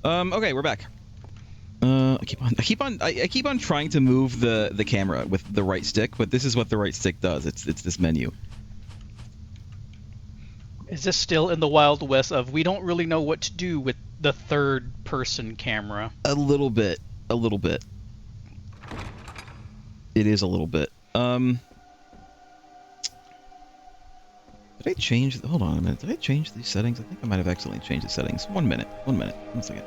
Okay, we're back. I keep on trying to move the camera with the right stick, but this is what the right stick does. It's this menu. Is this still in the Wild West of we don't really know what to do with the third-person camera? A little bit. It is a little bit. Did I change? Hold on a minute. Did I change these settings? I think I might have accidentally changed the settings. 1 minute. 1 minute. 1 second.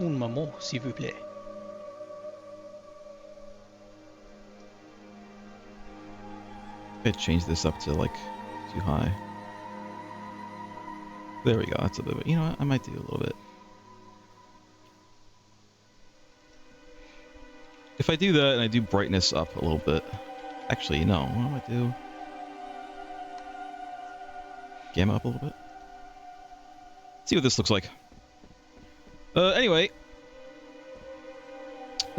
Un moment, s'il vous plaît. I changed this up to like too high. There we go. That's a bit of it. You know what? I might do a little bit. If I do that and I do brightness up a little bit. Actually, no. What do I do? Gamma up a little bit. See what this looks like. Anyway.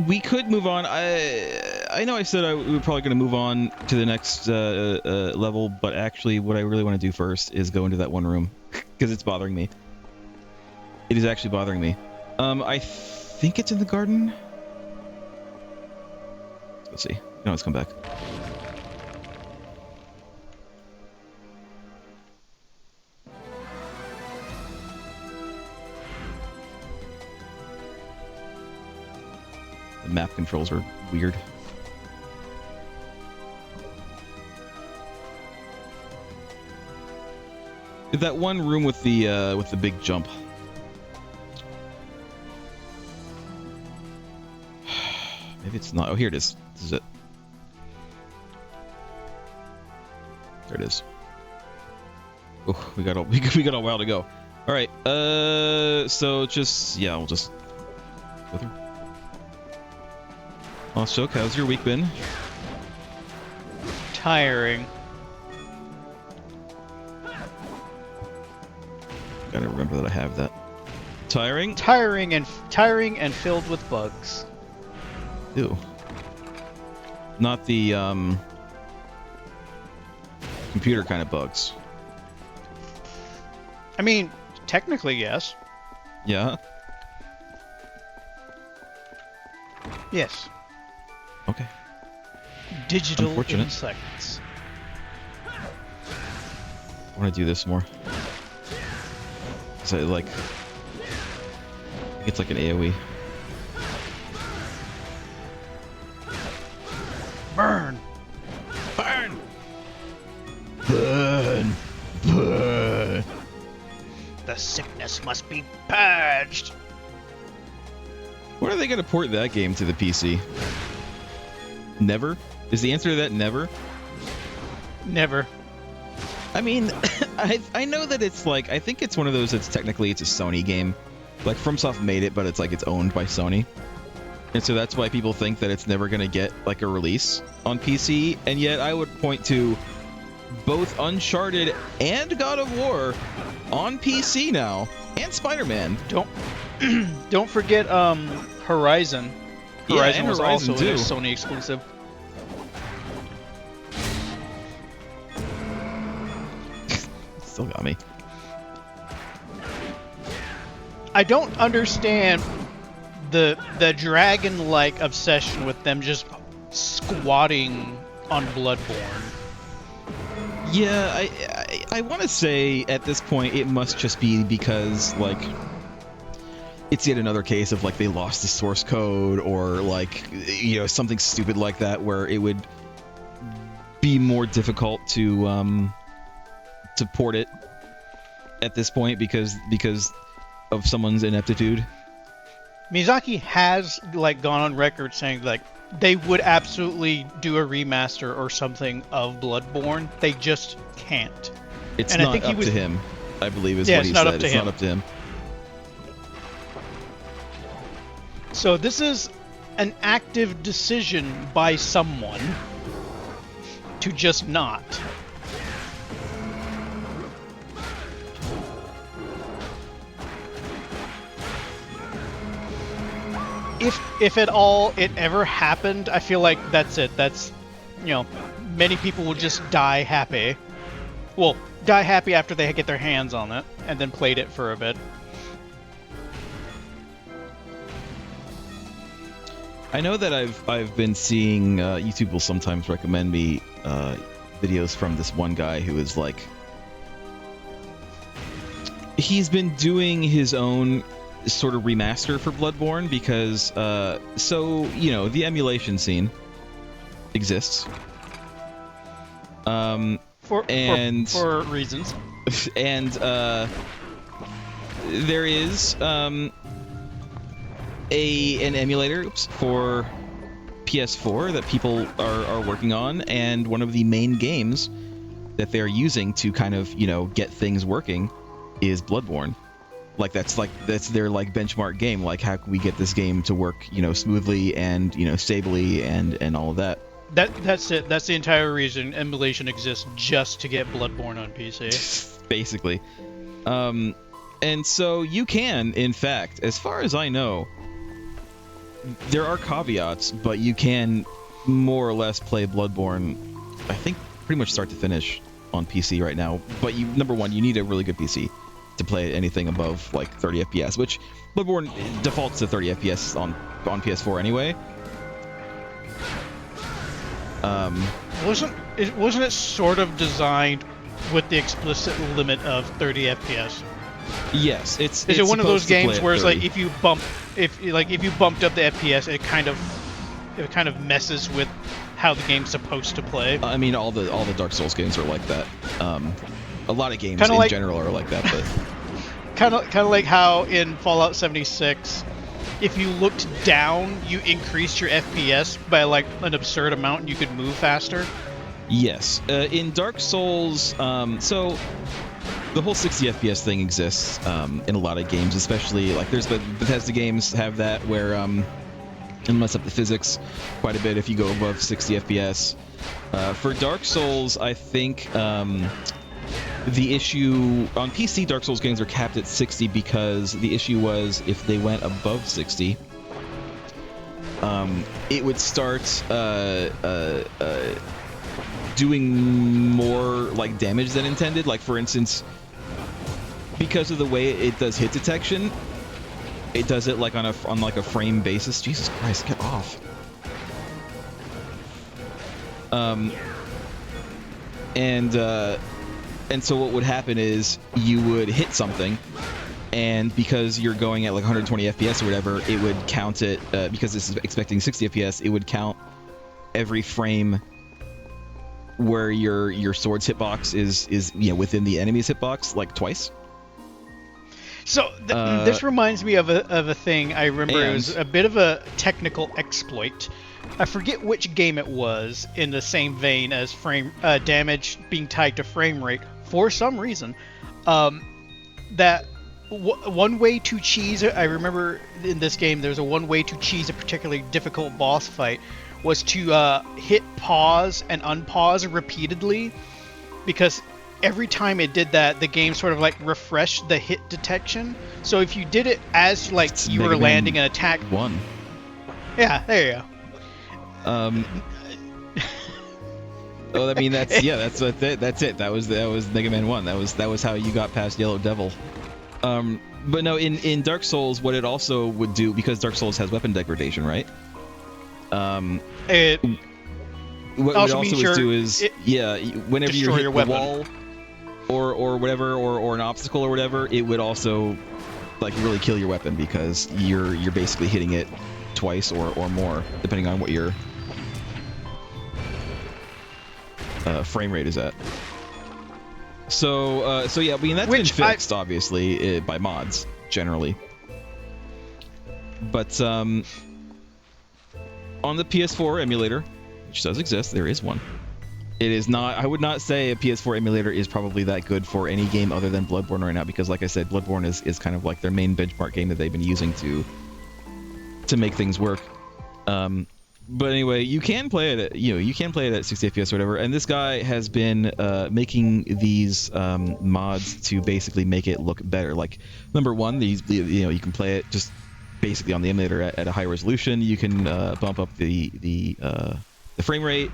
We could move on. I know I said we were probably going to move on to the next level, but actually what I really want to do first is go into that one room. Because it's bothering me. It is actually bothering me. I think it's in the garden. Let's see. No, let's come back. The map controls are weird. That one room with the big jump. Maybe it's not. Oh, here it is. This is it. There it is. Oh, we got a while to go. All right. So just we'll just go through. Also, how's your week been? Tiring. Gotta remember that I have that. Tiring? Tiring and filled with bugs. Ew. Not the computer kind of bugs. I mean, technically, yes. Yeah. Yes. Okay. Digital insects. I want to do this more. So like, I think it's like an AoE. Burn! Burn! Burn! Burn! The sickness must be purged! When are they going to port that game to the PC? Never? Is the answer to that never? Never. I mean, I know that it's like, I think it's one of those that's technically it's a Sony game. Like, FromSoft made it, but it's like it's owned by Sony. And so that's why people think that it's never going to get like a release on PC. And yet I would point to both Uncharted and God of War on PC now. And Spider-Man. Don't forget Horizon. Horizon was Horizon also too. a Sony exclusive. Still got me. I don't understand the dragon-like obsession with them just squatting on Bloodborne. Yeah, I want to say at this point it must just be because like it's yet another case of like they lost the source code or like something stupid like that where it would be more difficult to port it at this point because of someone's ineptitude. Miyazaki has like gone on record saying like they would absolutely do a remaster or something of Bloodborne. They just can't. It's and not I think up to him, I believe is what he not said. Up to it's him. not up to him. So this is an active decision by someone to just not. If at all it ever happened, I feel like that's it. That's, many people will just die happy. Well, die happy after they get their hands on it, and then played it for a bit. I know that I've been seeing YouTube will sometimes recommend me videos from this one guy who is like, he's been doing his own sort of remaster for Bloodborne because so you know the emulation scene exists For reasons. and there is an emulator for PS4 that people are working on, and one of the main games that they're using to kind of, you know, get things working is Bloodborne. That's their like benchmark game. Like, how can we get this game to work, you know, smoothly and, you know, stably and all of that. That's it. That's the entire reason emulation exists, just to get Bloodborne on PC. Basically. And so you can, in fact, as far as I know, there are caveats, but you can more or less play Bloodborne, I think, pretty much start to finish on PC right now. But number one, you need a really good PC to play anything above like 30 FPS, which Bloodborne defaults to 30 FPS on PS4 anyway. Wasn't it sort of designed with the explicit limit of 30 FPS? Yes, it's Is it one of those supposed to games play at where it's 30. like if you bumped up the FPS, it kind of messes with how the game's supposed to play? I mean, all the Dark Souls games are like that. A lot of games Kinda in general are like that, but kind of like how in Fallout 76, if you looked down, you increased your FPS by like an absurd amount, and you could move faster. yes, in Dark Souls, so the whole 60 FPS thing exists in a lot of games, especially like there's the Bethesda games have that where it'll mess up the physics quite a bit if you go above 60 FPS. For Dark Souls, I think the issue on PC, Dark Souls games are capped at 60 because the issue was if they went above 60, it would start doing more like damage than intended. Like, for instance, because of the way it does hit detection, it does it like on like a frame basis. Jesus Christ, get off. And so what would happen is you would hit something, and because you're going at like 120 FPS or whatever, it would count it, because it's expecting 60 FPS, it would count every frame where your sword's hitbox is you know, within the enemy's hitbox, like twice. So this reminds me of a thing I remember. It was a bit of a technical exploit. I forget which game it was in the same vein as damage being tied to frame rate for some reason. That one way to cheese it, I remember in this game there's a one way to cheese a particularly difficult boss fight was to hit pause and unpause repeatedly, because every time it did that, the game sort of like refreshed the hit detection. So if you did it as like It's you were Mega landing Man an attack, 1. yeah, there you go. Oh, I mean that's it. That was Mega Man 1. That was how you got past Yellow Devil. But no, in Dark Souls, what it also would do, because Dark Souls has weapon degradation, right? It What also it also means would do is, whenever you destroy hit your the weapon. wall or whatever, or an obstacle or whatever, it would also like really kill your weapon, because you're basically hitting it twice or more, depending on what your frame rate is at. So yeah, I mean that's been fixed obviously by mods generally, but on the PS4 emulator, which does exist, there is one. It is not. I would not say a PS4 emulator is probably that good for any game other than Bloodborne right now, because, like I said, Bloodborne is kind of like their main benchmark game that they've been using to make things work. But anyway, you can play it at, you can play it at 60 FPS or whatever. And this guy has been making these mods to basically make it look better. Like, number one, you can play it just basically on the emulator at a high resolution. You can bump up the frame rate.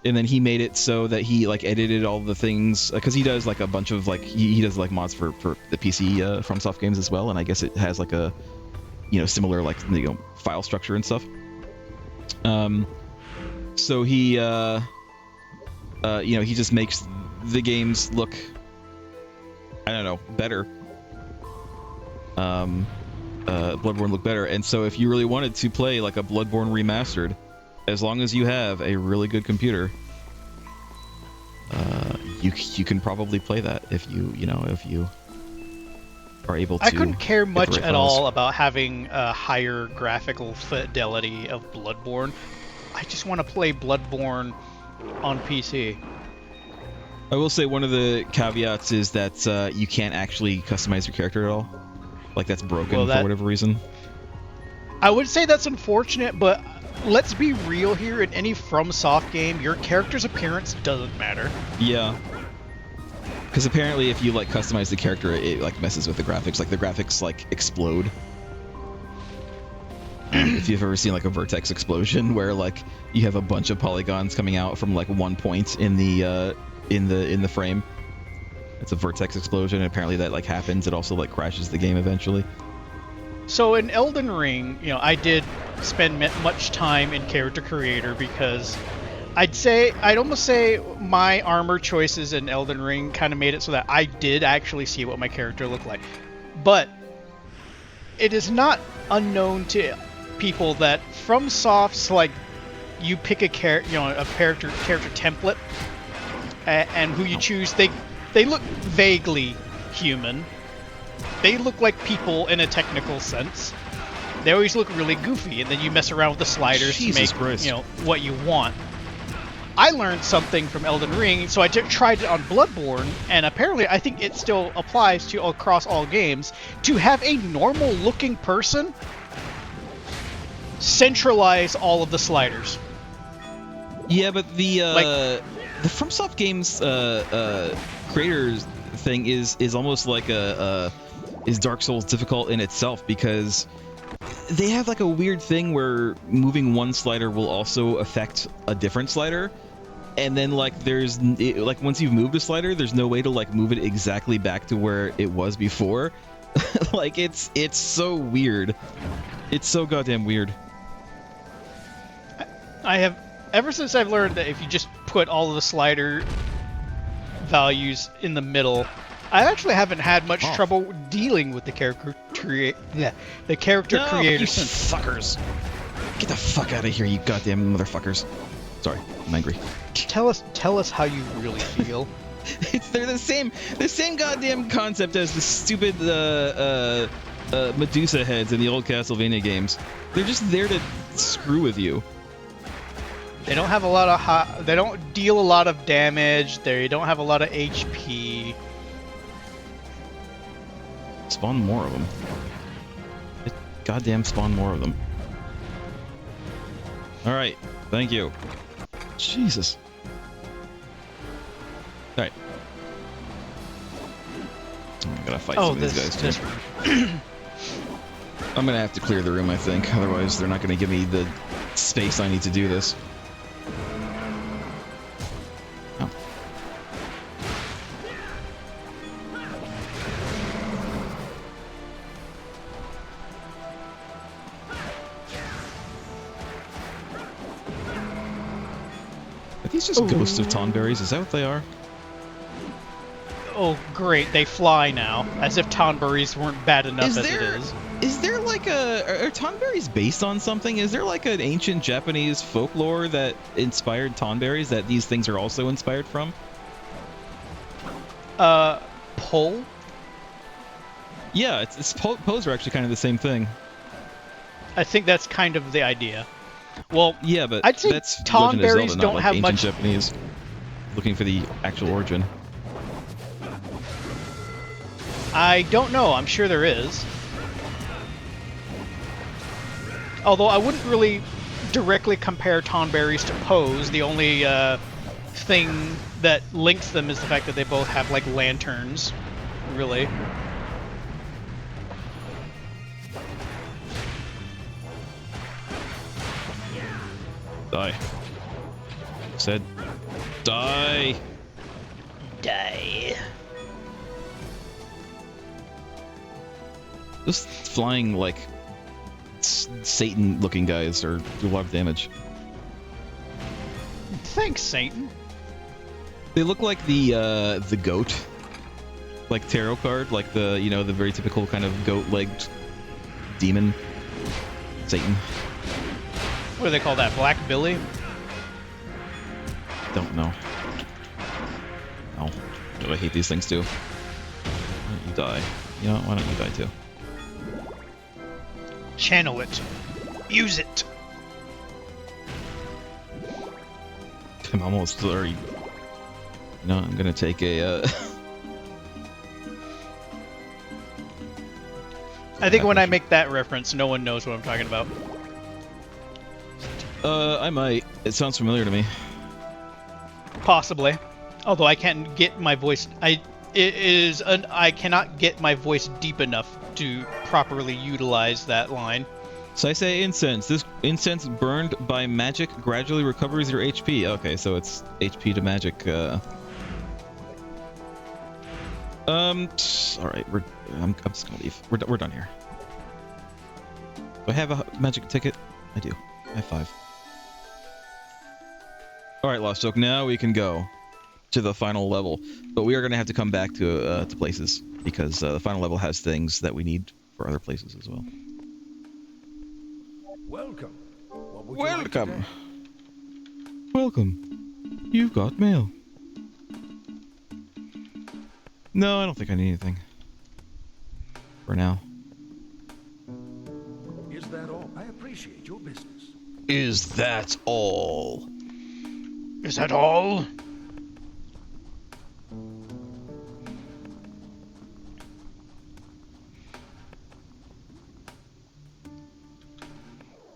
and then he made it so that he like edited all the things because he does like a bunch of like he does like mods for the PC FromSoft games as well, and I guess it has like a similar like file structure and stuff. So he he just makes the games look, I don't know, better. Bloodborne look better, and so if you really wanted to play like a Bloodborne remastered, as long as you have a really good computer, you can probably play that if you are able to. I couldn't care much at all about having a higher graphical fidelity of Bloodborne. I just want to play Bloodborne on PC. I will say one of the caveats is that you can't actually customize your character at all. Like that's broken for whatever reason. I would say that's unfortunate, but let's be real here. In any FromSoft game, your character's appearance doesn't matter. Yeah. Because apparently if you like customize the character, it like messes with the graphics. Like the graphics like explode. If you've ever seen like a vertex explosion where like you have a bunch of polygons coming out from like one point in the frame. It's a vertex explosion, and apparently that like happens. It also like crashes the game eventually. So in Elden Ring, I did spend much time in character creator because I'd almost say my armor choices in Elden Ring kind of made it so that I did actually see what my character looked like. But it is not unknown to people that FromSoft's like you pick a character template, and who you choose, they look vaguely human. They look like people in a technical sense. They always look really goofy, and then you mess around with the sliders to make what you want. I learned something from Elden Ring, so I tried it on Bloodborne, and apparently I think it still applies to across all games. To have a normal-looking person centralize all of the sliders. Yeah, but the FromSoft games creators thing is almost like is Dark Souls difficult in itself, because they have like a weird thing where moving one slider will also affect a different slider, and then like once you've moved a slider, there's no way to like move it exactly back to where it was before. Like it's so weird. It's so goddamn weird. Ever since I've learned that if you just put all of the slider values in the middle, I actually haven't had much trouble dealing with the character creator. You fuckers! Get the fuck out of here, you goddamn motherfuckers! Sorry, I'm angry. Tell us how you really feel. They're the same goddamn concept as the stupid Medusa heads in the old Castlevania games. They're just there to screw with you. They don't have a lot of they don't deal a lot of damage. They don't have a lot of HP. Spawn more of them. Goddamn spawn more of them. Alright, thank you. Jesus. Alright. I gotta fight some of these guys too. I'm gonna have to clear the room, I think. Otherwise, they're not gonna give me the space I need to do this. Oh. Are these just ghosts of Tonberries? Is that what they are? Oh, great. They fly now. As if Tonberries weren't bad enough as it is. Is there like are Tonberries based on something? Is there like an ancient Japanese folklore that inspired Tonberries that these things are also inspired from? Pull? Yeah, Poes are actually kind of the same thing. I think that's kind of the idea. Well, yeah, but I'd say that's Tonberries don't like have ancient much. Japanese. Looking for the actual origin. I don't know. I'm sure there is. Although I wouldn't really directly compare Tonberries to Poes. The only thing that links them is the fact that they both have like lanterns. Really. Die. Said. Die. Die. Those flying, like, Satan-looking guys do a lot of damage. Thanks, Satan. They look like the goat, like tarot card, like the the very typical kind of goat-legged demon, Satan. What do they call that? Black Billy? Don't know. Oh, I hate these things too. Why don't you die? You know, why don't you die too? Channel it. Use it. I'm almost already. No, I'm gonna take a. I think when I make that reference, no one knows what I'm talking about. I might. It sounds familiar to me. Possibly. Although I can't get my voice. I cannot get my voice deep enough to properly utilize that line. So I say incense. This incense burned by magic gradually recovers your HP. Okay, so it's HP to magic. All right, I'm just gonna leave. We're done here. Do I have a magic ticket? I do. I have 5. All right, Lost Oak. Now we can go to the final level, but we are gonna have to come back to places because the final level has things that we need for other places as well. Welcome. What would you like today? Welcome. You've got mail. No, I don't think I need anything. For now. Is that all? I appreciate your business. Is that all? Is that all?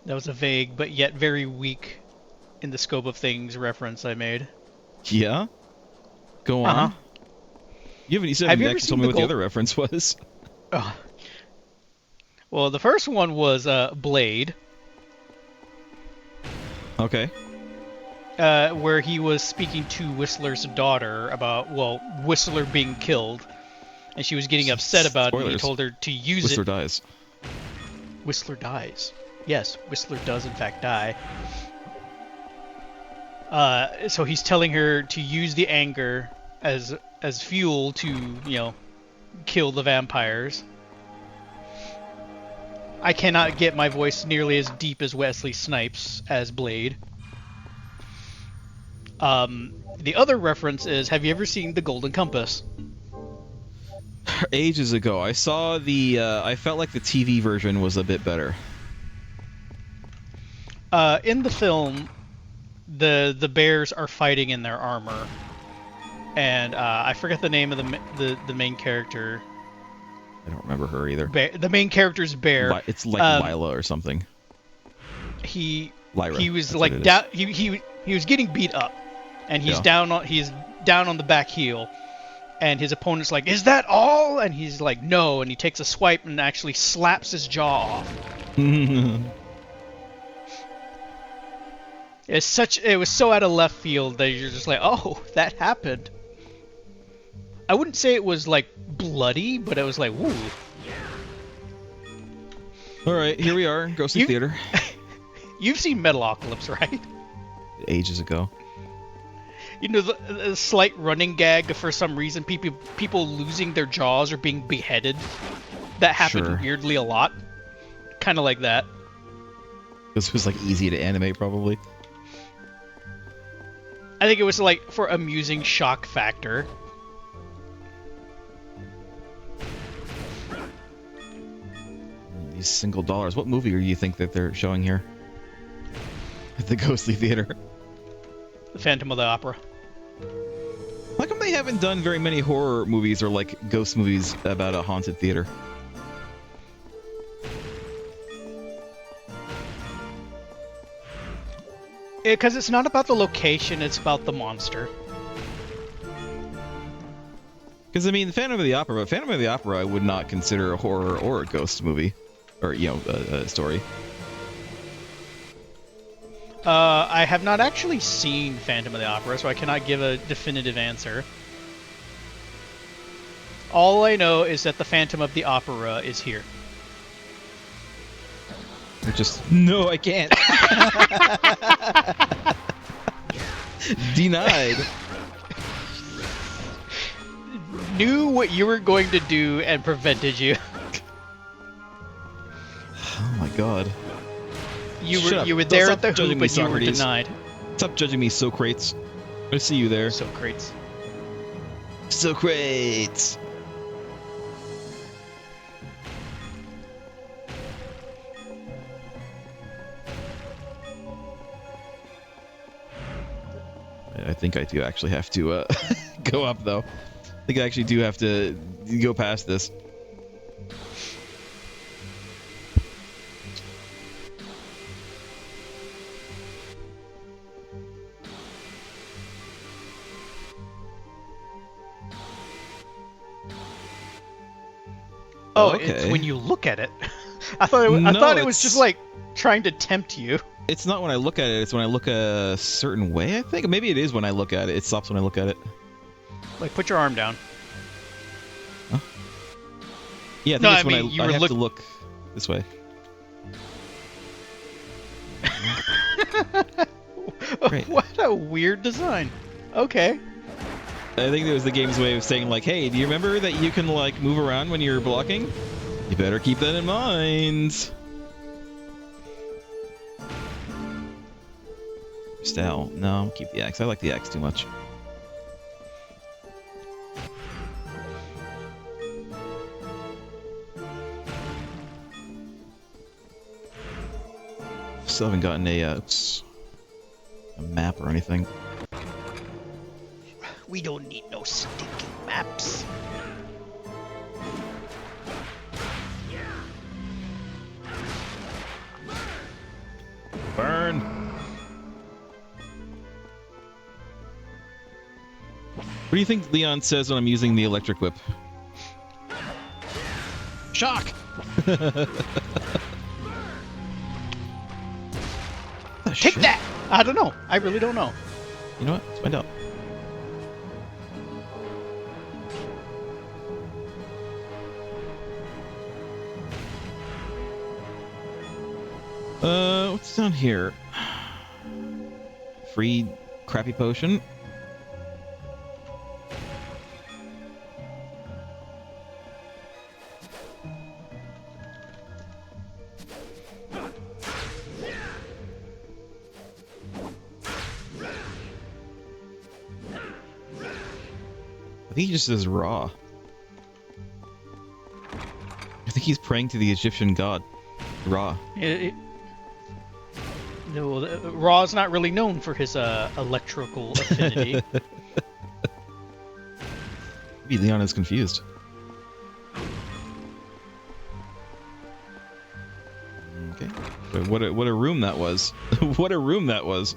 That was a vague, but yet very weak in the scope of things reference I made. Yeah? Go on. You said you actually told me what the other reference was. Oh. Well, the first one was Blade. Okay. Where he was speaking to Whistler's daughter about, well, Whistler being killed. And she was getting upset about it, and he told her to use Whistler it. dies. Whistler dies. Yes, Whistler does in fact die. So he's telling her to use the anger as fuel to, kill the vampires. I cannot get my voice nearly as deep as Wesley Snipes as Blade. The other reference is, have you ever seen The Golden Compass? Ages ago. I saw I felt like the TV version was a bit better. In the film, the bears are fighting in their armor. And I forget the name of the main character. I don't remember her either. The main character's bear. It's like Lila or something. Lyra, he was like down. He was getting beat up, and he's down on the back heel, and his opponent's like, "Is that all?" And he's like, "No," and he takes a swipe and actually slaps his jaw off. It was so out of left field that you're just like, "Oh, that happened." I wouldn't say it was like bloody, but it was like, woo. All right, here we are, Ghostly Theater. You've seen Metalocalypse, right? Ages ago. You know the slight running gag for some reason, people losing their jaws or being beheaded. That happened weirdly a lot. Kind of like that. This was like easy to animate, probably. I think it was like for amusing shock factor. These single dollars. What movie do you think that they're showing here? At the Ghostly Theater. The Phantom of the Opera. How come they haven't done very many horror movies or like ghost movies about a haunted theater? Because it's not about the location, it's about the monster. Because, I mean, Phantom of the Opera I would not consider a horror or a ghost movie. Or, a story. I have not actually seen Phantom of the Opera, so I cannot give a definitive answer. All I know is that the Phantom of the Opera is here. No, I can't. Denied. Knew what you were going to do and prevented you. Oh my god. You were there at the hoop and you were denied. Stop judging me, Socrates. I see you there. Socrates. Socrates. I think I do actually have to go up, though. I think I actually do have to go past this. Oh, okay. It's when you look at it. I thought it was just like trying to tempt you. It's not when I look at it, it's when I look a certain way, I think. Maybe it is when I look at it. It stops when I look at it. Like, put your arm down. Huh? Yeah, I think No, it's I when mean, I have to look this way. Great. What a weird design. Okay. I think it was the game's way of saying, like, hey, do you remember that you can, like, move around when you're blocking? You better keep that in mind. Style. No, keep the axe. I like the axe too much. Still haven't gotten a map or anything. We don't need no stinking maps. Burn! What do you think Leon says when I'm using the electric whip? Shock! Take that! I don't know. I really don't know. You know what? Let's find out. What's down here? Free crappy potion. I think he just says Ra. I think he's praying to the Egyptian god, Ra. No, Ra's not really known for his electrical affinity. Maybe Leon is confused. Okay. Wait, what a room that was. What a room that was.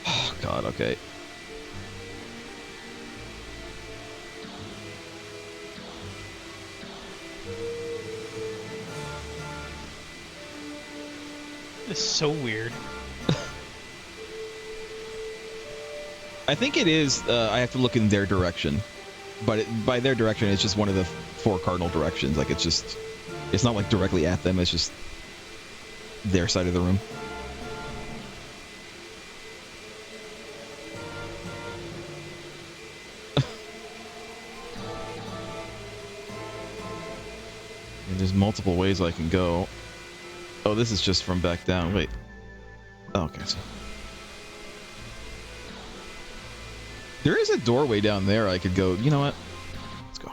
Oh god, okay. It's so weird. I think it is, I have to look in their direction. But by their direction, it's just one of the 4 cardinal directions. Like, it's not like directly at them, it's just their side of the room. And there's multiple ways I can go. Oh, this is just from back down. Wait. Oh, okay. So there is a doorway down there I could go. You know what? Let's go.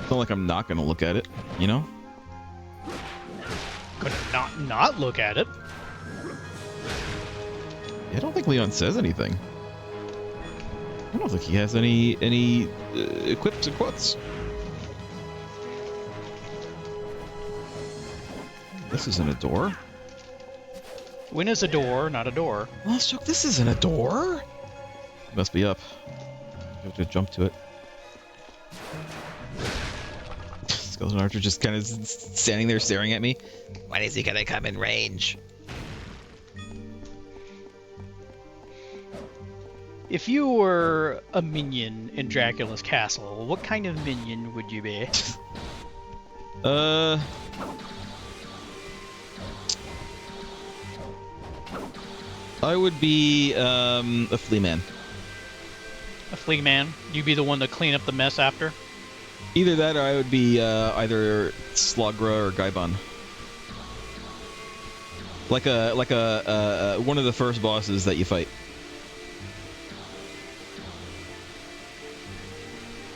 It's not like I'm not going to look at it, you know? Gonna not look at it. Yeah, I don't think Leon says anything. I don't think he has any equips or quotes. This isn't a door. When is a door, not a door? Lost Joke, this isn't a door. It must be up. You have to jump to it. Skeleton Archer just kind of standing there staring at me. When is he gonna come in range? If you were a minion in Dracula's castle, what kind of minion would you be? I would be a flea man. A flea man? You'd be the one to clean up the mess after? Either that, or I would be either Slogra or Gaibon. Like a one of the first bosses that you fight.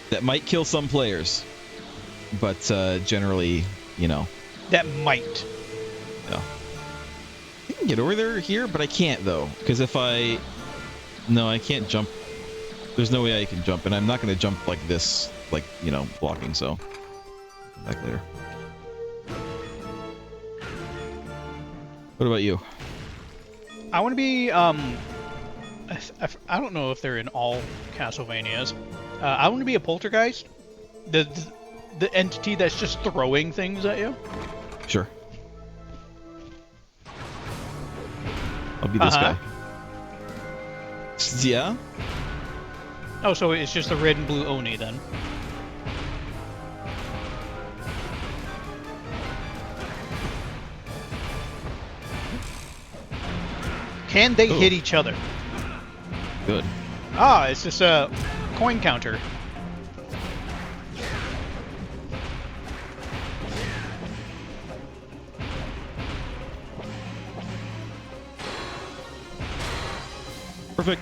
That might kill some players, but generally, you know. That might. Yeah. I can get over there here, but I can't though, because if I... No, I can't jump. There's no way I can jump, and I'm not going to jump like this, like, you know, blocking, so... Come back later. What about you? I want to be, I don't know if they're in all Castlevanias. I want to be a poltergeist. The entity that's just throwing things at you. Sure. I'll be this guy. Yeah? Oh, so it's just a red and blue Oni then. Can they hit each other? Good. Ah, it's just a coin counter. Perfect.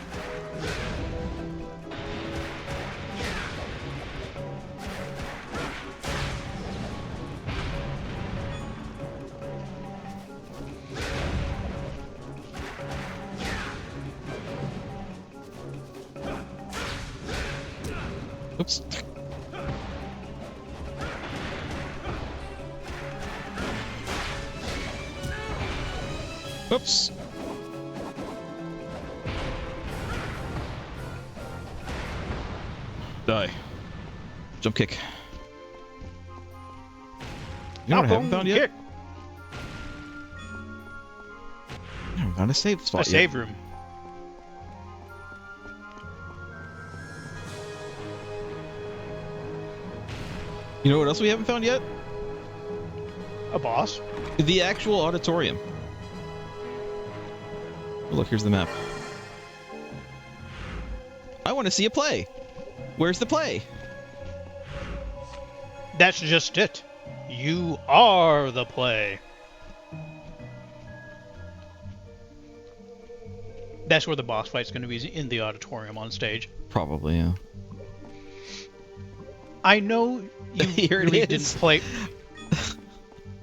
Oops. Oops. Die. Jump kick. You know what I haven't found yet? I haven't found a save spot yet. A save room. You know what else we haven't found yet? A boss? The actual auditorium. Oh, look, here's the map. I want to see a play. Where's the play? That's just it. You are the play. That's where the boss fight's going to be, in the auditorium on stage. Probably, yeah. I know you really didn't play...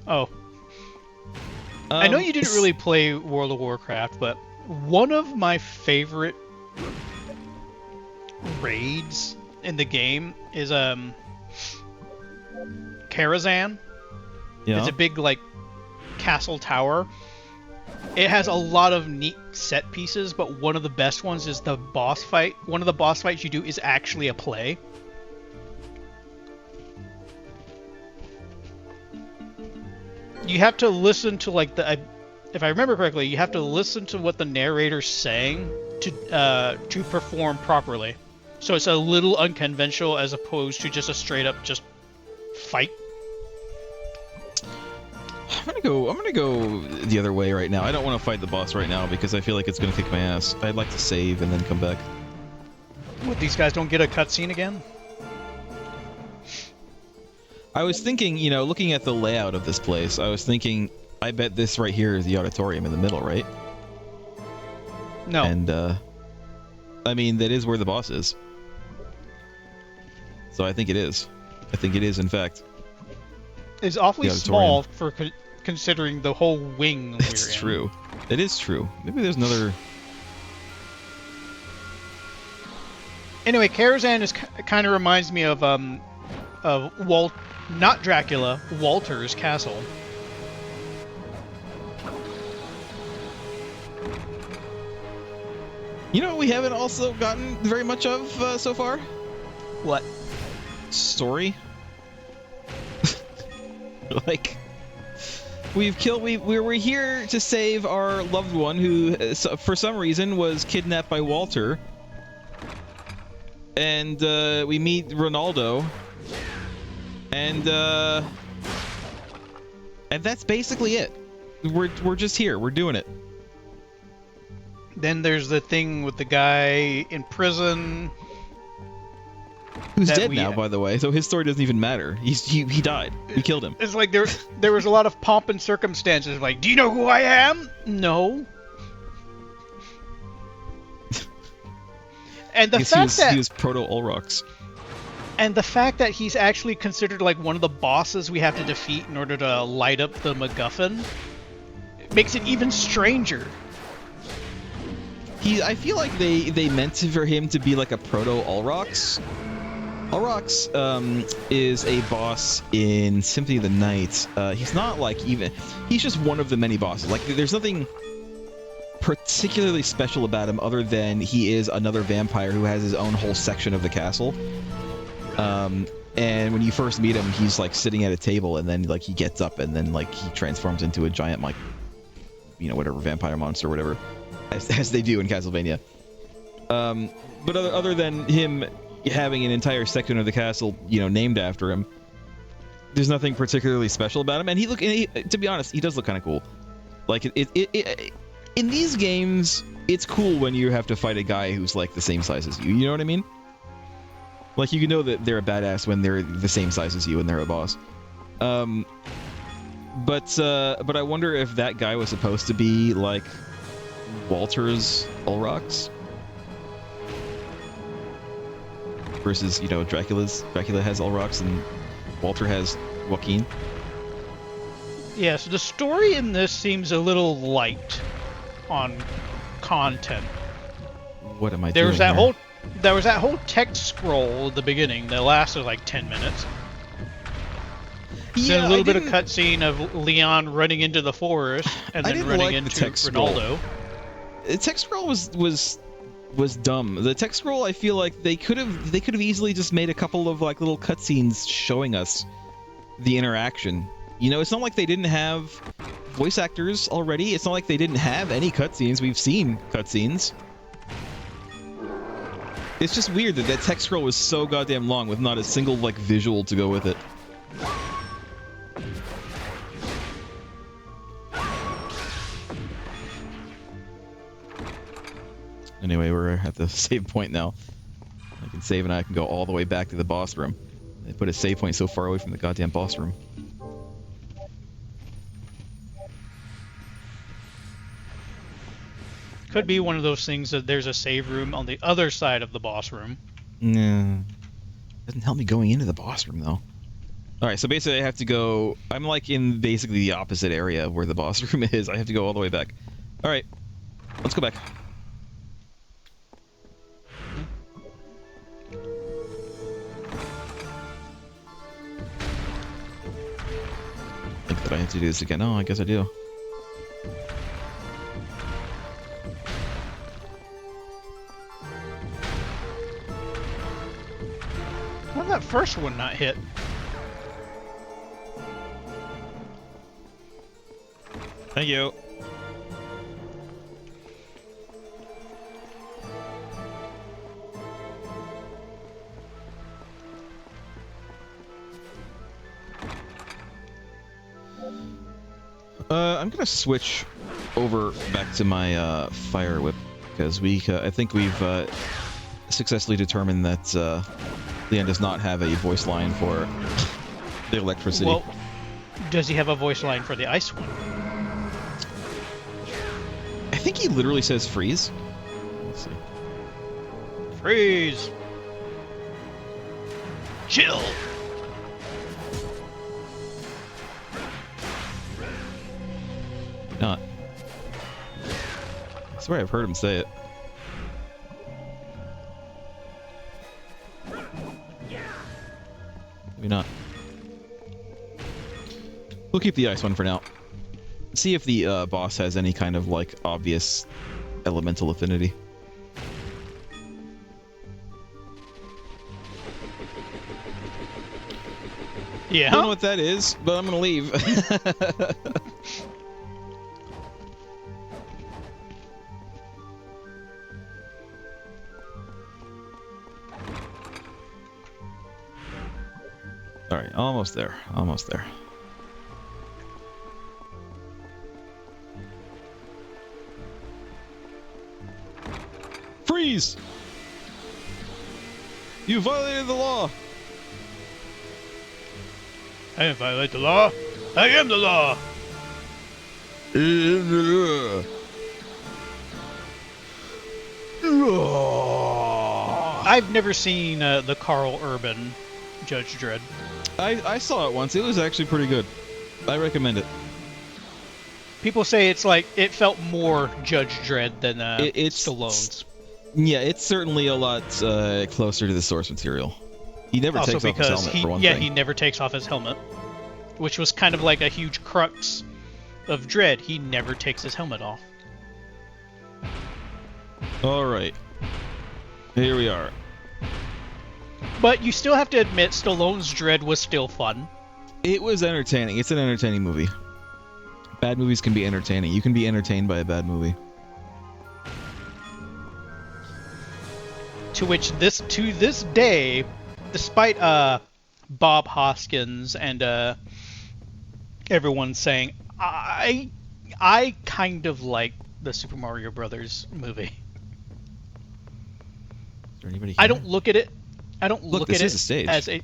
Oh. I know you didn't really play World of Warcraft, but one of my favorite raids in the game is Karazhan. Yeah. It's a big like castle tower. It has a lot of neat set pieces, but one of the best ones is the boss fight. One of the boss fights you do is actually a play. You have to listen to like if I remember correctly, you have to listen to what the narrator's saying to perform properly. So it's a little unconventional as opposed to just a straight up just fight. I'm gonna go the other way right now. I don't want to fight the boss right now because I feel like it's gonna kick my ass. I'd like to save and then come back. What, these guys don't get a cutscene again? I was thinking, you know, looking at the layout of this place, I was thinking, I bet this right here is the auditorium in the middle, right? No. And, I mean, that is where the boss is. So I think it is. I think it is, in fact. It's awfully small for considering the whole wing we're in. It's true. It is true. Maybe there's another... Anyway, Karazhan is kind of reminds me of not Dracula, Walter's castle. You know what we haven't also gotten very much of so far? What? Story. Like, we're here to save our loved one who, for some reason, was kidnapped by Walter. And we meet Ronaldo. And that's basically it. We're just here. We're doing it. Then there's the thing with the guy in prison. Who's dead now, by the way, so his story doesn't even matter. He died. We killed him. It's like there was a lot of pomp and circumstances. Like, do you know who I am? No. And the fact that he was proto Ulrox. And the fact that he's actually considered like one of the bosses we have to defeat in order to light up the MacGuffin makes it even stranger. I feel like they meant for him to be like a proto Ulrox. Ulrox is a boss in Symphony of the Night. He's not like he's just one of the many bosses. Like, there's nothing particularly special about him other than he is another vampire who has his own whole section of the castle. And when you first meet him, he's like sitting at a table, and then like he gets up, and then like he transforms into a giant, like, whatever vampire monster or whatever, as they do in Castlevania. But other than him having an entire section of the castle, named after him, there's nothing particularly special about him. And to be honest, he does look kind of cool. Like in these games, it's cool when you have to fight a guy who's like the same size as you. You know what I mean? Like, you can know that they're a badass when they're the same size as you and they're a boss. But I wonder if that guy was supposed to be like Walter's Ulrox versus Dracula's. Dracula has Ulrox and Walter has Joaquin. Yeah, so the story in this seems a little light on content. What am I doing? There was that whole text scroll at the beginning that lasted like 10 minutes. Yeah, then a little bit of cutscene of Leon running into the forest and then running into Ronaldo. The text scroll was dumb. The text scroll, I feel like they could have easily just made a couple of like little cutscenes showing us the interaction. It's not like they didn't have voice actors already. It's not like they didn't have any cutscenes. We've seen cutscenes. It's just weird that text scroll was so goddamn long with not a single like visual to go with it. Anyway, we're at the save point now. I can save and I can go all the way back to the boss room. They put a save point so far away from the goddamn boss room. Could be one of those things that there's a save room on the other side of the boss room. No. Doesn't help me going into the boss room, though. Alright, so basically I have to go... I'm like in basically the opposite area of where the boss room is. I have to go all the way back. Alright. Let's go back. I think that I have to do this again. Oh, I guess I do. How did that first one not hit? Thank you. I'm gonna switch over back to my fire whip because I think we've successfully determined that Leon does not have a voice line for the electricity. Well, does he have a voice line for the ice one? I think he literally says freeze. Let's see. Freeze! Chill! Not. I swear I've heard him say it. Maybe not. We'll keep the ice one for now. See if the boss has any kind of like obvious elemental affinity. Yeah. I don't know what that is, but I'm gonna leave. Alright, almost there. Almost there. Freeze! You violated the law! I didn't violate the law. I am the law. I've never seen the Carl Urban Judge Dredd. I saw it once. It was actually pretty good. I recommend it. People say it's like it felt more Judge Dredd than Stallone's. Yeah, it's certainly a lot closer to the source material. He never also takes off his helmet, for one thing. Yeah, he never takes off his helmet, which was kind of like a huge crux of Dredd. He never takes his helmet off. All right. Here we are. But you still have to admit Stallone's Dredd was still fun. It was entertaining. It's an entertaining movie. Bad movies can be entertaining. You can be entertained by a bad movie. To this day, despite Bob Hoskins and everyone saying, I kind of like the Super Mario Brothers movie. Is there anybody here? I don't look at it. I don't look at it a stage. as a.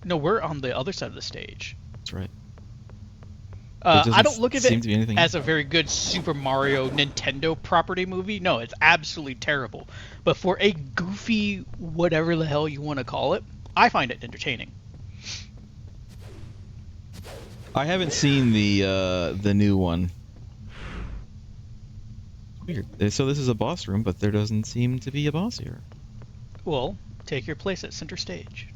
No, we're on the other side of the stage. That's right. I don't look at it as a very good Super Mario Nintendo property movie. No, it's absolutely terrible. But for a goofy, whatever the hell you want to call it, I find it entertaining. I haven't seen the new one. Weird. So this is a boss room, but there doesn't seem to be a boss here. Well, take your place at center stage.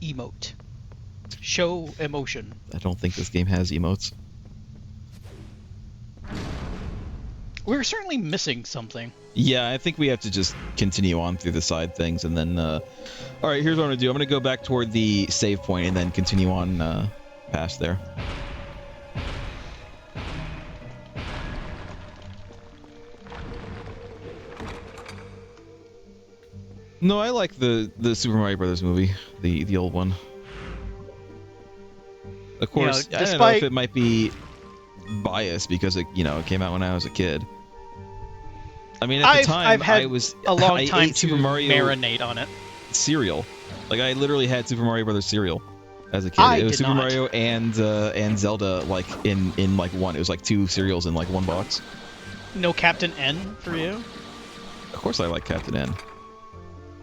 Emote. Show emotion. I don't think this game has emotes. We're certainly missing something. Yeah, I think we have to just continue on through the side things, and then... Alright, here's what I'm going to do. I'm going to go back toward the save point and then continue on past there. No, I like the Super Mario Brothers movie, the old one. Of course, I don't know if it might be biased because it came out when I was a kid. I mean, at the time, I've had I was a long time ate to Super Mario marinate on it. Cereal. Like I literally had Super Mario Brothers cereal as a kid. It was Super Mario and Zelda like in like one. It was like two cereals in like one box. No Captain N for you? Of course, I like Captain N.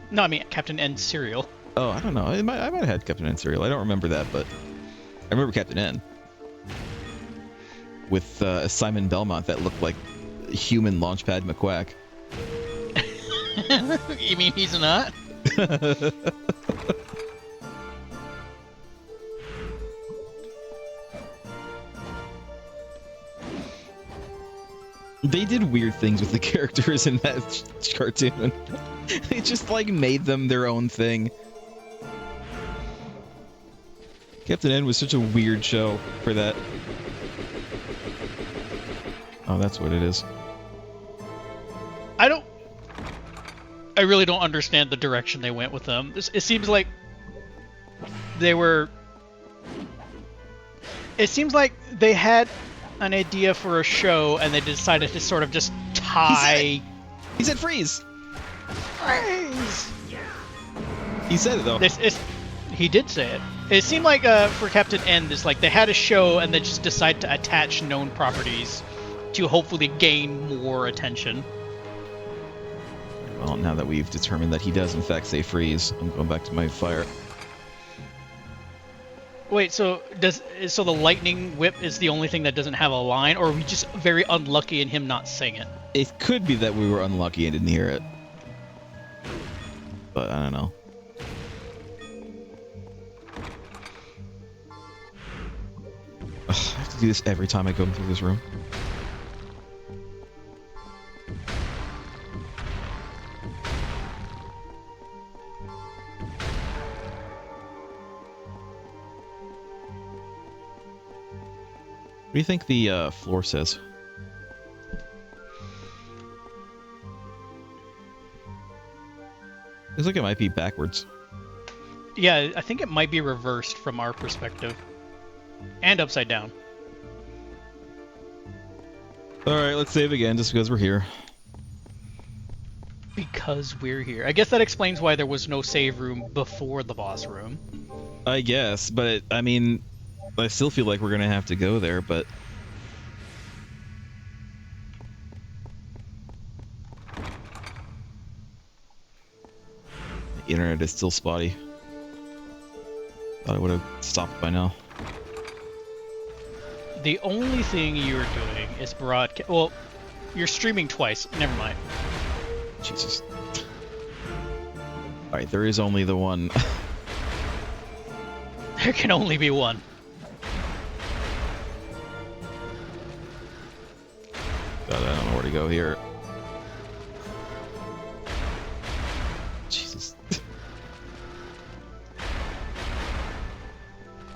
No, I mean Captain N cereal. Oh, I don't know. I might have had Captain N cereal. I don't remember that, but I remember Captain N. With Simon Belmont that looked like human Launchpad McQuack. You mean he's not? They did weird things with the characters in that cartoon. They just like made them their own thing. Captain N was such a weird show for that. Oh, that's what it is. I really don't understand the direction they went with them. It seems like they were... It seems like they had an idea for a show and they decided to sort of just tie... He said freeze! Freeze! He said it, though. He did say it. It seemed like for Captain N, they had a show and they just decided to attach known properties to hopefully gain more attention. Well, now that we've determined that he does in fact say freeze, I'm going back to my fire. Wait, so the lightning whip is the only thing that doesn't have a line, or are we just very unlucky in him not saying it? It could be that we were unlucky and didn't hear it. But I don't know. Ugh, I have to do this every time I go through this room. What do you think the floor says? Looks like it might be backwards. Yeah, I think it might be reversed from our perspective. And upside down. Alright, let's save again just because we're here. Because we're here. I guess that explains why there was no save room before the boss room. I guess, but I mean, I still feel like we're gonna have to go there, but... The internet is still spotty. Thought I would have stopped by now. The only thing you're doing is broadcast. Well, you're streaming twice. Never mind. Jesus. Alright, there is only the one. There can only be one. God, I don't know where to go here. Jesus.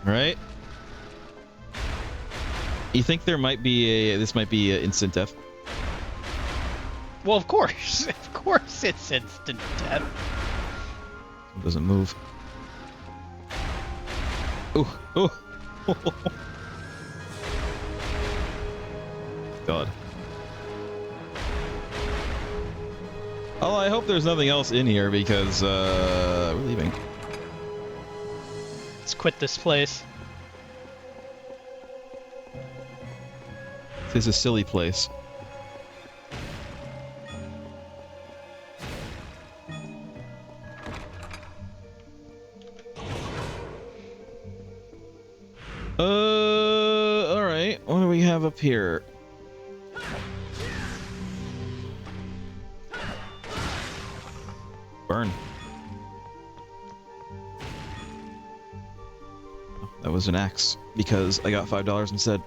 Alright. You think there might be a... This might be a instant death? Well, of course. Of course it's instant death. It doesn't move. Ooh, ooh. God. Oh, I hope there's nothing else in here because we're leaving. Let's quit this place. This is a silly place. Alright. What do we have up here? Burn. Oh, that was an axe, because I got $5 instead.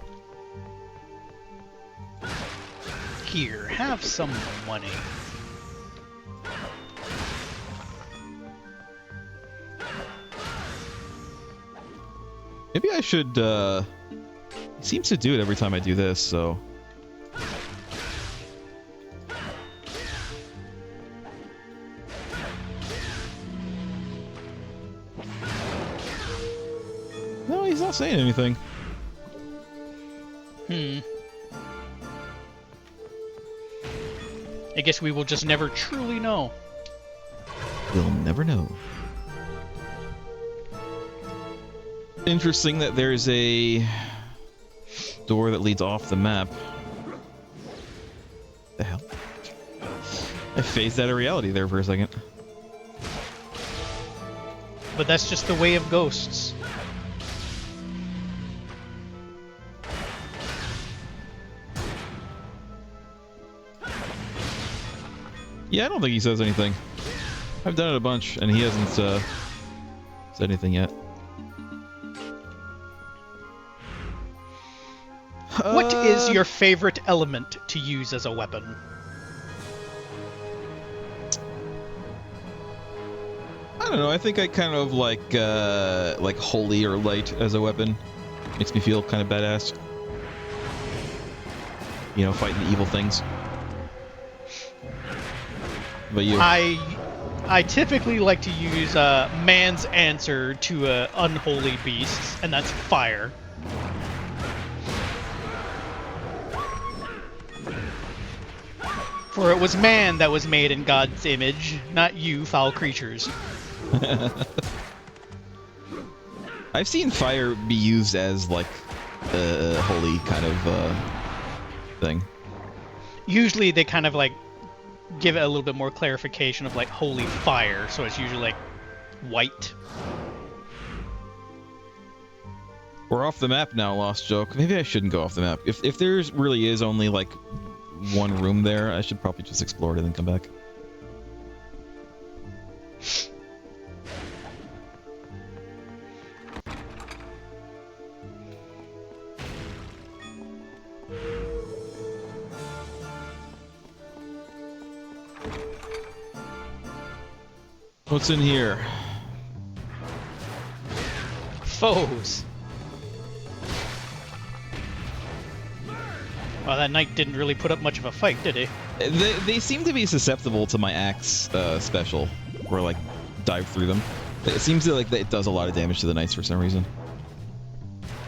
Here, have some money. Maybe I should, it seems to do it every time I do this, so... No, he's not saying anything. I guess we will just never truly know. We'll never know. Interesting that there's a door that leads off the map. The hell? I phased out of reality there for a second. But that's just the way of ghosts. Yeah, I don't think he says anything. I've done it a bunch, and he hasn't said anything yet. What is your favorite element to use as a weapon? I don't know. I think I kind of like holy or light as a weapon. Makes me feel kind of badass. You know, fighting the evil things. But you? I typically like to use man's answer to unholy beasts, and that's fire. For it was man that was made in God's image, not you, foul creatures. I've seen fire be used as like a holy kind of thing. Usually they kind of like give it a little bit more clarification of like holy fire, so it's usually like white. We're off the map now, Lost Joke. Maybe I shouldn't go off the map. If there's really is only like one room there, I should probably just explore it and then come back. What's in here? Foes. Well, that knight didn't really put up much of a fight, did he? They seem to be susceptible to my axe special, where like dive through them. It seems to like that it does a lot of damage to the knights for some reason.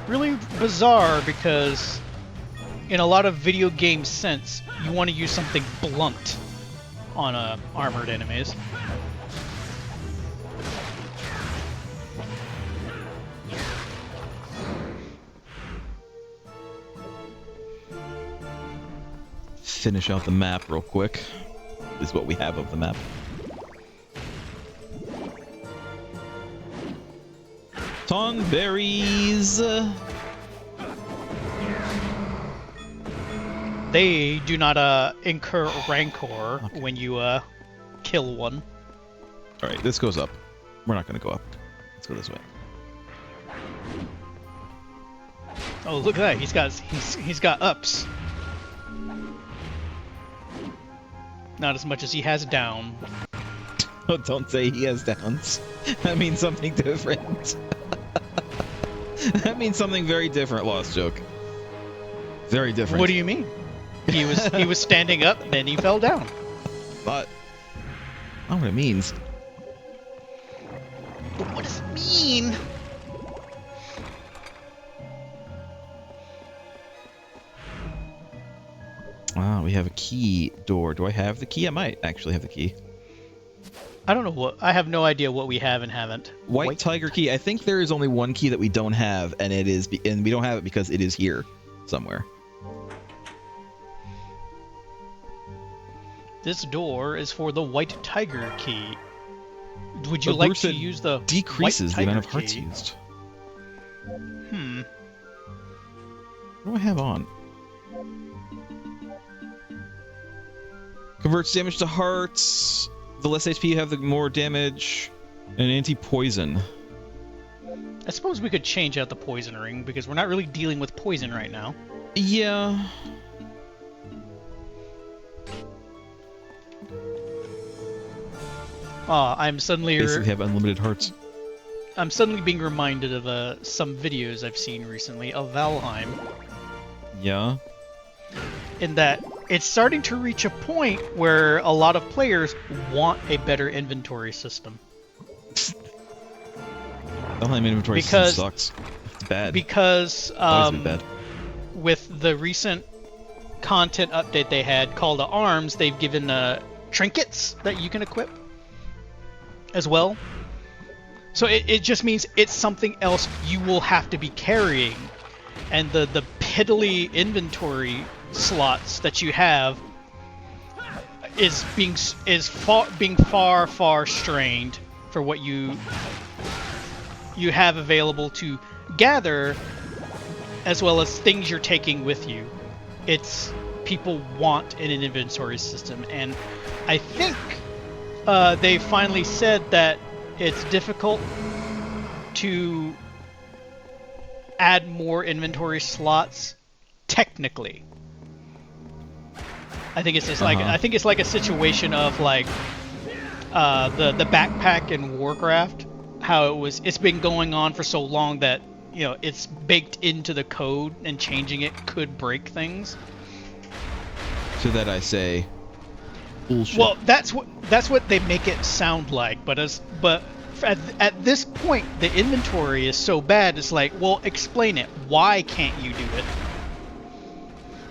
Really bizarre because in a lot of video game sense, you want to use something blunt on armored enemies. Finish out the map real quick. Is what we have of the map. Tonberries. They do not incur rancor when you kill one. All right, this goes up. We're not going to go up. Let's go this way. Oh, look at that! He's got ups. Not as much as he has down. Oh, don't say he has downs. That means something different. That means something very different, Lost Joke. Very different. What do you mean? He was standing up, then he fell down. But I don't know what it means. But what does it mean? Ah, we have a key door. Do I have the key? I might actually have the key. I don't know what. I have no idea what we have and haven't. White Tiger key. I think there is only one key that we don't have, and we don't have it because it is here somewhere. This door is for the White Tiger key. Would you like to use the decreases the White amount of Tiger hearts key? used? What do I have on? Converts damage to hearts. The less HP you have, the more damage. And anti-poison. I suppose we could change out the poison ring because we're not really dealing with poison right now. Yeah. I'm suddenly Basically have unlimited hearts. I'm suddenly being reminded of some videos I've seen recently of Valheim. Yeah. In that it's starting to reach a point where a lot of players want a better inventory system. Valheim inventory system sucks. It's bad. Because bad. With the recent content update they had, Call to Arms, they've given trinkets that you can equip as well. So it just means it's something else you will have to be carrying. And the piddly inventory slots that you have is being far strained for what you have available to gather, as well as things you're taking with you. It's people want an inventory system, and I think they finally said that it's difficult to add more inventory slots technically. I think it's just like a situation of like the backpack in Warcraft, how it's been going on for so long that it's baked into the code, and changing it could break things. To that I say, bullshit. Well, that's what they make it sound like, but at this point, the inventory is so bad. It's like, well, explain it. Why can't you do it?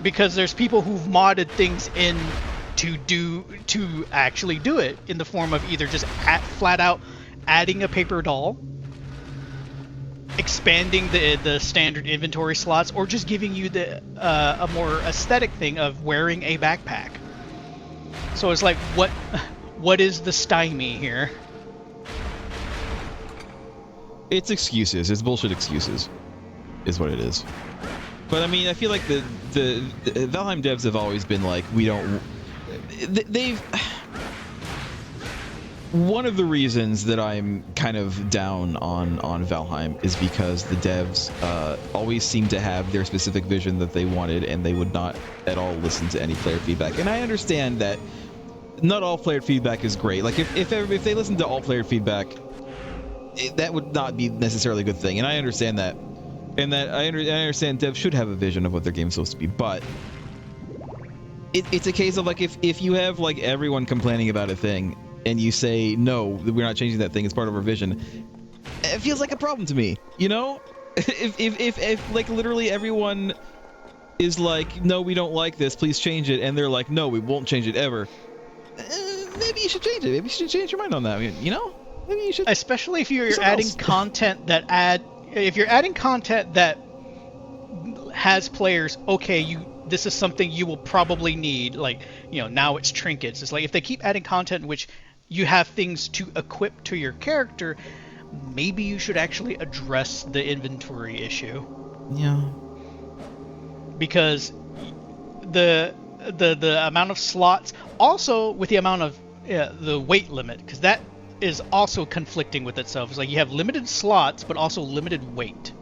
Because there's people who've modded things in to actually do it in the form of either just flat out adding a paper doll, expanding the standard inventory slots, or just giving you a more aesthetic thing of wearing a backpack. So it's like, what is the stymie here? It's excuses. It's bullshit excuses, is what it is. But I mean, I feel like the Valheim devs have always been like, we don't. They've. One of the reasons that I'm kind of down on Valheim is because the devs always seem to have their specific vision that they wanted, and they would not at all listen to any player feedback. And I understand that not all player feedback is great. Like if they listen to all player feedback, that would not be necessarily a good thing. And I understand that. And that I understand devs should have a vision of what their game's supposed to be, but it's a case of like if you have like everyone complaining about a thing and you say no, we're not changing that thing, it's part of our vision, it feels like a problem to me, you know? if like literally everyone is like, no, we don't like this, please change it, and they're like, no, we won't change it ever, maybe you should change it. Maybe you should change your mind on that, you know? Maybe you should. Especially if you're adding content that if you're adding content that has players, okay, this is something you will probably need, like, you know, now it's trinkets. It's like if they keep adding content in which you have things to equip to your character, maybe you should actually address the inventory issue. Yeah. Because the amount of slots, also with the amount of the weight limit, because that is also conflicting with itself. It's like you have limited slots, but also limited weight.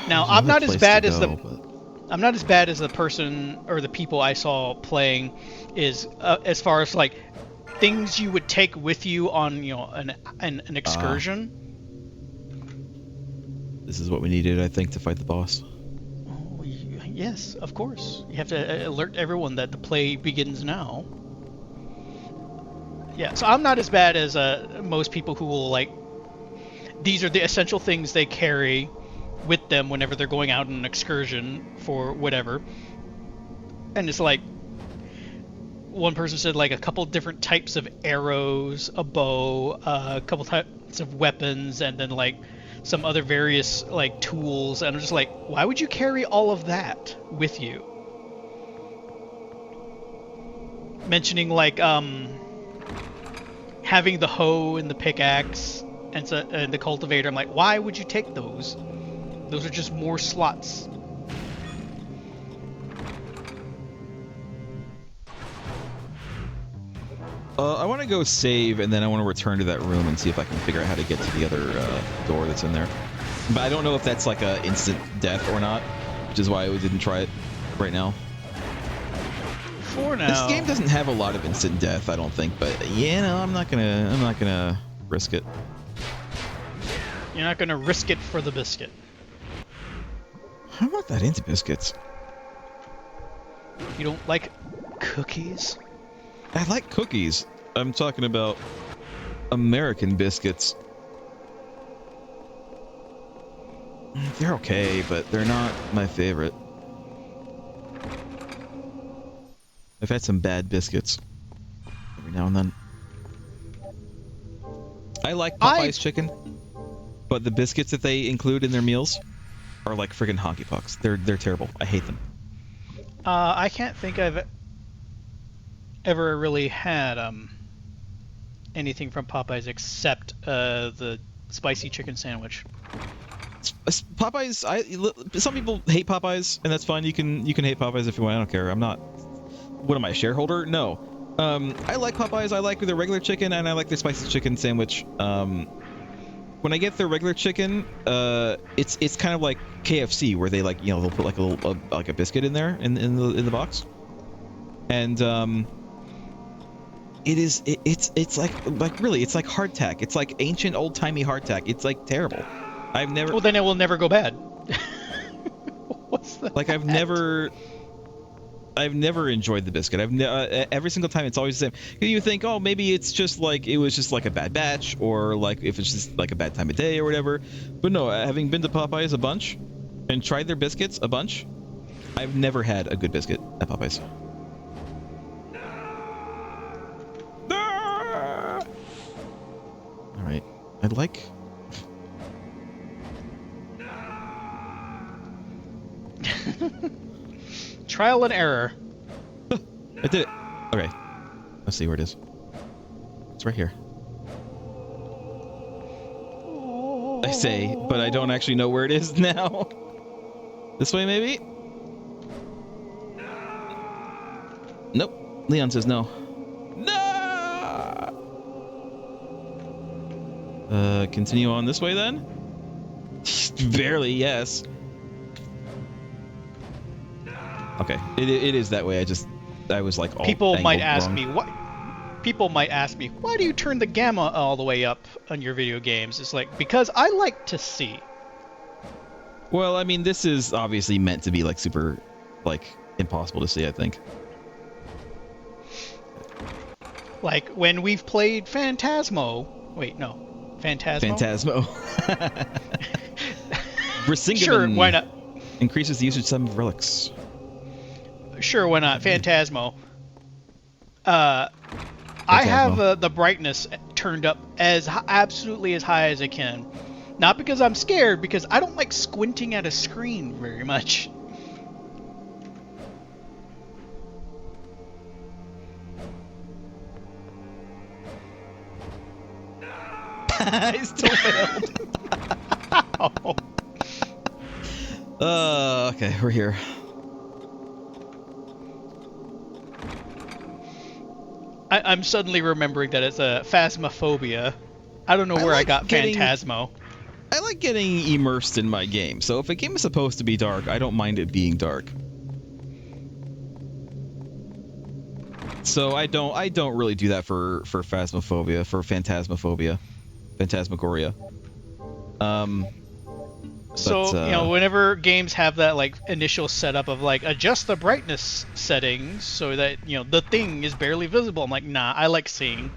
Now, I'm not as bad as the person or the people I saw playing is as far as like things you would take with you on, you know, an excursion. This is what we needed, I think, to fight the boss. Oh, yes, of course. You have to alert everyone that the play begins now. Yeah, so I'm not as bad as most people who will, like, these are the essential things they carry with them whenever they're going out on an excursion for whatever. And it's like, one person said, like, a couple different types of arrows, a bow, a couple types of weapons, and then, like, some other various, like, tools. And I'm just like, why would you carry all of that with you? Mentioning, like, having the hoe and the pickaxe and the cultivator. I'm like, why would you take those? Those are just more slots. I want to go save, and then I want to return to that room and see if I can figure out how to get to the other door that's in there. But I don't know if that's like a instant death or not, which is why I didn't try it right now. For now. This game doesn't have a lot of instant death, I don't think, but yeah, no, I'm not gonna risk it. You're not gonna risk it for the biscuit. I'm not that into biscuits. You don't like cookies? I like cookies. I'm talking about American biscuits. They're okay, but they're not my favorite. I've had some bad biscuits every now and then. I like Popeye's chicken, but the biscuits that they include in their meals are like friggin' honky pucks. They're terrible. I hate them. I can't think I've ever really had anything from Popeyes except the spicy chicken sandwich. Popeyes, some people hate Popeyes, and that's fine. You can hate Popeyes if you want. I don't care. I'm not. What am I, a shareholder? No. I like Popeyes. I like their regular chicken, and I like their spicy chicken sandwich. When I get their regular chicken, it's kind of like KFC, where they, like, you know, they'll put like a little like a biscuit in there in the box, and it's like really, it's like hardtack. It's like ancient old timey hardtack. It's like terrible. I've never. Well, then it will never go bad. What's that? Like I've never enjoyed the biscuit. Every single time it's always the same. You think, oh, maybe it's just like it was just like a bad batch, or like if it's just like a bad time of day or whatever. But no, having been to Popeyes a bunch and tried their biscuits a bunch, I've never had a good biscuit at Popeyes. All right, I'd like. Trial and error. I did it. Okay. Let's see where it is. It's right here. I say, but I don't actually know where it is now. This way, maybe? Nope. Leon says no. No! Continue on this way, then? Barely, yes. Okay, it is that way. I was like, people might ask me why do you turn the gamma all the way up on your video games? It's like, because I like to see. Well, I mean, this is obviously meant to be like super, like impossible to see. I think. Like when we've played Phantasmo. Wait, no, Phantasmo. Phantasmo. Brisingamen Sure, why not? Increases the usage time of relics. Sure, why not? Phantasmo. I have the brightness turned up as absolutely as high as I can. Not because I'm scared, because I don't like squinting at a screen very much. I still failed. Okay, we're here. I'm suddenly remembering that it's a phasmophobia. I don't know where I got Phantasmo. I like getting immersed in my game, so if a game is supposed to be dark, I don't mind it being dark. So I don't really do that for phasmophobia, for phantasmophobia, phantasmagoria. So, you know, whenever games have that like initial setup of like adjust the brightness settings so that, you know, the thing is barely visible, I'm like, nah, I like seeing.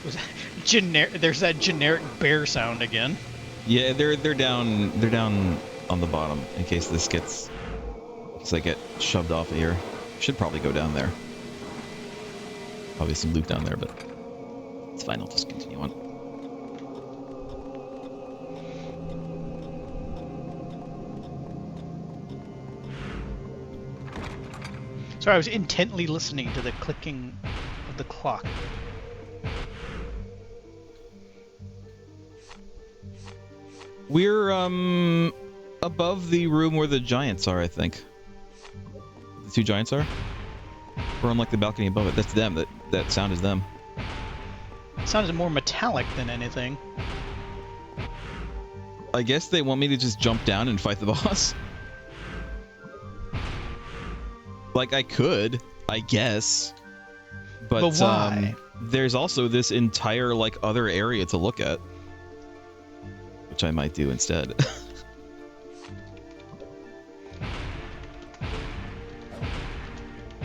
Was that there's that generic bear sound again. Yeah, they're down on the bottom in case this gets. I get shoved off of here. Should probably go down there. Probably some loot down there, but it's fine. I'll just continue on. Sorry, I was intently listening to the clicking of the clock. We're above the room where the giants are, I think. The two giants are? We're on like the balcony above it. That's them. That sound is them. It sounded more metallic than anything. I guess they want me to just jump down and fight the boss. Like I could, I guess. But why? There's also this entire like other area to look at, which I might do instead.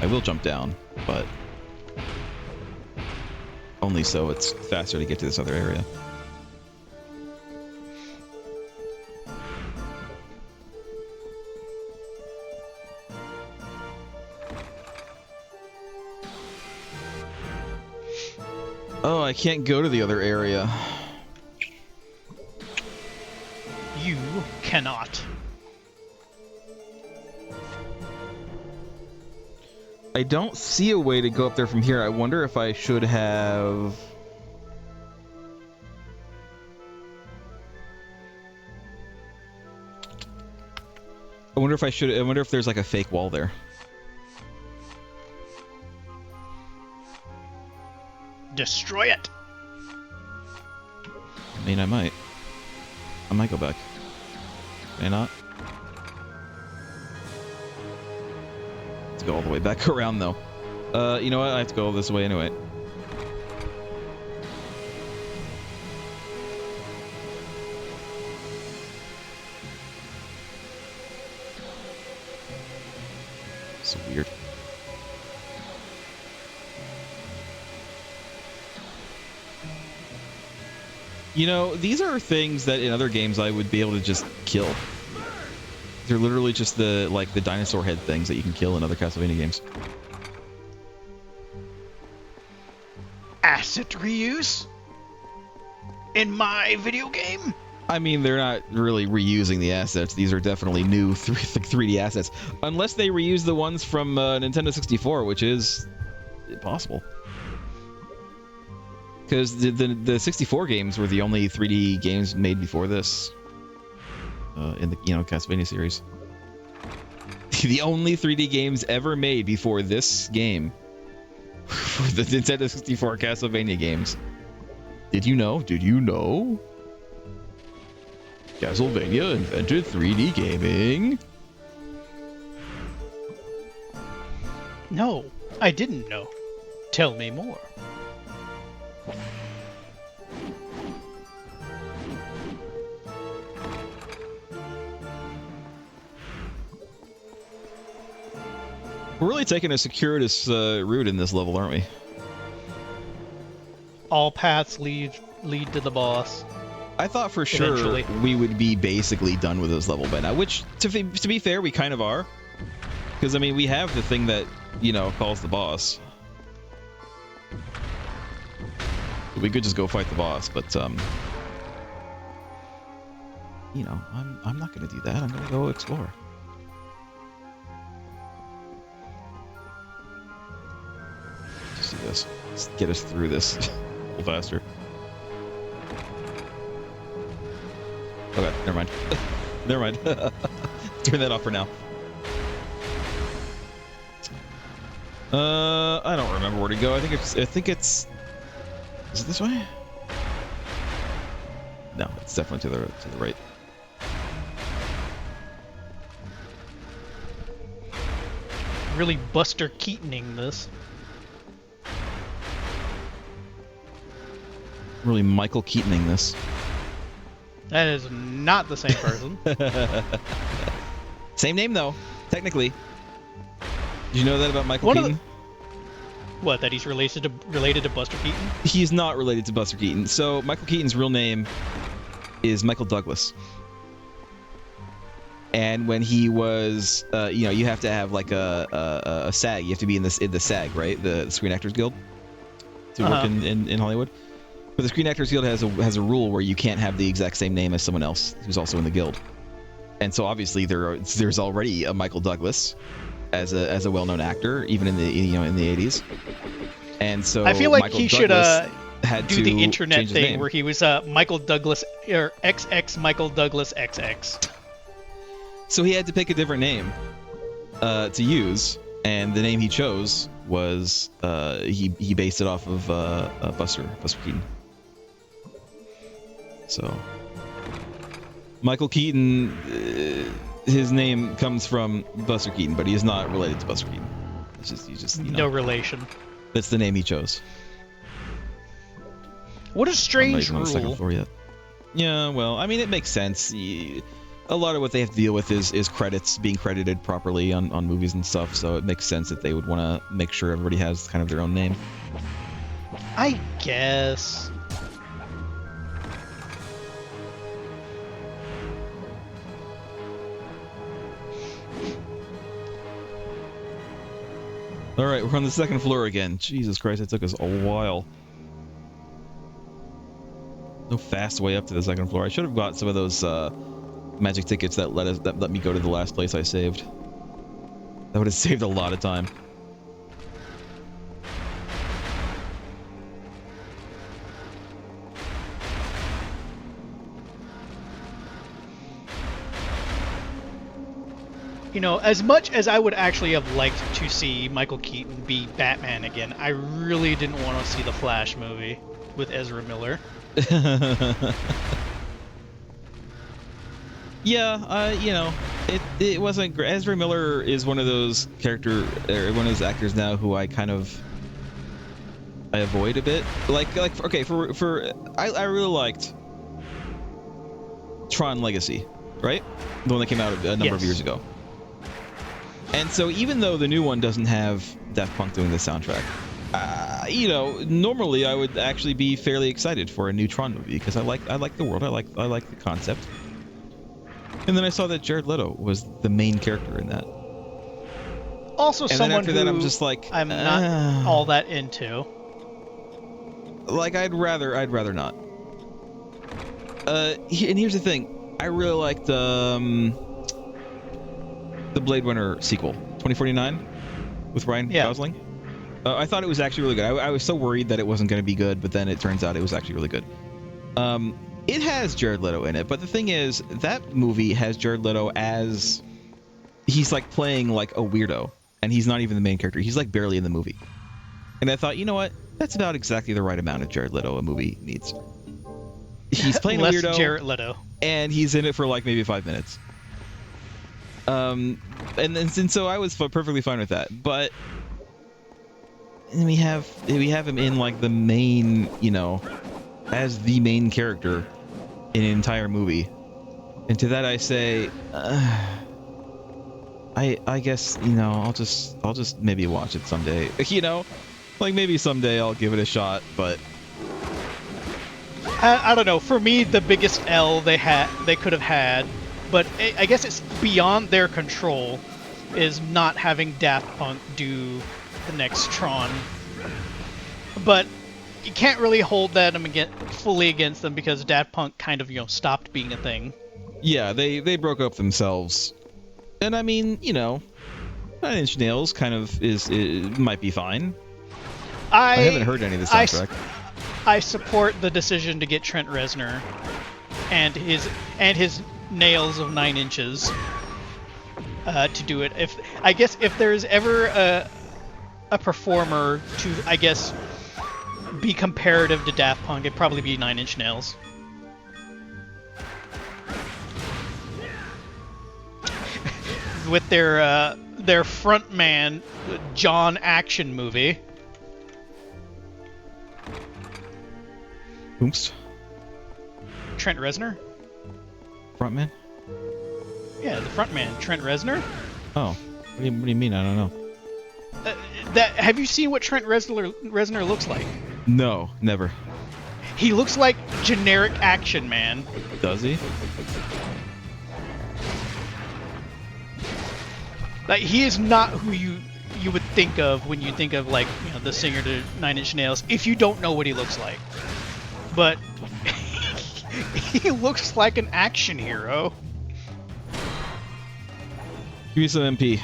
I will jump down, but only so it's faster to get to this other area. Oh, I can't go to the other area. You cannot. I don't see a way to go up there from here. I wonder if I should have... I wonder if there's like a fake wall there. Destroy it. I mean, I might go back. May I not? Let's go all the way back around, though. You know what? I have to go this way anyway. So weird. You know, these are things that in other games I would be able to just kill. They're literally just the dinosaur head things that you can kill in other Castlevania games. Asset reuse? In my video game? I mean, they're not really reusing the assets. These are definitely new 3D assets. Unless they reuse the ones from Nintendo 64, which is possible. Because the 64 games were the only 3D games made before this. In the Castlevania series. The only 3D games ever made before this game were the Nintendo 64 Castlevania games. Did you know? Did you know? Castlevania invented 3D gaming. No, I didn't know. Tell me more. We're really taking a circuitous route in this level, aren't we? All paths lead to the boss. I thought for sure Eventually. we would be basically done with this level by now, which, to be fair, we kind of are. Because, I mean, we have the thing that, you know, calls the boss. We could just go fight the boss, but, you know, I'm not going to do that. I'm going to go explore. Just do this. Just get us through this a little faster. Okay, never mind. Never mind. Turn that off for now. I don't remember where to go. I think it's. Is it this way? No, it's definitely to the right. Really Buster Keatoning this. Really Michael Keatoning this. That is not the same person. Same name though, technically. Did you know that about Michael Keaton? What, that he's related to Buster Keaton? He's not related to Buster Keaton. So Michael Keaton's real name is Michael Douglas. And when he was, you know, you have to have like a SAG. You have to be in the SAG, right? The Screen Actors Guild to work in Hollywood. But the Screen Actors Guild has a rule where you can't have the exact same name as someone else who's also in the guild. And so obviously there's already a Michael Douglas as a well-known actor, even in the in the 80s. And so I feel like Michael he should had do to the internet change his thing name. where he was Michael Douglas or XX Michael Douglas XX. So he had to pick a different name to use, and the name he chose was he based it off of Buster Keaton. So Michael Keaton, his name comes from Buster Keaton, but he is not related to Buster Keaton. He's just you know, No relation. That's the name he chose. What a I'm not strange even on the second rule. floor yet. Yeah, well, I mean, it makes sense. A lot of what they have to deal with is credits being credited properly on movies and stuff, so it makes sense that they would want to make sure everybody has kind of their own name. I guess. Alright, we're on the second floor again. Jesus Christ, it took us a while. No fast way up to the second floor. I should have got some of those magic tickets that let me go to the last place I saved. That would have saved a lot of time. You know, as much as I would actually have liked to see Michael Keaton be Batman again, I really didn't want to see the Flash movie with Ezra Miller. Yeah, you know, it wasn't great. Ezra Miller is one of those actors now who I kind of avoid a bit. Like okay, I really liked Tron Legacy, right? The one that came out a number of years ago. And so even though the new one doesn't have Daft Punk doing the soundtrack, you know, normally I would actually be fairly excited for a new Tron movie because I like the world, I like the concept. And then I saw that Jared Leto was the main character in that. Also, and someone then after who that, I'm just like, I'm not all that into. Like I'd rather not. And here's the thing, I really liked the Blade Runner sequel, 2049, with Ryan Gosling. I thought it was actually really good. I was so worried that it wasn't going to be good, but then it turns out it was actually really good. It has Jared Leto in it, but the thing is, that movie has Jared Leto as... He's like playing like a weirdo, and he's not even the main character. He's like barely in the movie. And I thought, you know what? That's about exactly the right amount of Jared Leto a movie needs. He's playing a weirdo. Less Jared Leto. And he's in it for like maybe 5 minutes. And so I was perfectly fine with that. But and we have him in like the main, as the main character in an entire movie. And to that I say, I guess, I'll just maybe watch it someday. Like maybe someday I'll give it a shot, but I don't know. For me, the biggest L they could have had, but I guess it's beyond their control, is not having Daft Punk do the next Tron. But you can't really hold that fully against them because Daft Punk kind of stopped being a thing. Yeah, they broke up themselves, and I mean, Nine Inch Nails kind of might be fine. I haven't heard any of the soundtrack. I support the decision to get Trent Reznor and his nails of 9 inches to do it. If there's ever a performer to be comparative to Daft Punk, it'd probably be 9 Inch Nails. With their frontman John action movie. Oops. Trent Reznor? Frontman? Yeah, the frontman, Trent Reznor. Oh, what do you mean? I don't know. Have you seen what Trent Reznor looks like? No, never. He looks like generic Action Man. Does he? Like, he is not who you would think of when you think of the singer to 9 Inch Nails, if you don't know what he looks like. But he looks like an action hero. Give me some MP.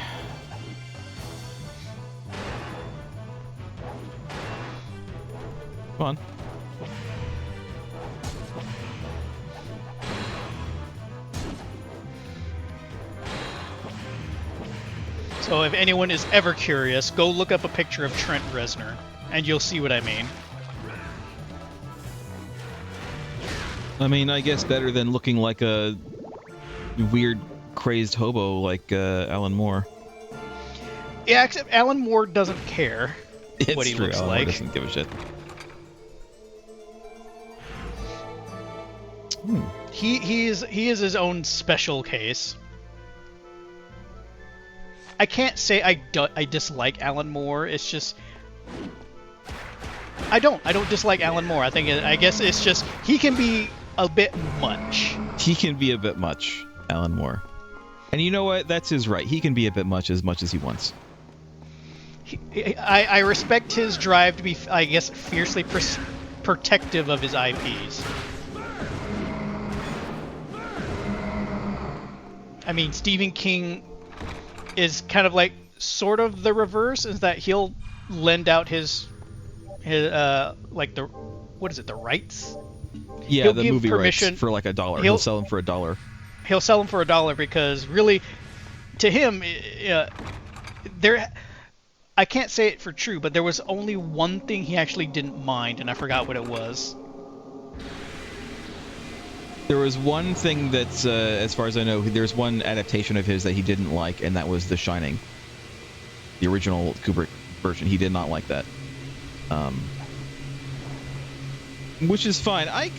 Come on. So if anyone is ever curious, go look up a picture of Trent Reznor, and you'll see what I mean. I mean, I guess better than looking like a weird, crazed hobo like Alan Moore. Yeah, except Alan Moore doesn't care what he looks Alan like. Moore doesn't give a shit. He is his own special case. I can't say I dislike Alan Moore. It's just I don't dislike Alan Moore. I guess it's just he can be a bit much. He can be a bit much, Alan Moore. And you know what? That's his right. He can be a bit much as he wants. I respect his drive to be, I guess, fiercely protective of his IPs. I mean, Stephen King is kind of like sort of the reverse, is that he'll lend out his like the rights? Yeah, he'll the give movie permission, rights for like $1. He'll sell them for $1. He'll sell them for $1 because really, to him, I can't say it for true, but there was only one thing he actually didn't mind, and I forgot what it was. There was one thing that's, as far as I know, there's one adaptation of his that he didn't like, and that was The Shining. The original Kubrick version. He did not like that. Which is fine. I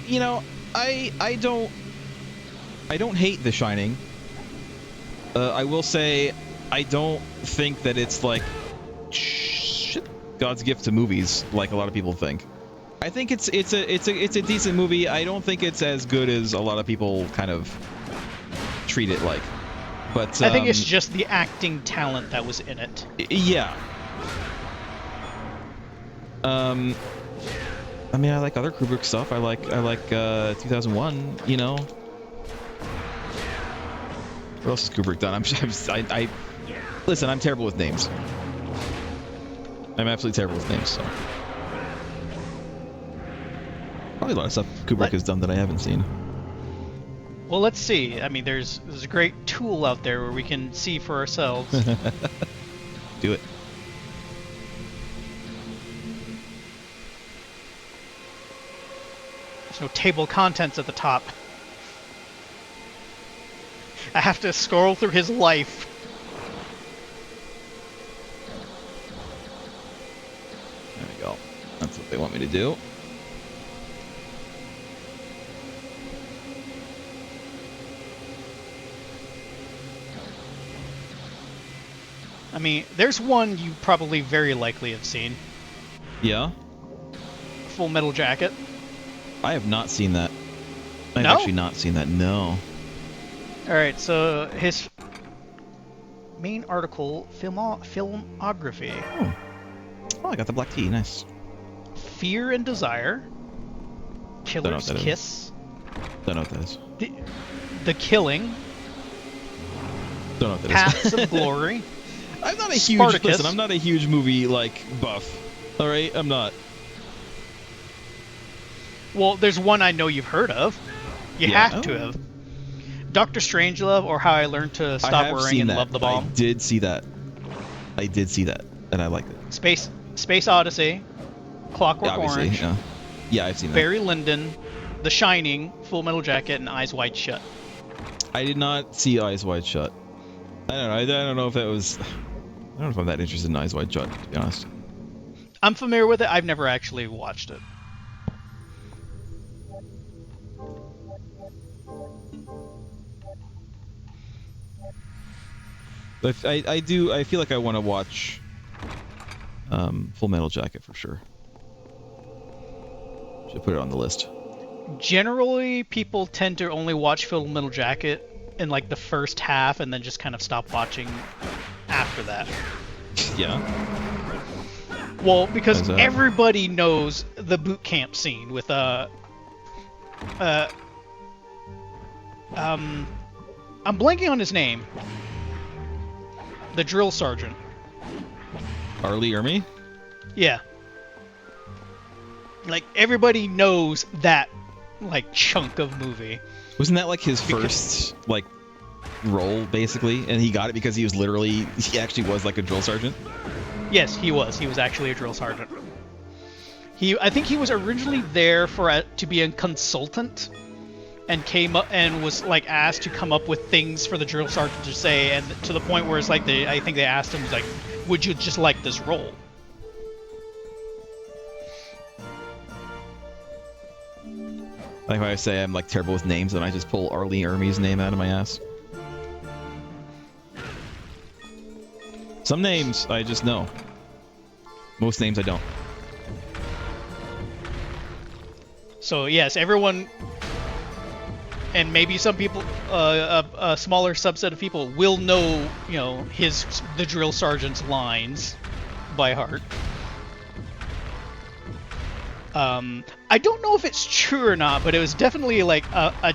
don't hate The Shining. I will say I don't think that it's like God's gift to movies like a lot of people think. I think it's a decent movie. I don't think it's as good as a lot of people kind of treat it like. But I think it's just the acting talent that was in it. Yeah. I mean, I like other Kubrick stuff. I like 2001. You know. What else has Kubrick done? I listen. I'm terrible with names. I'm absolutely terrible with names. So. Probably a lot of stuff Kubrick has done that I haven't seen. Well, let's see. I mean, there's a great tool out there where we can see for ourselves. Do it. There's no table of contents at the top. I have to scroll through his life. go. That's what they want me to do. I mean, there's one you probably very likely have seen. Yeah? Full Metal Jacket. I have not seen that. I've No? actually not seen that, no. Alright, so his main article, filmography. Oh, I got the black tea, nice. Fear and Desire. Killer's Don't know what that Kiss. Don't know what that is. The Killing. Don't know what that Paths is. of Glory. I'm not a huge Spartacus. listen. I'm not a huge movie like buff. All right, I'm not. Well, there's one I know you've heard of. You Yeah. have to have. Doctor Strangelove, or How I Learned to Stop Worrying and Love the Bomb. I did see that. And I liked it. Space Odyssey. Clockwork Obviously, Orange. yeah, I've seen that. Barry Lyndon. The Shining. Full Metal Jacket, and Eyes Wide Shut. I did not see Eyes Wide Shut. I don't know. I don't know if that was. I don't know if I'm that interested in Eyes Wide Shut, to be honest. I'm familiar with it. I've never actually watched it. But I feel like I want to watch Full Metal Jacket for sure. Should put it on the list. Generally, people tend to only watch Full Metal Jacket in like the first half and then just kind of stop watching after that. Yeah. Well, because everybody knows the boot camp scene with I'm blanking on his name. The drill sergeant. Arlie Ermy? Yeah. Like everybody knows that like chunk of movie. Wasn't that like his first like role basically, and he got it because he actually was like a drill sergeant? Yes, he was. He was actually a drill sergeant. I think he was originally there to be a consultant, and came up and was like asked to come up with things for the drill sergeant to say, and to the point where it's like I think they asked him, like, would you just like this role? Like when I say I'm like terrible with names, and I just pull Arlie Ermy's name out of my ass. Some names I just know. Most names I don't. So yes, everyone, and maybe some people, a smaller subset of people will know, the drill sergeant's lines by heart. I don't know if it's true or not, but it was definitely like a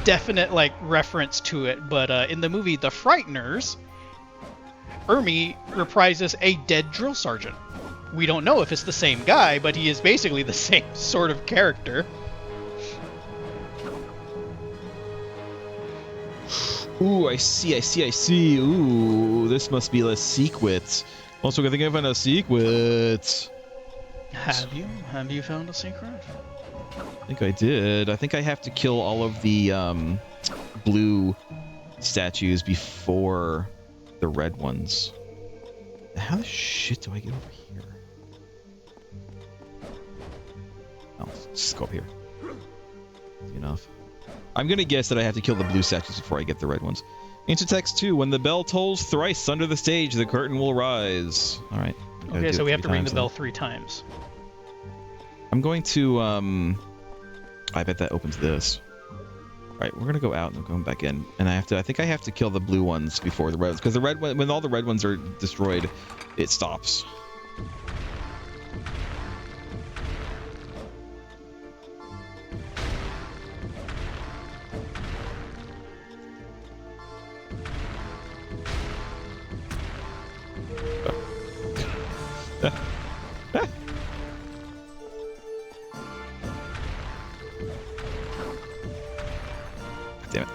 definite like reference to it. But in the movie The Frighteners, Ermy reprises a dead drill sergeant. We don't know if it's the same guy, but he is basically the same sort of character. Ooh, I see. Ooh, this must be a secret. Also, I think I found a secret. Have you? Have you found a secret? I think I did. I think I have to kill all of the blue statues before the red ones. How the shit do I get over here? Oh, let's just go up here. Easy enough. I'm gonna guess that I have to kill the blue statues before I get the red ones. Ancient text 2. When the bell tolls thrice under the stage, the curtain will rise. All right. Okay, so we have to ring the bell 3 times. I'm going to, I bet that opens this. Alright, we're gonna go out and I'm going back in. And I think I have to kill the blue ones before the red ones. Because the red one, when all the red ones are destroyed, it stops. Damn it.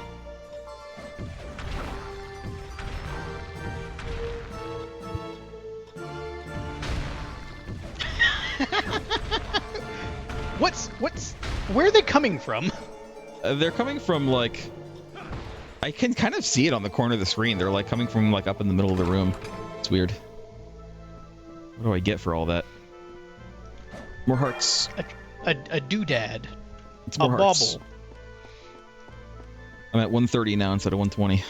Where are they coming from? They're coming from, like... I can kind of see it on the corner of the screen. They're, like, coming from, like, up in the middle of the room. It's weird. What do I get for all that? More hearts. A doodad. It's more a hearts. bauble. I'm at 130 now instead of 120.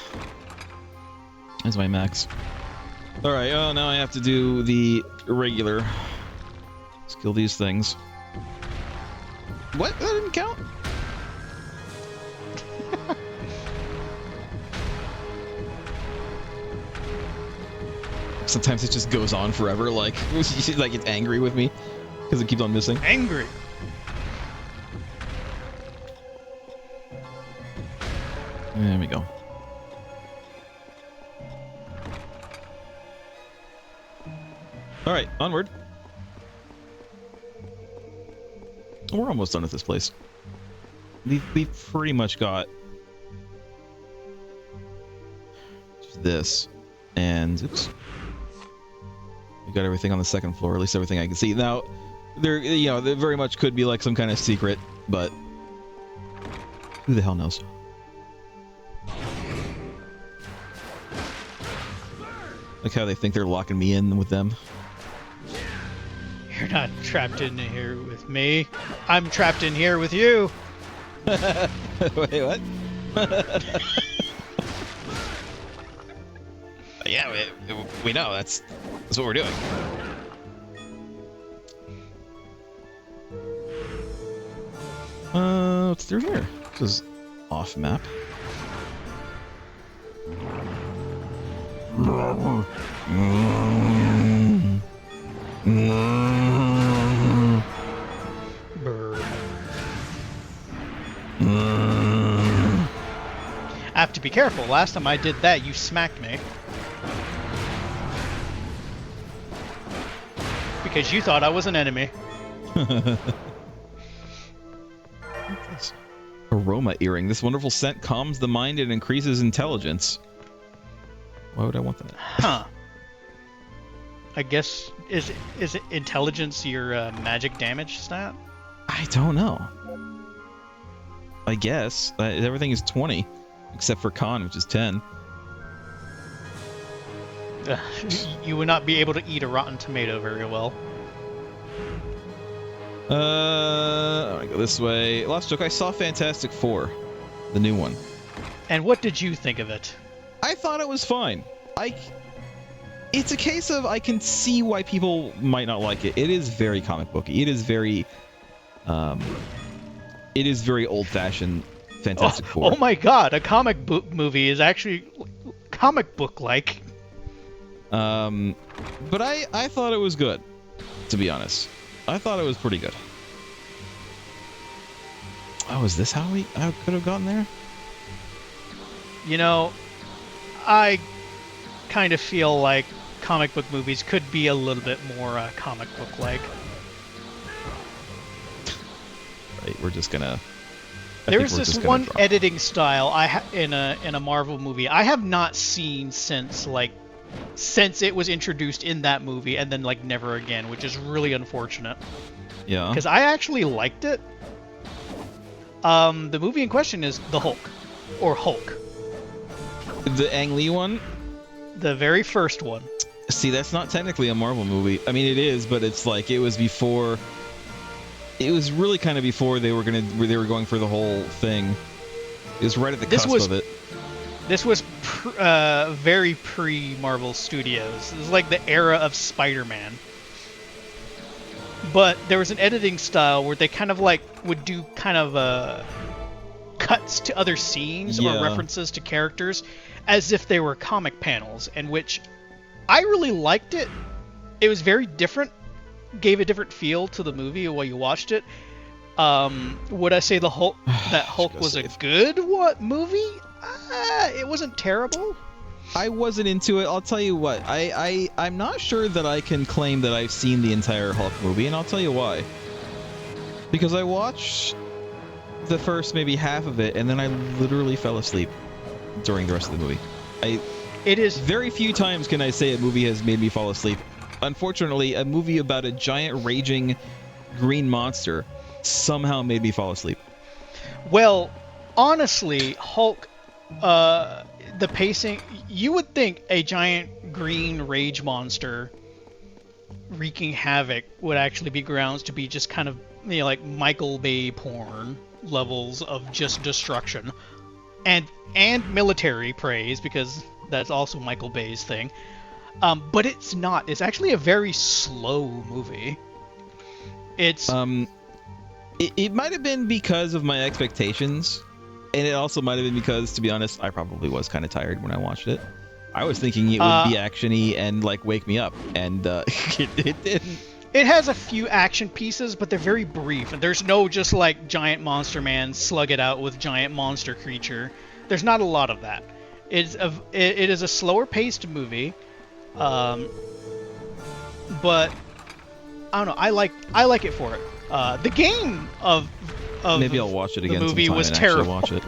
That's my max. Alright, oh, now I have to do the regular. Skill these things. What? That didn't count? Sometimes it just goes on forever, like it's angry with me because it keeps on missing. Angry. There we go. All right, onward. We're almost done with this place. We've pretty much got just this, and oops. We got everything on the second floor, at least everything I can see. Now, there very much could be like some kind of secret, but who the hell knows? Like how they think they're locking me in with them. You're not trapped in here with me. I'm trapped in here with you. Wait, what? Yeah, we know that's what we're doing. What's through here? This is off map. I have to be careful. Last time I did that, you smacked me. Because you thought I was an enemy. Aroma earring. This wonderful scent calms the mind and increases intelligence. Why would I want that? Huh. I guess, is it intelligence your magic damage stat? I don't know. I guess. Everything is 20. Except for con, which is 10. You would not be able to eat a rotten tomato very well. I go this way. Last joke, I saw Fantastic Four. The new one. And what did you think of it? I thought it was fine. It's a case of I can see why people might not like it. It is very comic booky. It is very old-fashioned Fantastic Four. Oh my god, a comic book movie is actually comic book-like. But I thought it was good, to be honest. I thought it was pretty good. Oh, is this how I could have gotten there? You know, I kind of feel like comic book movies could be a little bit more comic book-like. Right, we're just gonna... There's this one editing style in a Marvel movie I have not seen since it was introduced in that movie and then like never again, which is really unfortunate. Yeah. Because I actually liked it. The movie in question is The Hulk, or Hulk. The Ang Lee one? The very first one. See, that's not technically a Marvel movie. I mean, it is, but it's like it was before. It was really kind of before they were going for the whole thing. It was right at the cusp of it. This was very pre-Marvel Studios. This is like the era of Spider-Man. But there was an editing style where they kind of like would do kind of cuts to other scenes or references to characters as if they were comic panels, and which I really liked it. It was very different, gave a different feel to the movie while you watched it. Would I say that Hulk was a good movie? It wasn't terrible. I wasn't into it. I'll tell you what. I'm not sure that I can claim that I've seen the entire Hulk movie, and I'll tell you why. Because I watched the first maybe half of it, and then I literally fell asleep during the rest of the movie. It is very few times can I say a movie has made me fall asleep. Unfortunately, a movie about a giant raging green monster somehow made me fall asleep. Well, honestly, Hulk, the pacing, you would think a giant green rage monster wreaking havoc would actually be grounds to be just kind of, like Michael Bay porn levels of just destruction, and military praise, because that's also Michael Bay's thing. But it's not. It's actually a very slow movie. It's it might have been because of my expectations, and it also might have been because, to be honest, I probably was kind of tired when I watched it. I was thinking it would be actiony and like wake me up, and it didn't. It has a few action pieces, but they're very brief. And there's no just like giant monster man slug it out with giant monster creature. There's not a lot of that. It is a slower paced movie, but I don't know. I like it for it. The game of maybe I'll watch it again. The movie sometime was and terrible. Watch it.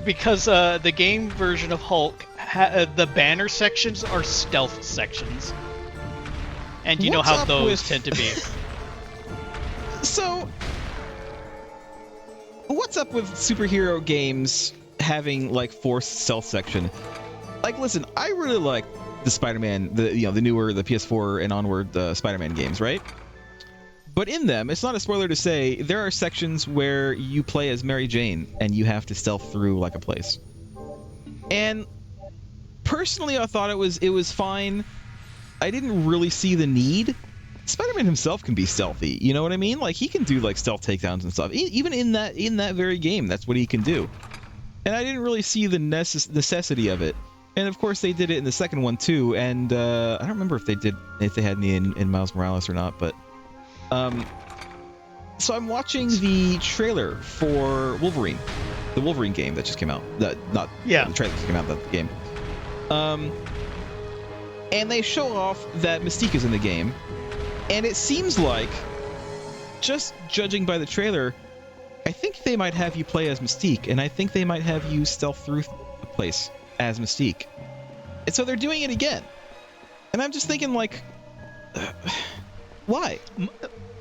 Because the game version of Hulk, the banner sections are stealth sections. And you know how those tend to be. So, what's up with superhero games having like forced stealth section? Like, listen, I really like the Spider-Man, the newer, the PS4 and onward Spider-Man games, right? But in them, it's not a spoiler to say, there are sections where you play as Mary Jane and you have to stealth through like a place. And personally, I thought it was fine. I didn't really see the need. Spider-Man himself can be stealthy, you know what I mean? Like, he can do like stealth takedowns and stuff. Even in that very game, that's what he can do. And I didn't really see the necessity of it. And of course, they did it in the second one too. And I don't remember if they had any in Miles Morales or not, but so I'm watching the trailer for Wolverine, the Wolverine game that just came out. The trailer just came out, the game. And they show off that Mystique is in the game, and it seems like, just judging by the trailer, I think they might have you play as Mystique, and I think they might have you stealth through a place as Mystique. And so they're doing it again. And I'm just thinking, like, why?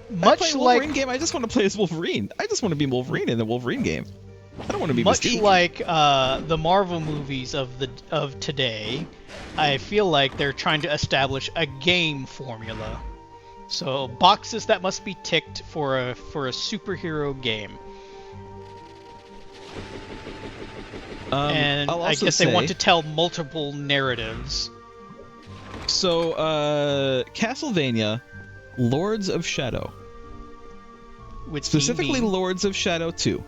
Much I play a Wolverine game, I just want to play as Wolverine. I just want to be Wolverine in the Wolverine game. I don't want to be Mystique. Much like the Marvel movies of today, I feel like they're trying to establish a game formula. So boxes that must be ticked for a superhero game. And I guess they want to tell multiple narratives. So, Castlevania, Lords of Shadow. Specifically Lords of Shadow 2.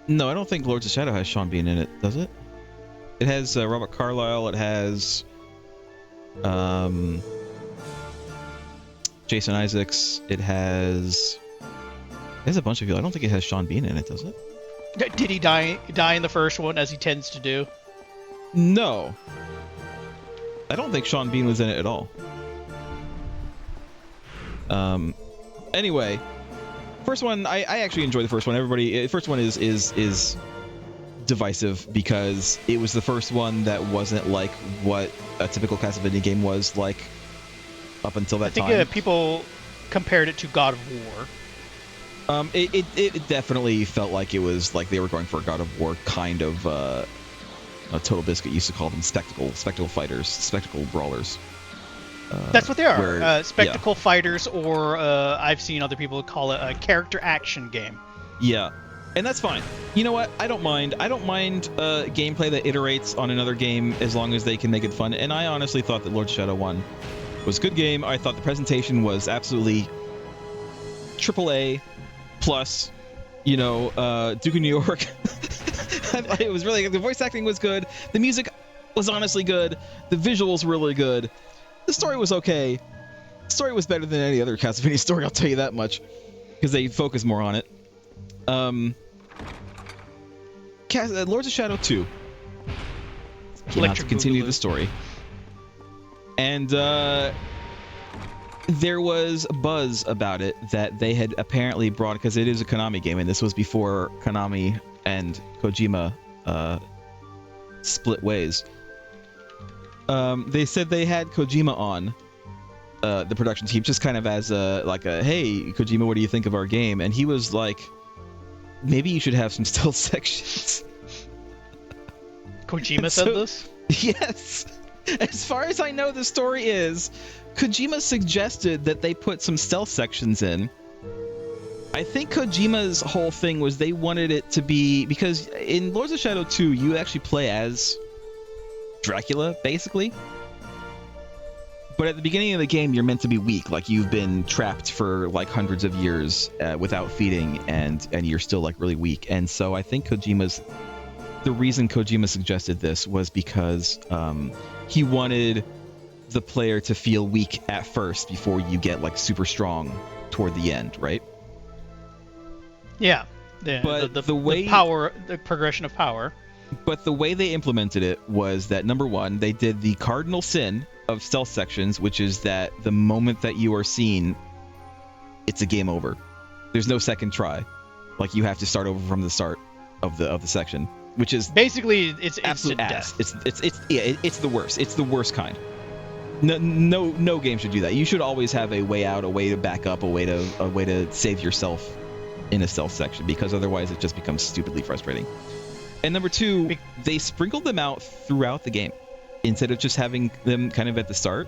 No, I don't think Lords of Shadow has Sean Bean in it, does it? It has Robert Carlyle, it has Jason Isaacs, it has a bunch of people. I don't think it has Sean Bean in it, does it? Did he die in the first one, as he tends to do? No. I don't think Sean Bean was in it at all. Anyway, first one, I actually enjoy the first one. The first one is divisive because it was the first one that wasn't like what a typical Castlevania game was like up until that time. I think people compared it to God of War. It definitely felt like it was like they were going for a God of War kind of. Total Biscuit used to call them spectacle fighters, spectacle brawlers. That's what they are. Spectacle fighters, or I've seen other people call it a character action game. Yeah, and that's fine. You know what? I don't mind. I don't mind gameplay that iterates on another game as long as they can make it fun. And I honestly thought that Lord Shadow 1 was a good game. I thought the presentation was absolutely AAA plus, Duke of New York. I thought it was really good. The voice acting was good. The music was honestly good. The visuals were really good. The story was okay. The story was better than any other Castlevania story, I'll tell you that much, because they focus more on it. Lords of Shadow 2 came out to continue the story. And there was buzz about it that they had apparently brought, because it is a Konami game, and this was before Konami and Kojima split ways. They said they had Kojima on the production team just kind of as a hey, Kojima, what do you think of our game? And he was like, maybe you should have some stealth sections. Kojima said this? Yes. As far as I know, the story is Kojima suggested that they put some stealth sections in. I think Kojima's whole thing was they wanted it to be, because in Lords of Shadow 2, you actually play as Dracula, basically. But at the beginning of the game, you're meant to be weak, like you've been trapped for like hundreds of years without feeding, and you're still like really weak. And so I think the reason Kojima suggested this was because he wanted the player to feel weak at first before you get like super strong toward the end, right? Yeah. But the progression of power. But the way they implemented it was that, number one, they did the cardinal sin of stealth sections, which is that the moment that you are seen, it's a game over. There's no second try. Like, you have to start over from the start of the section, which is basically it's absolute instant ass. death. It's the worst. It's the worst kind. No game should do that. You should always have a way out, a way to back up, a way to save yourself in a stealth section, because otherwise it just becomes stupidly frustrating. And number two, they sprinkled them out throughout the game instead of just having them kind of at the start.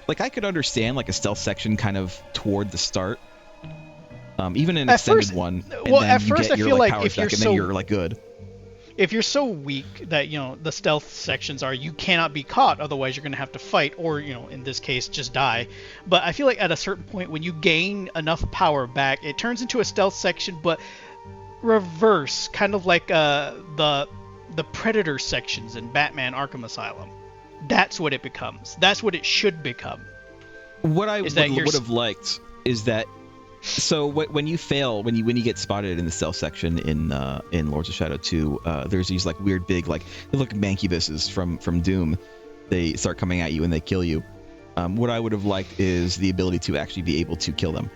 Like, I could understand like a stealth section kind of toward the start, even an extended one. And well, then at you first get I your, feel like, like powers if you're back, and then you're like good. If you're so weak that, you know, the stealth sections are, you cannot be caught, otherwise you're going to have to fight, or, you know, in this case, just die. But I feel like at a certain point, when you gain enough power back, it turns into a stealth section, but reverse, kind of like the Predator sections in Batman Arkham Asylum. That's what it becomes. That's what it should become. What I would have liked is that, so when you fail, when you get spotted in the stealth section in Lords of Shadow 2, there's these like weird big, like, they look mancubuses from Doom. They start coming at you and they kill you. What I would have liked is the ability to actually be able to kill them.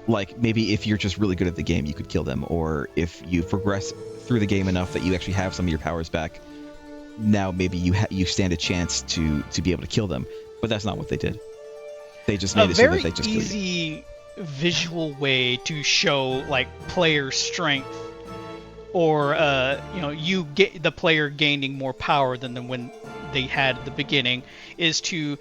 Like, maybe if you're just really good at the game, you could kill them, or if you progress through the game enough that you actually have some of your powers back, now maybe you stand a chance to be able to kill them. But that's not what they did. They just made it so that they just killed you. A very easy visual way to show like player strength, or you know, you get the player gaining more power than when they had at the beginning, is to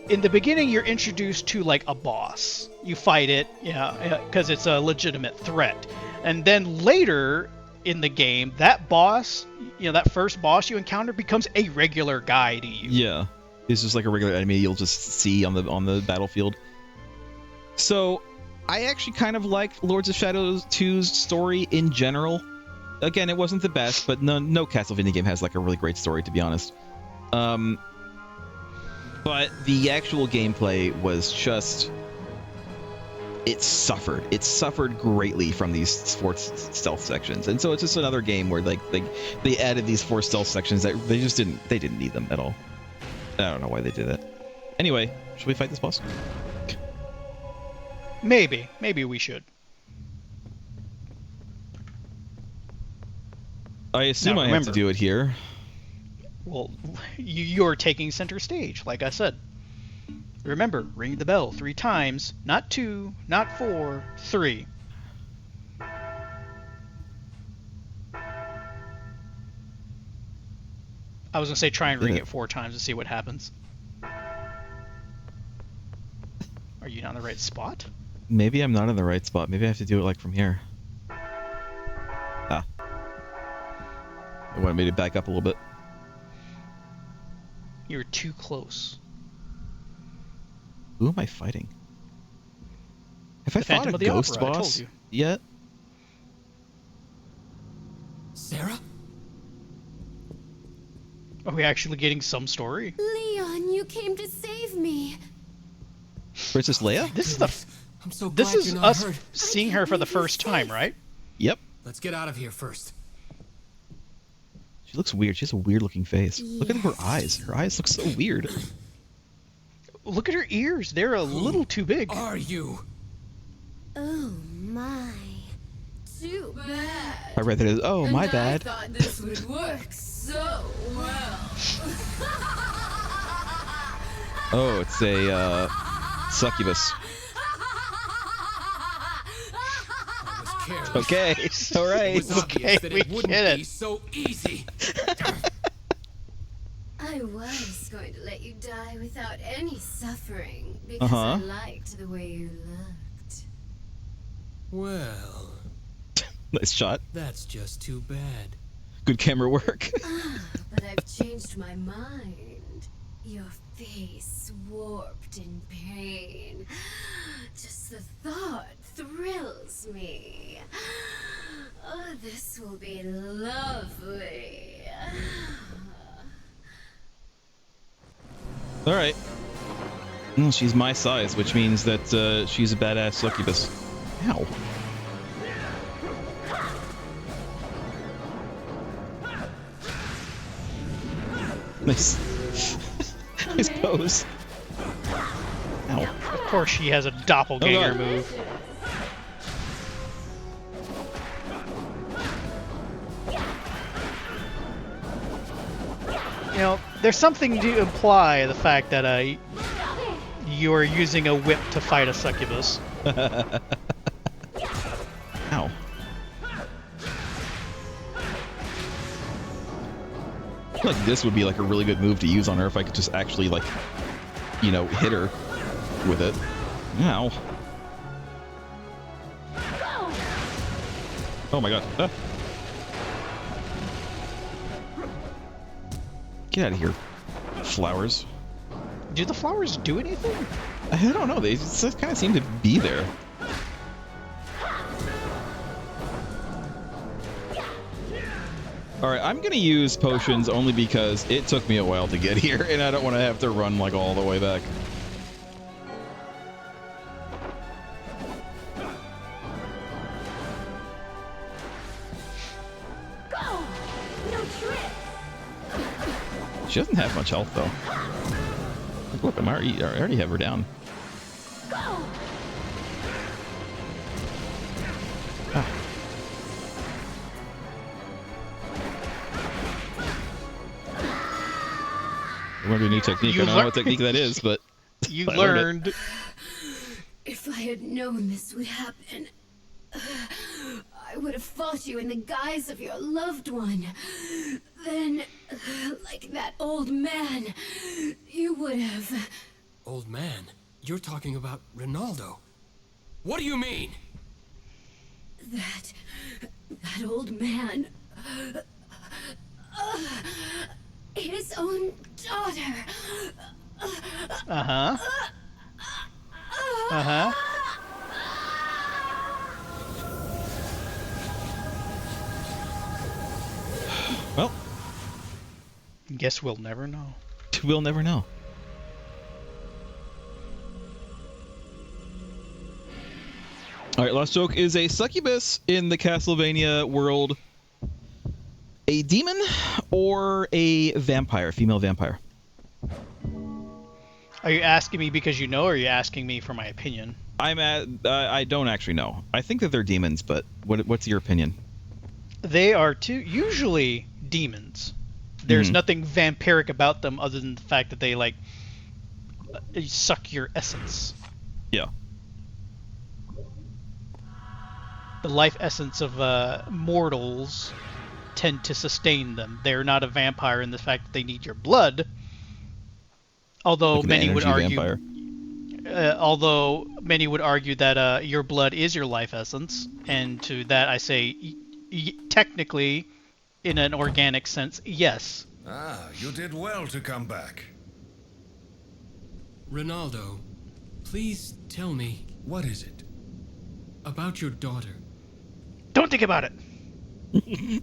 in the beginning you're introduced to like a boss. You fight it, because it's a legitimate threat, and then later in the game, that boss, that first boss you encounter becomes a regular guy to you. Yeah, it's just like a regular enemy you'll just see on the battlefield. So, I actually kind of like Lords of Shadow 2's story in general. Again, it wasn't the best, but no Castlevania game has like a really great story, to be honest. But the actual gameplay was just... It suffered greatly from these 4 stealth sections, and so it's just another game where like they added these 4 stealth sections that they didn't need them at all. I don't know why they did that. Anyway, should we fight this boss? Maybe we should. I assume I have to do it here. Well, you're taking center stage, like I said. Remember, ring the bell 3 times, not 2, not 4, 3. I was gonna say try and ring it 4 times to see what happens. Are you not in the right spot? Maybe I'm not in the right spot. Maybe I have to do it like from here. Ah. It wanted me to back up a little bit. You're too close. Who am I fighting? Have I fought a ghost boss yet? Sarah? Are we actually getting some story? Leon, you came to save me. Princess Leia? This is us seeing her for the first time, right? Yep. Let's get out of here first. She looks weird. She has a weird looking face. Yes. Look at her eyes. Her eyes look so weird. Look at her ears. They're a little too big. Are you? Oh my. Too bad. I read that as, oh, my bad. I thought this would work so well. Oh, it's a succubus. I was careless. Okay. All It right. was obvious that we it wouldn't get be it. so easy. I was going to let you die without any suffering because I liked the way you looked. Well, Nice shot. that's just too bad. Good camera work. But I've changed my mind. Your face warped in pain. Just the thought thrills me. Oh, this will be lovely. All right. Well, she's my size, which means that she's a badass succubus. Ow. Nice. Nice pose. Ow. Of course, she has a doppelganger God. move. You know, there's something to imply the fact that you are using a whip to fight a succubus. Ow. I feel like this would be like a really good move to use on her if I could just actually like, you know, hit her with it. Ow. Oh my god. Ah. Get out of here. Flowers. Do the flowers do anything? I don't know. They just kind of seem to be there. Alright, I'm going to use potions only because it took me a while to get here, and I don't want to have to run like all the way back. Go! No trip! She doesn't have much health, though. Look, I already have her down. Go! Ah. I learned a new technique. You I don't know what technique that is, but You I learned learned. If I had known this would happen, I would have fought you in the guise of your loved one. Then, like that old man, you would have... Old man, you're talking about Ronaldo. What do you mean? That old man... his own daughter... Uh-huh. Uh-huh. Well, Guess we'll never know. we'll never know. Alright, last joke is a succubus in the Castlevania world a demon or a vampire, female vampire? Are you asking me because you know, or are you asking me for my opinion? I don't actually know. I think that they're demons, but what's your opinion? They are usually demons. There's Mhm. nothing vampiric about them other than the fact that they, like, suck your essence. Yeah. The life essence of mortals tend to sustain them. They're not a vampire in the fact that they need your blood. Although Like an many would energy argue, that your blood is your life essence, and to that I say, technically, in an organic sense, yes. Ah, you did well to come back. Ronaldo, please tell me What is it? about your daughter. Don't think about it.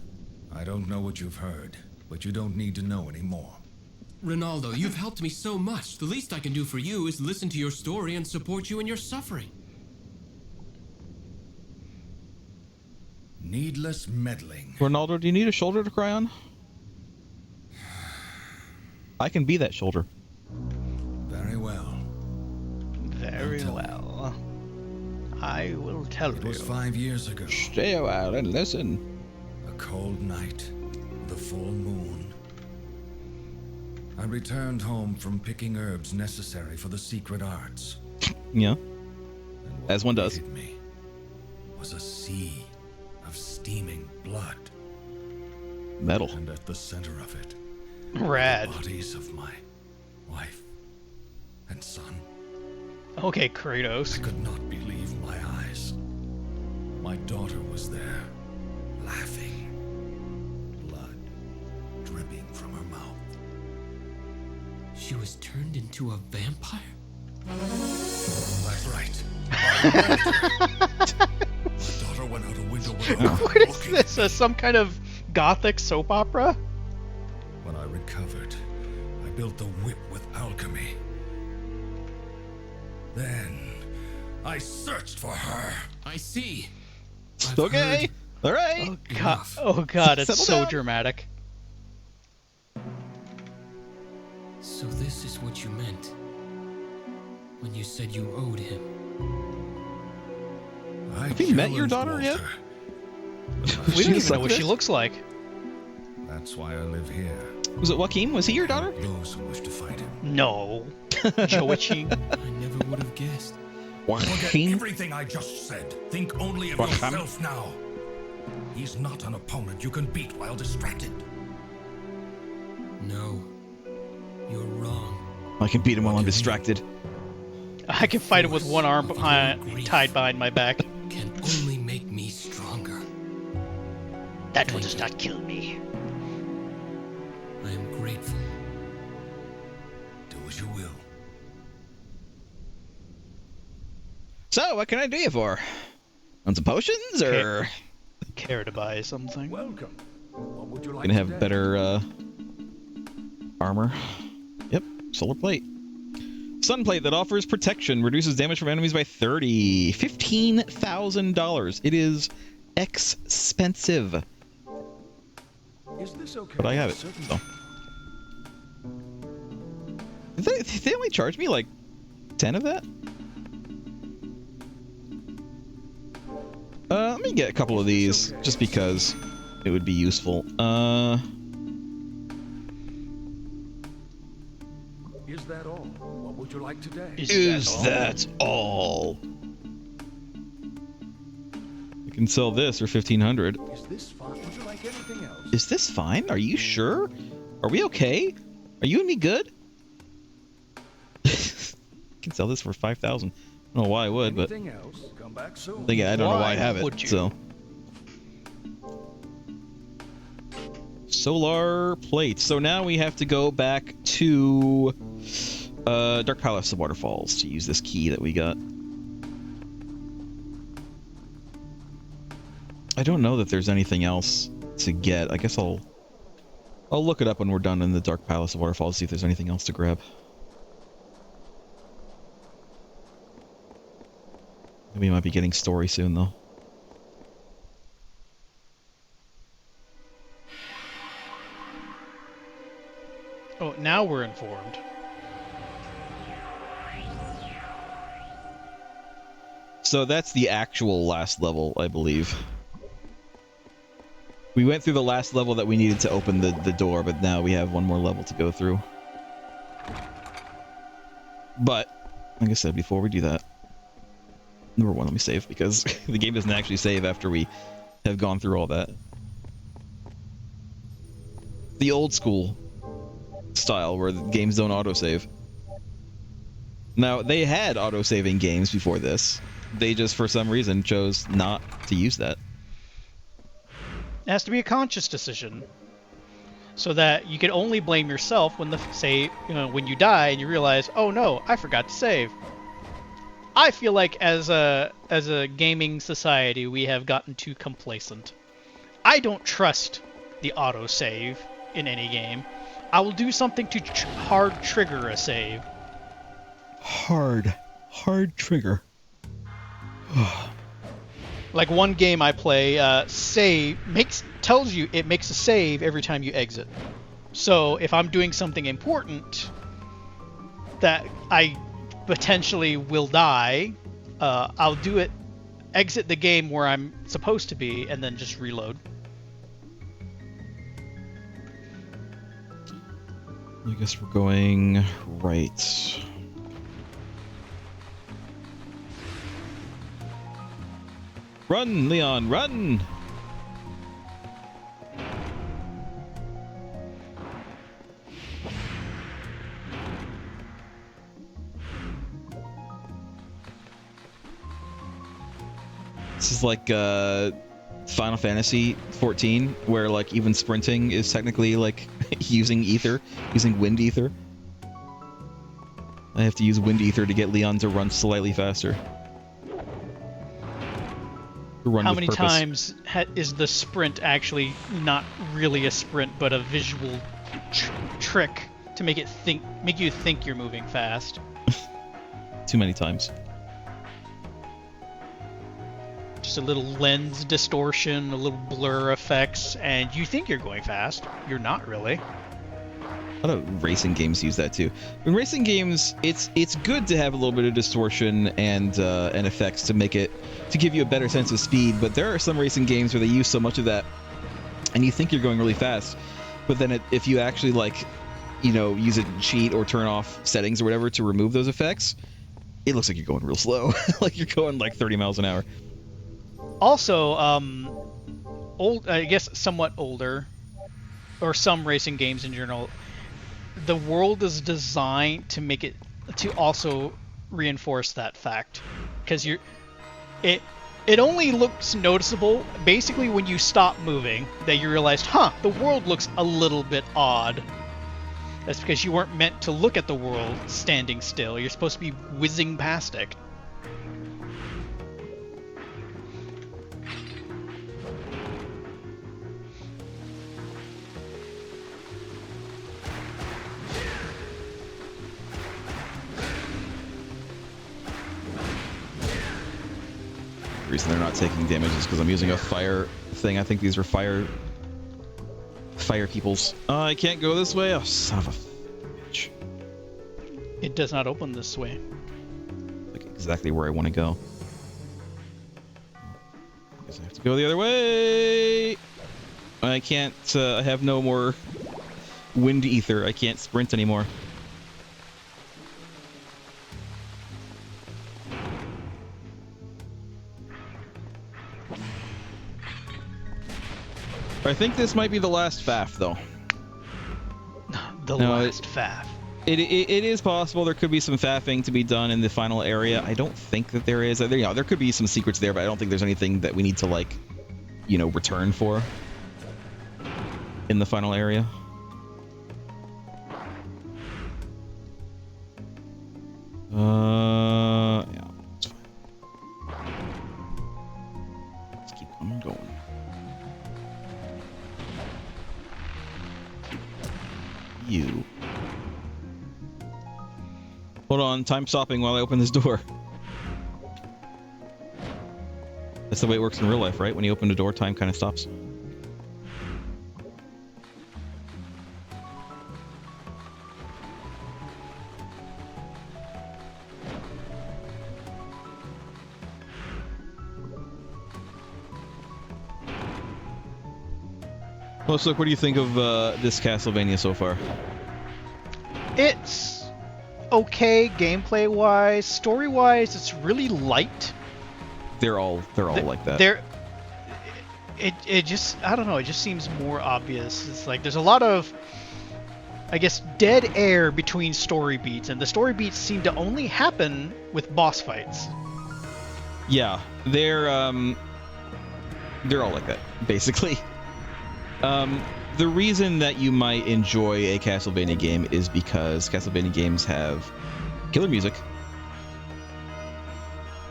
I don't know what you've heard, but you don't need to know anymore. Ronaldo, you've helped me so much. The least I can do for you is listen to your story and support you in your suffering. Needless meddling. Ronaldo, do you need a shoulder to cry on? I can be that shoulder. Very well. Very tell me. well. I will tell It you. was 5 years ago. Stay a while and listen. A cold night, the full moon. I returned home from picking herbs necessary for the secret arts. Yeah. And what As one does. awaited me was a sea of steaming blood. Metal. And at the center of it, Rad. the bodies of my wife and son. Okay, I Kratos. could not believe my eyes. My daughter was there, laughing, blood dripping from her mouth. She was turned into a vampire? That's right. My daughter went out a window without What is looking. this? Some kind of gothic soap opera? When I recovered, I built the whip with alchemy. Then, I searched for her. I see. I've Okay. heard All right. God, enough. oh god, it's Settle so down. dramatic. So this is what you meant when you said you owed him. I Have you met your challenged daughter yet? Walter, but I We don't even suck know what she this? looks like. That's why I live here. Was it Joaquin? Was he your daughter? Those who wish to fight him. No. Joachim. I never would have guessed. Forget Joaquin? everything I just said. Think only of Joaquin? yourself now. He's not an opponent you can beat while distracted. No. You're wrong. I can beat him while I'm distracted. I can fight him with one arm tied behind my back. Can only make me stronger. That one does not kill me. I am grateful. Do as you will. So, what can I do you for? On some potions, or Care to buy something? Welcome. What would you like gonna have today? better armor? Yep, solar plate. Sun plate that offers protection, reduces damage from enemies by 30. $15,000. It is expensive, Is this okay? but I have it. So. Did they only charge me like 10 of that? Let me get a couple of these, just because it would be useful. Is that all? What would you like today? Is that all? I can sell this for 1,500. Is this fine? Would you like anything else? Is this fine? Are you sure? Are we okay? Are you and me good? I can sell this for 5,000. I don't know why I would, but Anything else? Come back soon. I don't know why I have would it. you? So, solar plate. So now we have to go back to Dark Palace of Waterfalls to use this key that we got. I don't know that there's anything else to get. I guess I'll look it up when we're done in the Dark Palace of Waterfalls, see if there's anything else to grab. We might be getting story soon, though. Oh, now we're informed. So that's the actual last level, I believe. We went through the last level that we needed to open the door, but now we have one more level to go through. But, like I said, before we do that, number one, let me save, because the game doesn't actually save after we have gone through all that. The old school style, where the games don't autosave. Now, they had autosaving games before this. They just, for some reason, chose not to use that. It has to be a conscious decision, so that you can only blame yourself when when you die and you realize, oh no, I forgot to save. I feel like as a gaming society, we have gotten too complacent. I don't trust the autosave in any game. I will do something to hard trigger a save. Hard trigger. Like one game I play, tells you it makes a save every time you exit. So if I'm doing something important that I potentially will die, I'll do it, exit the game where I'm supposed to be, and then just reload. I guess we're going right. Run, Leon, run! This is like Final Fantasy 14, where like even sprinting is technically like using wind ether. I have to use wind ether to get Leon to run slightly faster. How many times is the sprint actually not really a sprint, but a visual trick to make you think you're moving fast? Too many times. Just a little lens distortion, a little blur effects, and you think you're going fast. You're not really. A lot of racing games use that too. In racing games, it's good to have a little bit of distortion and effects to give you a better sense of speed. But there are some racing games where they use so much of that, and you think you're going really fast, but then if you actually use a cheat or turn off settings or whatever to remove those effects, it looks like you're going real slow. Like you're going like 30 miles an hour. Also, I guess somewhat older, or some racing games in general, the world is designed to make it to also reinforce that fact, because it only looks noticeable basically when you stop moving, that you realize, the world looks a little bit odd. That's because you weren't meant to look at the world standing still. You're supposed to be whizzing past it. The reason they're not taking damage is because I'm using a fire thing. I think these are fire peoples. I can't go this way. Oh, son of a bitch. It does not open this way. Like exactly where I want to go. I guess I have to go the other way. I can't. I have no more wind ether. I can't sprint anymore. I think this might be the last faff, though. The last faff. It is possible there could be some faffing to be done in the final area. I don't think that there is. There could be some secrets there, but I don't think there's anything that we need to return for in the final area. Yeah, that's fine. Let's keep on going. You. Hold on, time stopping while I open this door. That's the way it works in real life, right? When you open the door, time kind of stops. Well, so what do you think of this Castlevania so far? It's okay gameplay-wise. Story-wise, it's really light. They're all like that. It just, I don't know, it just seems more obvious. It's like there's a lot of, I guess, dead air between story beats, and the story beats seem to only happen with boss fights. Yeah, they're all like that, basically. The reason that you might enjoy a Castlevania game is because Castlevania games have killer music.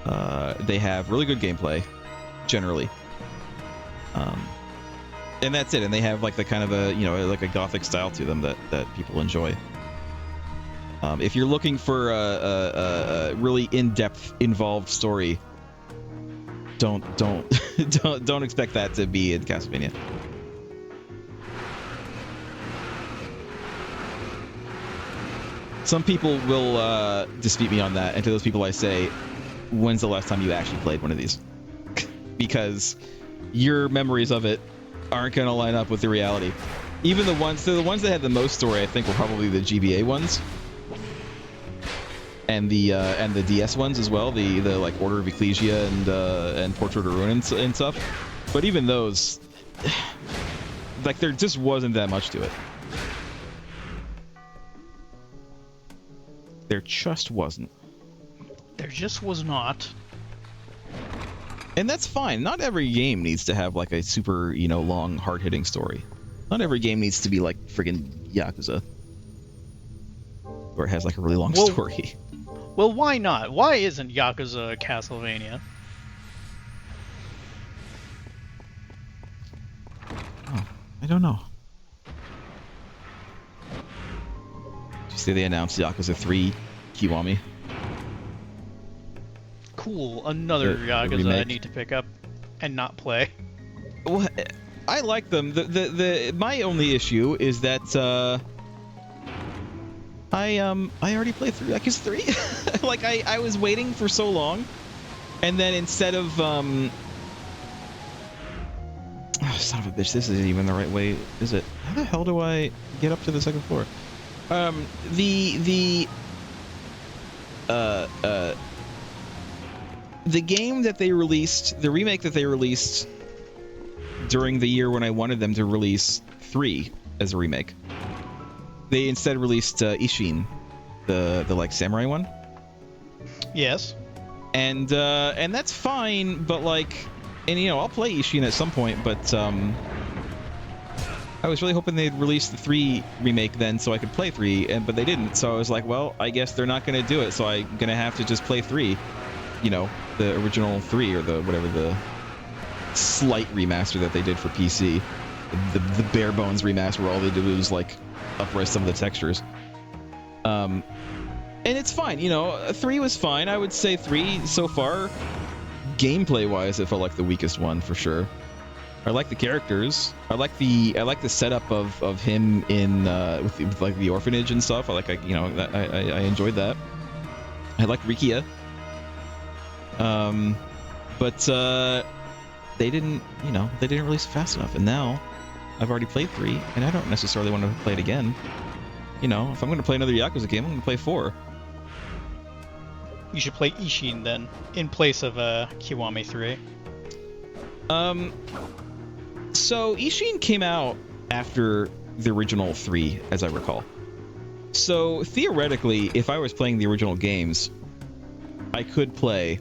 They have really good gameplay, generally. And that's it. And they have like the kind of a gothic style to them that people enjoy. If you're looking for a really in-depth, involved story, don't expect that to be in Castlevania. Some people will dispute me on that, and to those people I say, when's the last time you actually played one of these? Because your memories of it aren't going to line up with the reality. Even the ones that had the most story, I think, were probably the GBA ones, and the DS ones as well, the like Order of Ecclesia and Portrait of Ruin and stuff. But even those, like, there just wasn't that much to it. There just wasn't. There just was not. And that's fine. Not every game needs to have like a super, long, hard-hitting story. Not every game needs to be like friggin' Yakuza, where it has like a really long story. Well, why not? Why isn't Yakuza a Castlevania? Oh, I don't know. Did you see they announced Yakuza 3 Kiwami? Cool, another Yakuza I need to pick up and not play. Well, I like them. My only issue is that I already played through Yakuza 3. Like I was waiting for so long, and then instead of oh, son of a bitch, this isn't even the right way, is it? How the hell do I get up to the second floor? The game that they released, the remake that they released during the year when I wanted them to release 3 as a remake, they instead released Ishin, the like samurai one. Yes. And that's fine, but like, and I'll play Ishin at some point, but I was really hoping they'd release the 3 remake then so I could play 3, but they didn't. So I was like, well, I guess they're not going to do it, so I'm going to have to just play 3. The original 3 or the whatever the slight remaster that they did for PC, the bare bones remaster where all they did was like upres some of the textures. And it's fine, 3 was fine. I would say 3 so far, gameplay wise, it felt like the weakest one for sure. I like the characters. I like the setup of him in with like the orphanage and stuff. I enjoyed that. I liked Rikia. But they didn't release it fast enough, and now I've already played 3, and I don't necessarily want to play it again. If I'm going to play another Yakuza game, I'm going to play 4. You should play Ishin then, in place of Kiwami 3. So Ishin came out after the original 3, as I recall. So theoretically, if I was playing the original games, I could play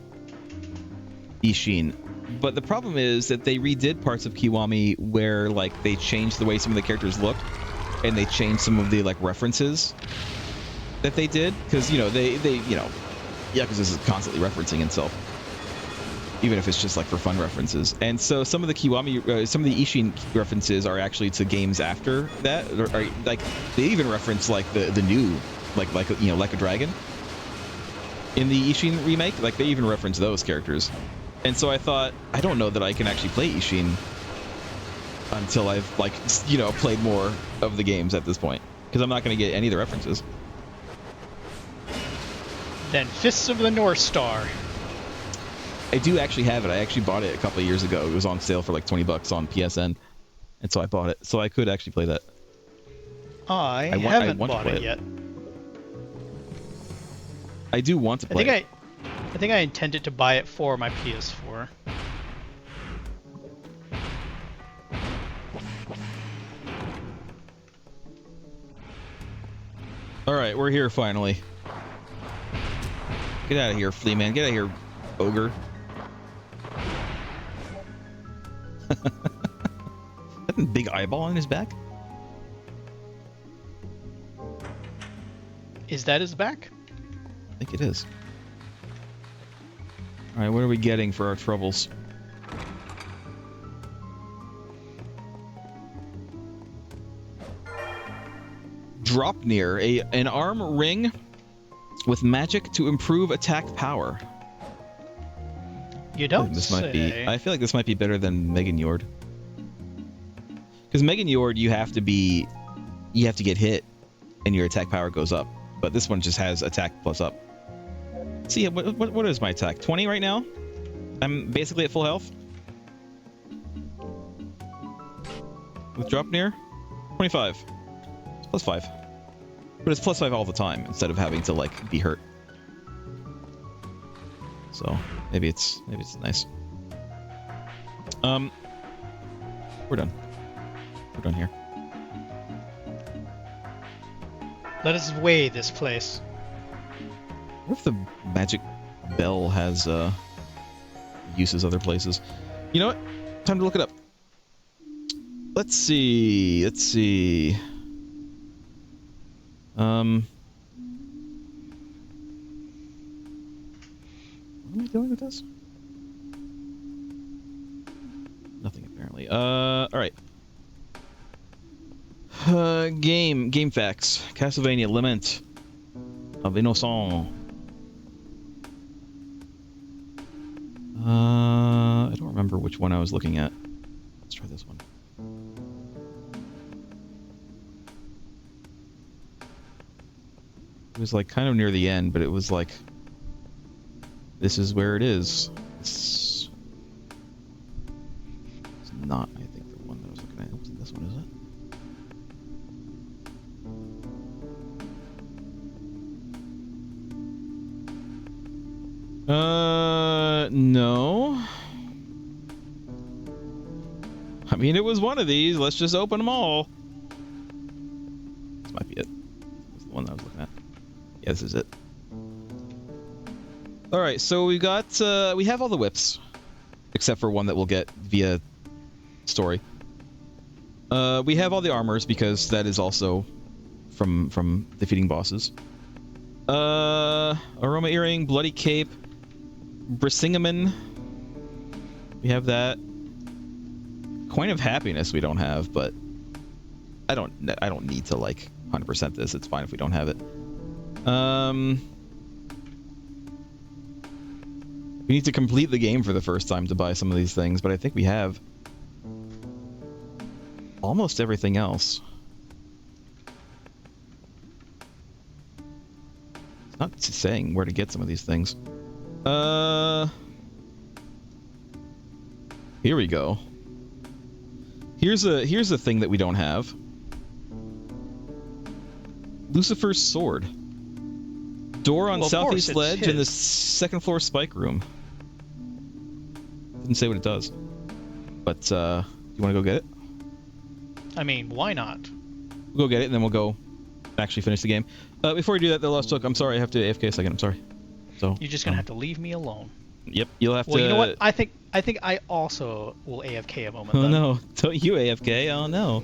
Ishin. But the problem is that they redid parts of Kiwami where like they changed the way some of the characters looked, and they changed some of the like references that they did, because Yakuza is constantly referencing itself, even if it's just like for fun references. And so some of the Kiwami, some of the Ishin references are actually to games after that, or like they even reference like the new like a dragon in the Ishin remake. Like they even reference those characters. And so I thought, I don't know that I can actually play Ishin until I've played more of the games at this point, because I'm not going to get any of the references. Then Fists of the North Star. I do actually have it. I actually bought it a couple of years ago. It was on sale for like $20 on PSN, and so I bought it. So I could actually play that. I haven't bought it yet. I do want to play it. I think I intended to buy it for my PS4. Alright, we're here finally. Get out of here, flea man. Get out of here, ogre. That a big eyeball on his back? Is that his back? I think it is. Alright, what are we getting for our troubles? Dropnir, an arm ring with magic to improve attack power. You don't I feel like this might be better than Megan Yord. Because Megan Yord, you have to get hit and your attack power goes up. But this one just has attack plus up. See, what is my attack? 20 right now? I'm basically at full health. With Dropnir? 25. Plus 5. But it's plus 5 all the time instead of having to like be hurt. So maybe it's nice. We're done. We're done here. Let us weigh this place. What if the magic bell has uses other places. You know what? Time to look it up. Let's see. What am I doing with this? Nothing apparently. All right. Game facts. Castlevania Lament of Innocence. I don't remember which one I was looking at. Let's try this one. It was like kind of near the end, but it was like, this is where it is. It's not, I think, the one that I was looking at. It wasn't this one, is it? No. I mean, it was one of these. Let's just open them all. This might be it. This is the one that I was looking at. Yeah, this is it. All right, so we got we have all the whips, except for one that we'll get via story. We have all the armors because that is also from defeating bosses. Aroma earring, bloody cape, Brisingamen. We have that. Coin of happiness we don't have, but I don't need to like 100% this. It's fine if we don't have it. We need to complete the game for the first time to buy some of these things, but I think we have almost everything else. It's not saying where to get some of these things. Here we go. Here's a thing that we don't have. Lucifer's sword. Door on southeast ledge in the second floor spike room. Didn't say what it does. But you want to go get it? I mean, why not? We'll go get it and then we'll go actually finish the game. Before we do that, the Lost Book. I'm sorry, I have to AFK a second. I'm sorry. So you're just gonna have to leave me alone. Yep, you'll have to. Well, you know what? I think I also will AFK a moment. Oh then. no! Don't you AFK? Oh no!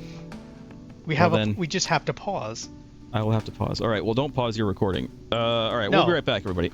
We just have to pause. I will have to pause. All right. Well, don't pause your recording. All right. No. We'll be right back, everybody.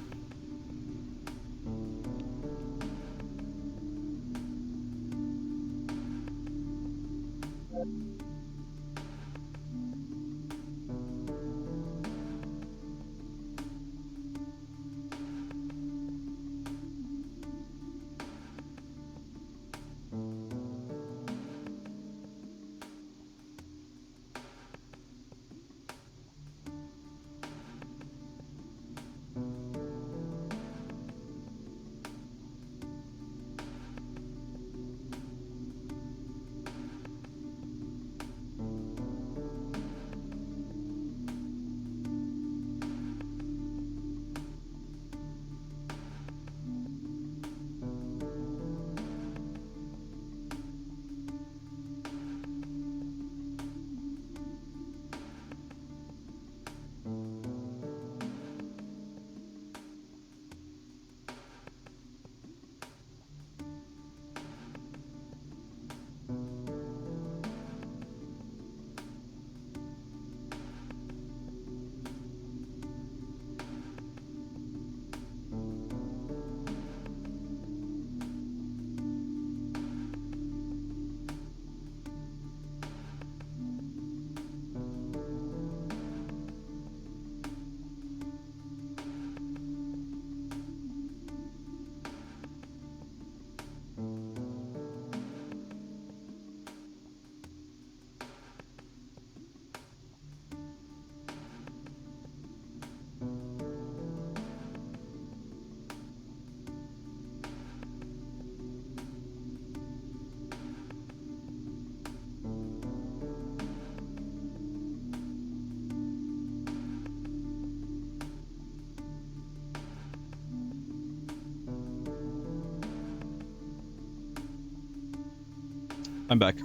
I'm back.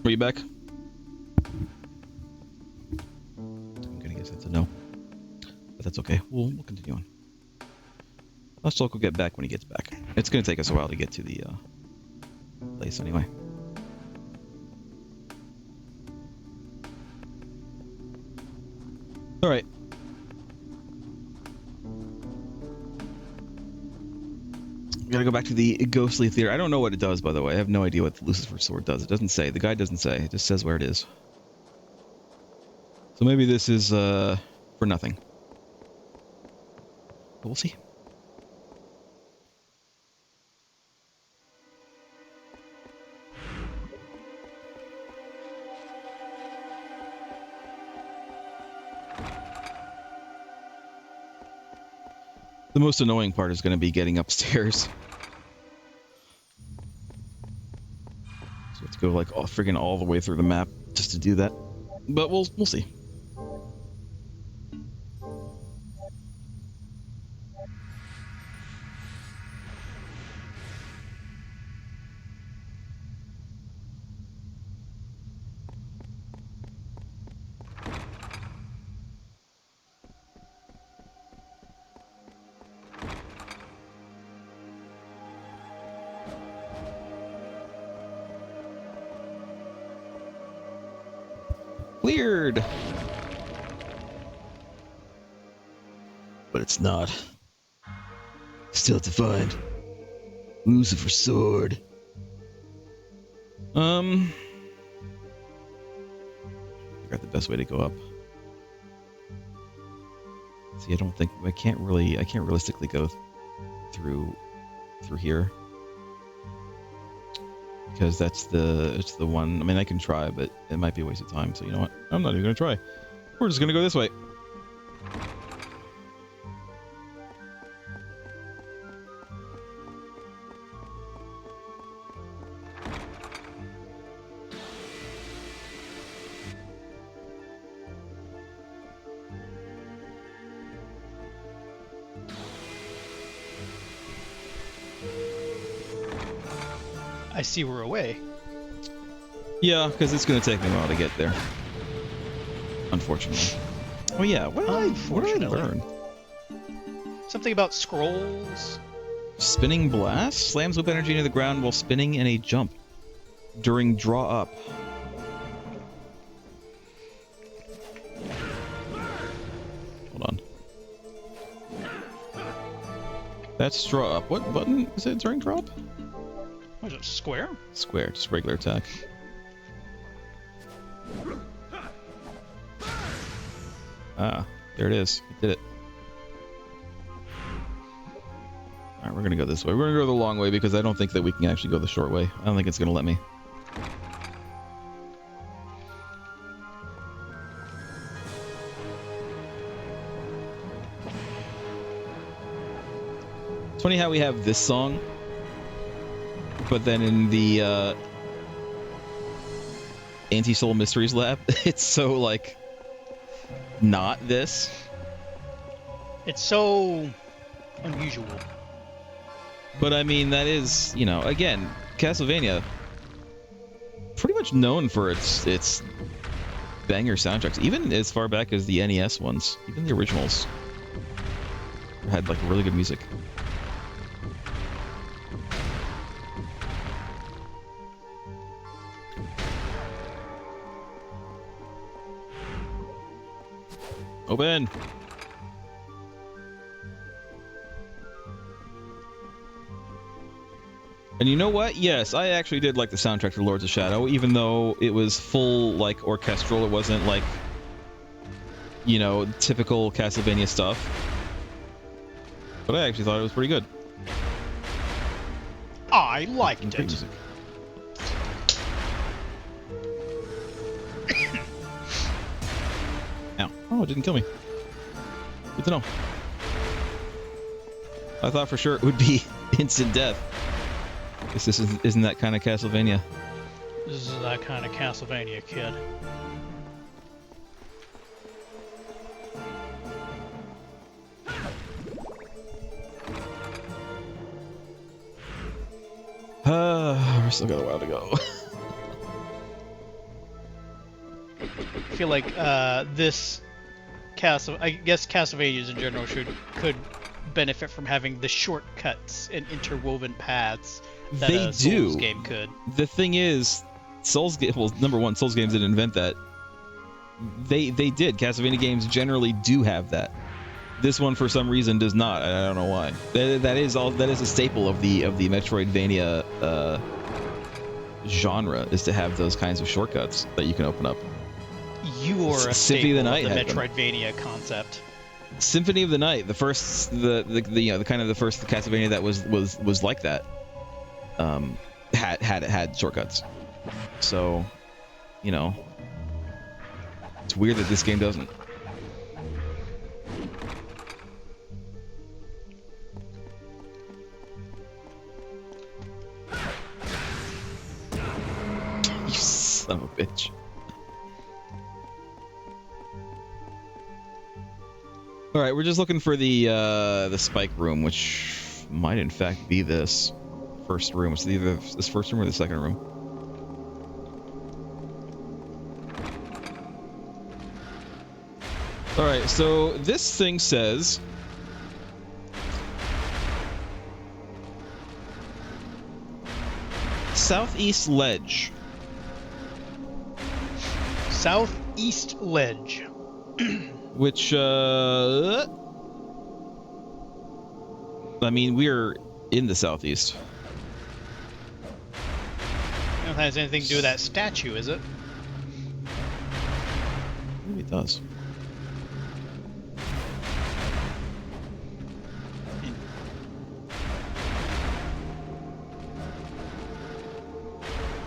Are you back? I'm gonna guess that's a no. But that's okay. We'll continue Leshulk will get back when he gets back. It's going to take us a while to get to the place anyway. All right. Gotta go back to the ghostly theater. I don't know what it does, by the way. I have no idea what the Lucifer sword does. It doesn't say. The guide doesn't say. It just says where it is. So maybe this is for nothing. But we'll see. The most annoying part is going to be getting upstairs. So we have to go like friggin' all the way through the map just to do that. But we'll see. Cleared! But it's not. Still to find. Lucifer's sword. I forgot the best way to go up. See, I don't think I can't realistically go through here. Because it's the one. I mean, I can try, but it might be a waste of time. So you know what? I'm not even gonna try. We're just gonna go this way. I see we're away. Yeah, because it's going to take me a while to get there. Unfortunately. Oh yeah, what did I learn? Something about scrolls? Spinning blast? Slams whip energy into the ground while spinning in a jump. During draw up. Hold on. That's draw up. What button is it during draw up? What is it, square? Square, just regular attack. Ah, there it is. It did it. Alright, we're gonna go this way. We're gonna go the long way because I don't think that we can actually go the short way. I don't think it's gonna let me. It's funny how we have this song, but then in the Anti-Soul Mysteries Lab, it's so, like, not this. It's so unusual. But, I mean, that is, you know, again, Castlevania, pretty much known for its banger soundtracks, even as far back as the NES ones, even the originals had, like, really good music. Open! And you know what? Yes, I actually did like the soundtrack for Lords of Shadow, even though it was full, like, orchestral. It wasn't, like, you know, typical Castlevania stuff. But I actually thought it was pretty good. I liked it. Music. Ow. Oh, it didn't kill me. Good to know. I thought for sure it would be instant death. This isn't that kind of Castlevania. This is that kind of Castlevania, kid. We still got a while to go. I feel like I guess Castlevanias in general could benefit from having the shortcuts and interwoven paths that They a Souls do. game could. The thing is, well, number one, Souls games didn't invent that. They did. Castlevania games generally do have that. This one, for some reason, does not. I don't know why. That is a staple of the Metroidvania genre, is to have those kinds of shortcuts that you can open up. You are a Symphony of the staple Night of the had them. Metroidvania concept. Symphony of the Night, the first, the first Castlevania that was like that, had shortcuts. So, it's weird that this game doesn't. You son of a bitch. All right, we're just looking for the spike room, which might in fact be this first room. It's either this first room or the second room. All right, so this thing says Southeast Ledge. Southeast Ledge. Which, I mean, we're in the southeast. I don't think it has anything to do with that statue, is it? Maybe it does.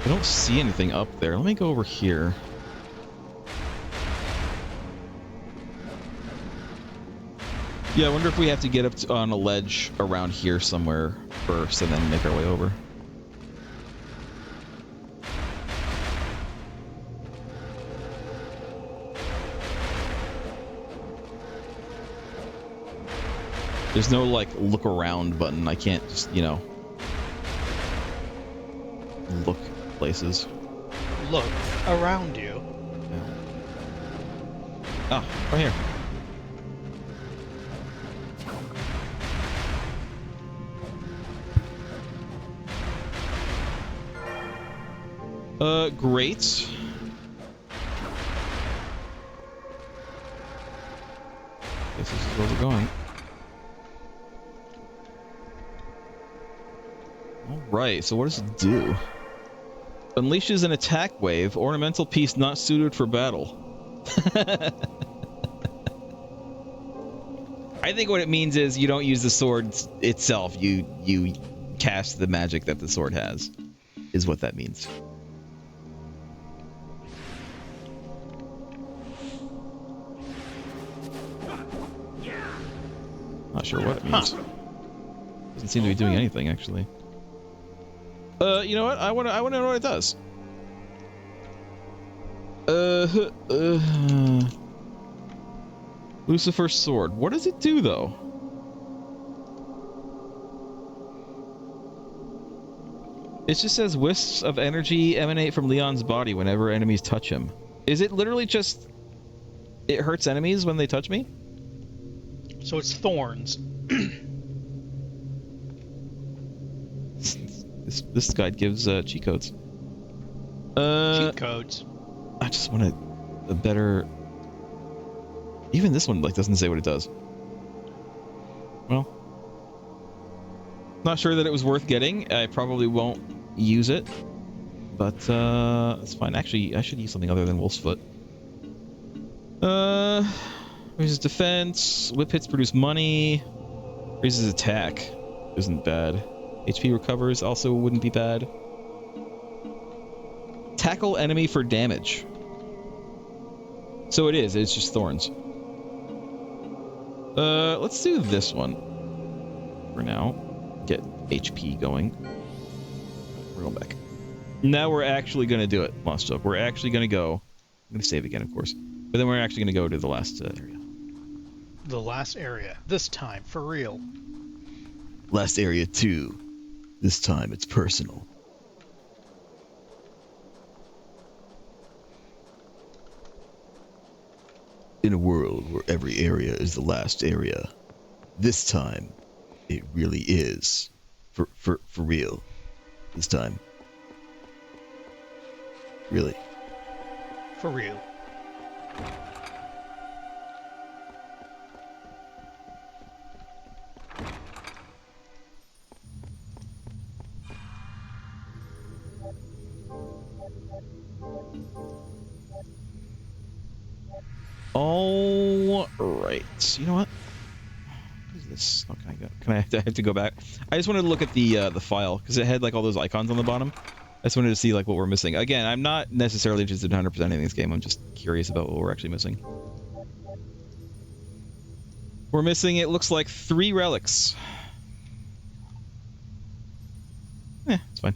I don't see anything up there. Let me go over here. Yeah, I wonder if we have to get up on a ledge around here somewhere first and then make our way over. There's no, like, look around button. I can't just, look places. Look around you. Yeah. Ah, right here. Great. Guess this is where we're going. Alright, so what does it do? Unleashes an attack wave, ornamental piece not suited for battle. I think what it means is you don't use the sword itself, you cast the magic that the sword has, is what that means. Not sure what it means. Doesn't seem to be doing anything, actually. You know what? I want to know what it does. Lucifer's sword. What does it do, though? It just says wisps of energy emanate from Leon's body whenever enemies touch him. Is it literally just... it hurts enemies when they touch me? So it's thorns. This guide gives cheat codes. Cheat codes. I just want a better... Even this one doesn't say what it does. Well, not sure that it was worth getting. I probably won't use it, but it's fine. Actually, I should use something other than Wolf's Foot. Raises defense. Whip hits produce money. Raises attack. Isn't bad. HP recovers also wouldn't be bad. Tackle enemy for damage. So it is. It's just thorns. Let's do this one for now. Get HP going. We're going back. Now we're actually going to do it, Lost Joke. We're actually going to go... I'm going to save again, of course. But then we're actually going to go to the last area. The last area. This time, for real. Last area 2. This time, it's personal. In a world where every area is the last area, This time, it really is. For real. This time. Really. For real. All right. You know what? What is this? Oh, can I go? Can I have to go back? I just wanted to look at the file because it had like all those icons on the bottom. I just wanted to see like what we're missing. Again, I'm not necessarily interested in 100% in this game. I'm just curious about what we're actually missing. We're missing, it looks like, 3 relics. It's fine.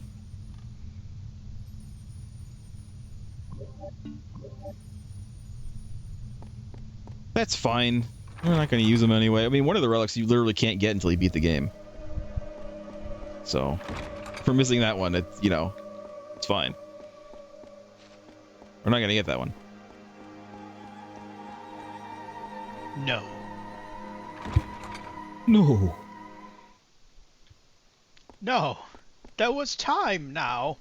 That's fine. We're not going to use them anyway. I mean, one of the relics you literally can't get until you beat the game. So, for missing that one, it's, you know, it's fine. We're not going to get that one. No. No. No. That was time now.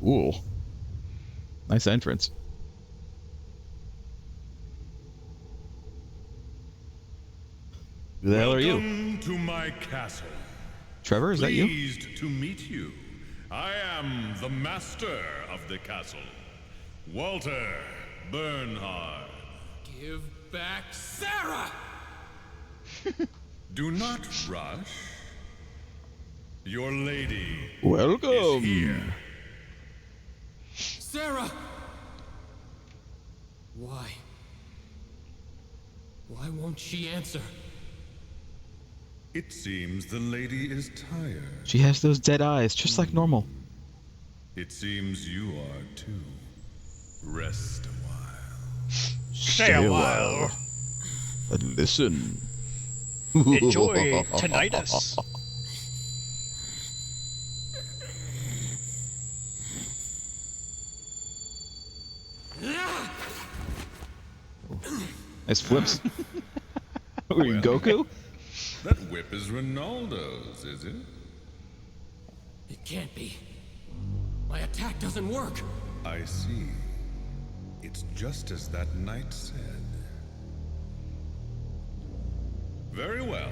Cool. Nice entrance. Who the hell are you? Welcome to my castle. Trevor, is that you? Pleased to meet you. I am the master of the castle, Walter Bernhard. Give back Sarah! Do not rush. Your lady Welcome. is here. Sarah! Why? Why won't she answer? It seems the lady is tired. She has those dead eyes, just like normal. It seems you are too. Rest a while. Stay a while. And listen. Enjoy tinnitus. Nice flips. Were you Goku? That whip is Ronaldo's, is it? It can't be. My attack doesn't work. I see. It's just as that knight said. Very well.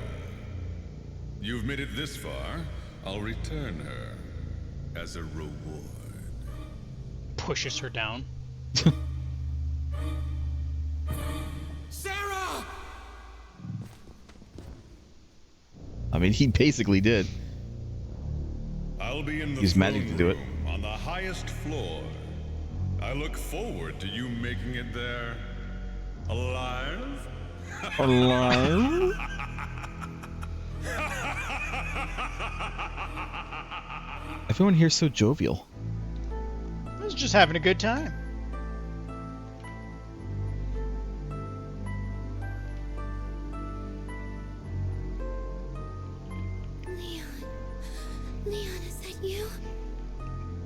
You've made it this far. I'll return her as a reward. Pushes her down. Sarah! I mean, he basically did. I'll be in the Use magic throne to do it. room on the highest floor. I look forward to you making it there alive. Alive? Everyone here's so jovial. I was just having a good time. Leon, is that you?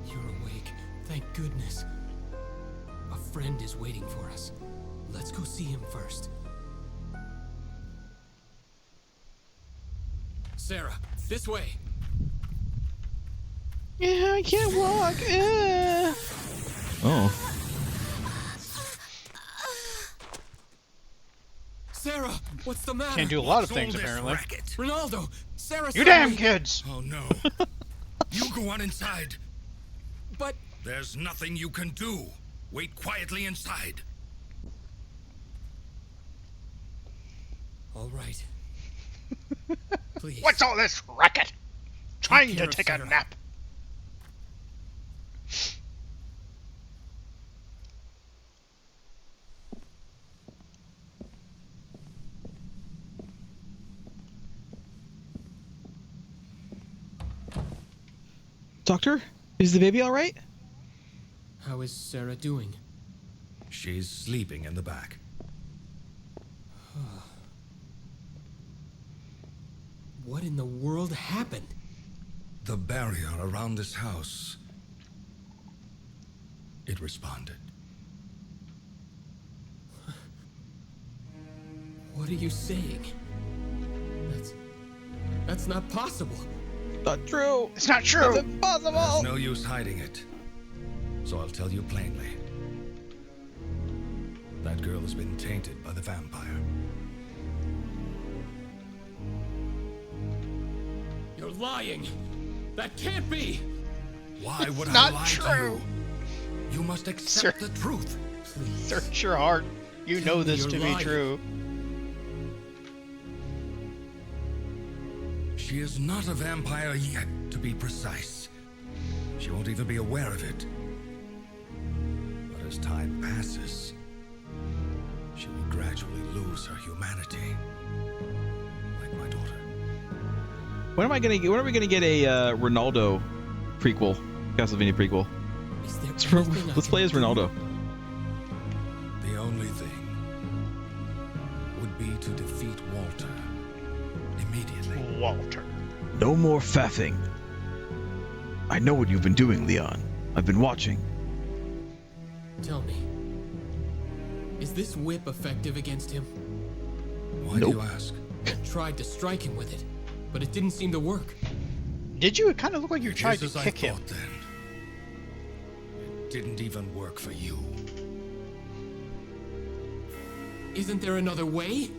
You're awake. Thank goodness. A friend is waiting for us. Let's go see him first. Sarah, this way. Yeah, I can't walk. Oh. Sarah, what's the matter? Can't do a lot of things, Sold this apparently. racket. Ronaldo, Sarah. You damn kids! Oh no. You go on inside. But There's nothing you can do. Wait quietly inside. all right. Please. What's all this racket? Trying care to of take a Sarah. nap. Doctor, is the baby all right? How is Sarah doing? She's sleeping in the back. What in the world happened? The barrier around this house. It responded. What are you saying? That's not possible. Not true. It's not true. It's impossible. There's no use hiding it. So I'll tell you plainly. That girl has been tainted by the vampire. You're lying. That can't be. Why would I not lie true. to you? You must accept the truth. Please. Search your heart. You know this You're to be lying. true. She is not a vampire yet, to be precise. She won't even be aware of it. But as time passes, she will gradually lose her humanity. Like my daughter. When are we gonna get a Ronaldo prequel, Castlevania prequel? Is there anything I Let's can play as do? Ronaldo. The only thing would be to defeat Walter immediately. Walter. No more faffing. I know what you've been doing, Leon. I've been watching. Tell me. Is this whip effective against him? Why do you ask? I tried to strike him with it, but it didn't seem to work. Did you? It kind of looked like you It tried is to as kick I him. thought, then. It didn't even work for you. Isn't there another way?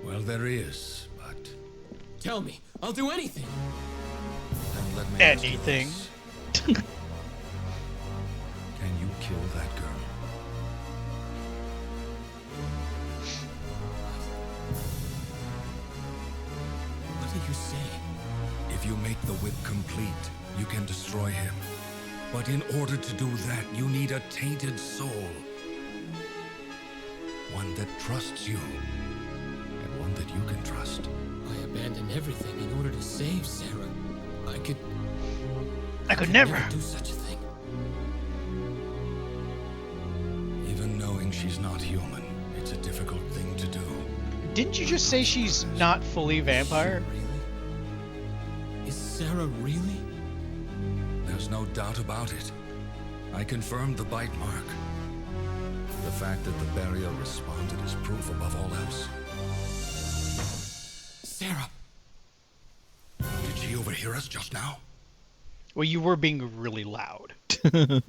Well, there is, but Tell me. I'll do anything. then let me ask you Anything. this. Can you kill that girl? What are you saying? If you make the whip complete, you can destroy him. But in order to do that, you need a tainted soul. One that trusts you, and one that you can trust. I abandoned everything in order to save Sarah. I could never. do such a thing. Even knowing she's not human, it's a difficult thing to do. Didn't you just say she's not fully vampire? Really? Is Sarah really? There's no doubt about it. I confirmed the bite mark. The fact that the barrier responded is proof above all else. Sarah! Did she overhear us just now? Well, you were being really loud. The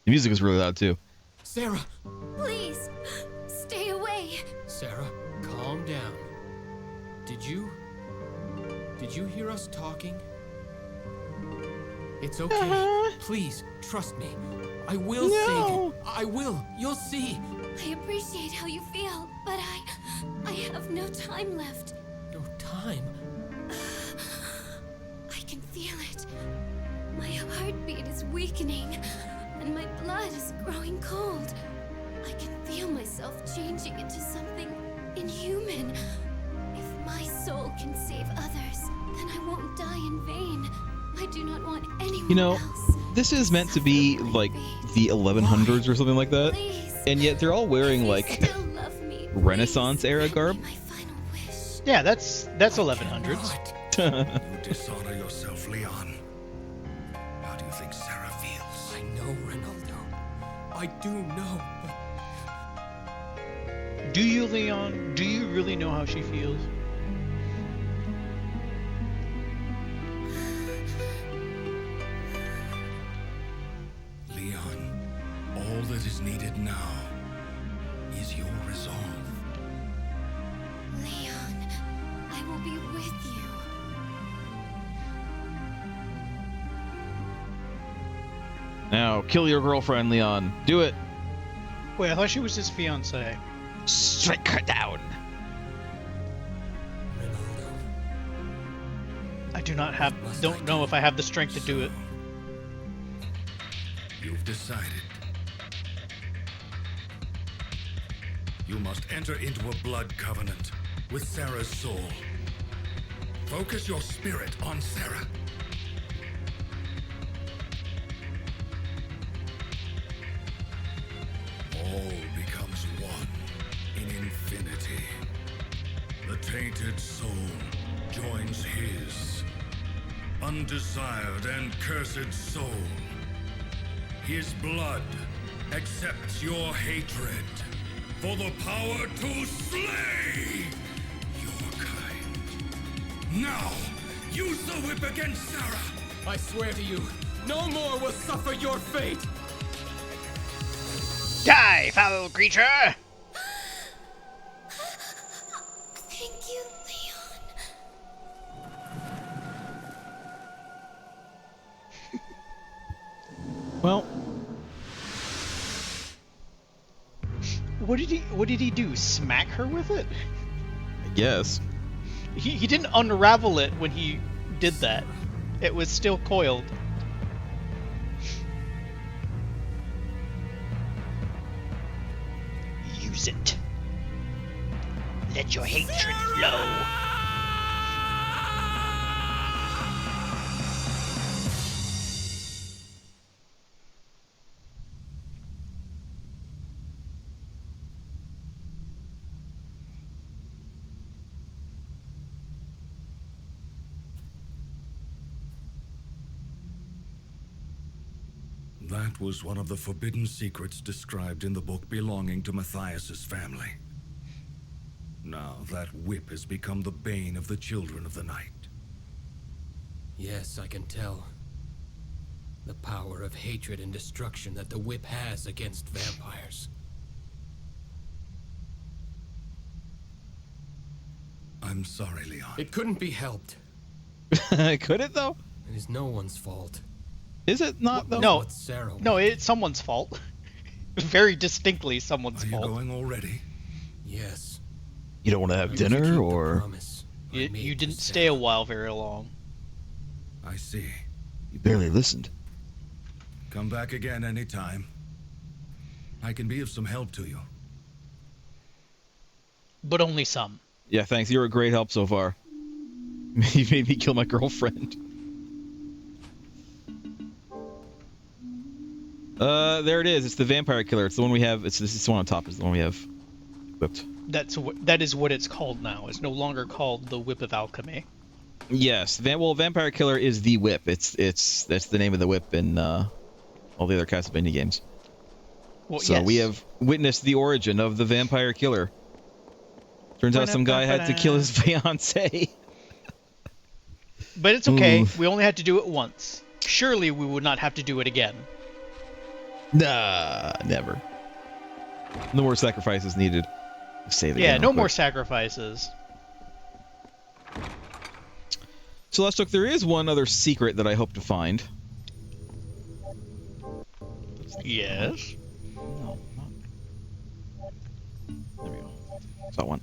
music was really loud too. Sarah! Please, stay away. Sarah, calm down. Did you hear us talking? It's okay. Please, trust me. I will save you. I will. You'll see. I appreciate how you feel, but I have no time left. No time. I can feel it. My heartbeat is weakening, and my blood is growing cold. I can feel myself changing into something inhuman. If my soul can save others, then I won't die in vain. I do not want anyone You know, else. this is meant to be like the 1100s or something like that, Please, and yet they're all wearing if you like still love me, Renaissance please, era let me garb. my final wish. Yeah, that's 1100s. What? You dishonor yourself, Leon. How do you think Sarah feels? I know, Ronaldo. I do know, but Do you, Leon? Do you really know how she feels? Leon, all that is needed now is your resolve. Leon, I will be with you. Now, kill your girlfriend, Leon. Do it. Wait, I thought she was his fiancée. Strike her down. Ronaldo. I don't know if I have the strength to do it. You've decided. You must enter into a blood covenant with Sarah's soul. Focus your spirit on Sarah. All becomes one in infinity. The tainted soul joins his undesired and cursed soul. His blood accepts your hatred for the power to slay your kind. Now, use the whip against Sarah! I swear to you, no more will suffer your fate! Die, foul creature! Thank you, Leon. Well, What did he do? Smack her with it? I guess. He didn't unravel it when he did that. It was still coiled. Use it. Let your hatred flow. That was one of the forbidden secrets described in the book belonging to Matthias's family. Now that whip has become the bane of the children of the night. Yes, I can tell. The power of hatred and destruction that the whip has against vampires. I'm sorry, Leon. It couldn't be helped. Could it though? It is no one's fault. Is it not though? No. What Sarah No, wanted. it's someone's fault. Very distinctly someone's Are you fault. going already? Yes. You don't want to have I was to keep dinner, the or promise I You made to didn't stay a Sarah. while very long. I see. you barely listened? Come back again anytime. I can be of some help to you. But only some. Yeah, thanks. You're a great help so far. You made me kill my girlfriend. There it is. It's the vampire killer. It's the one we have. This is the one on top. Is the one we have equipped. That is what it's called now. It's no longer called the Whip of Alchemy. Yes. Well, vampire killer is the whip. That's the name of the whip in all the other Castlevania games. Well, So yes. we have witnessed the origin of the vampire killer. Turns out some guy had to kill his fiancee. But it's okay. Ooh. We only had to do it once. Surely we would not have to do it again. Nah, never. No more sacrifices needed. Save it. Yeah, again no real more quick. sacrifices. So let's look. There is one other secret that I hope to find. Yes. No, not. There we go. It's that one.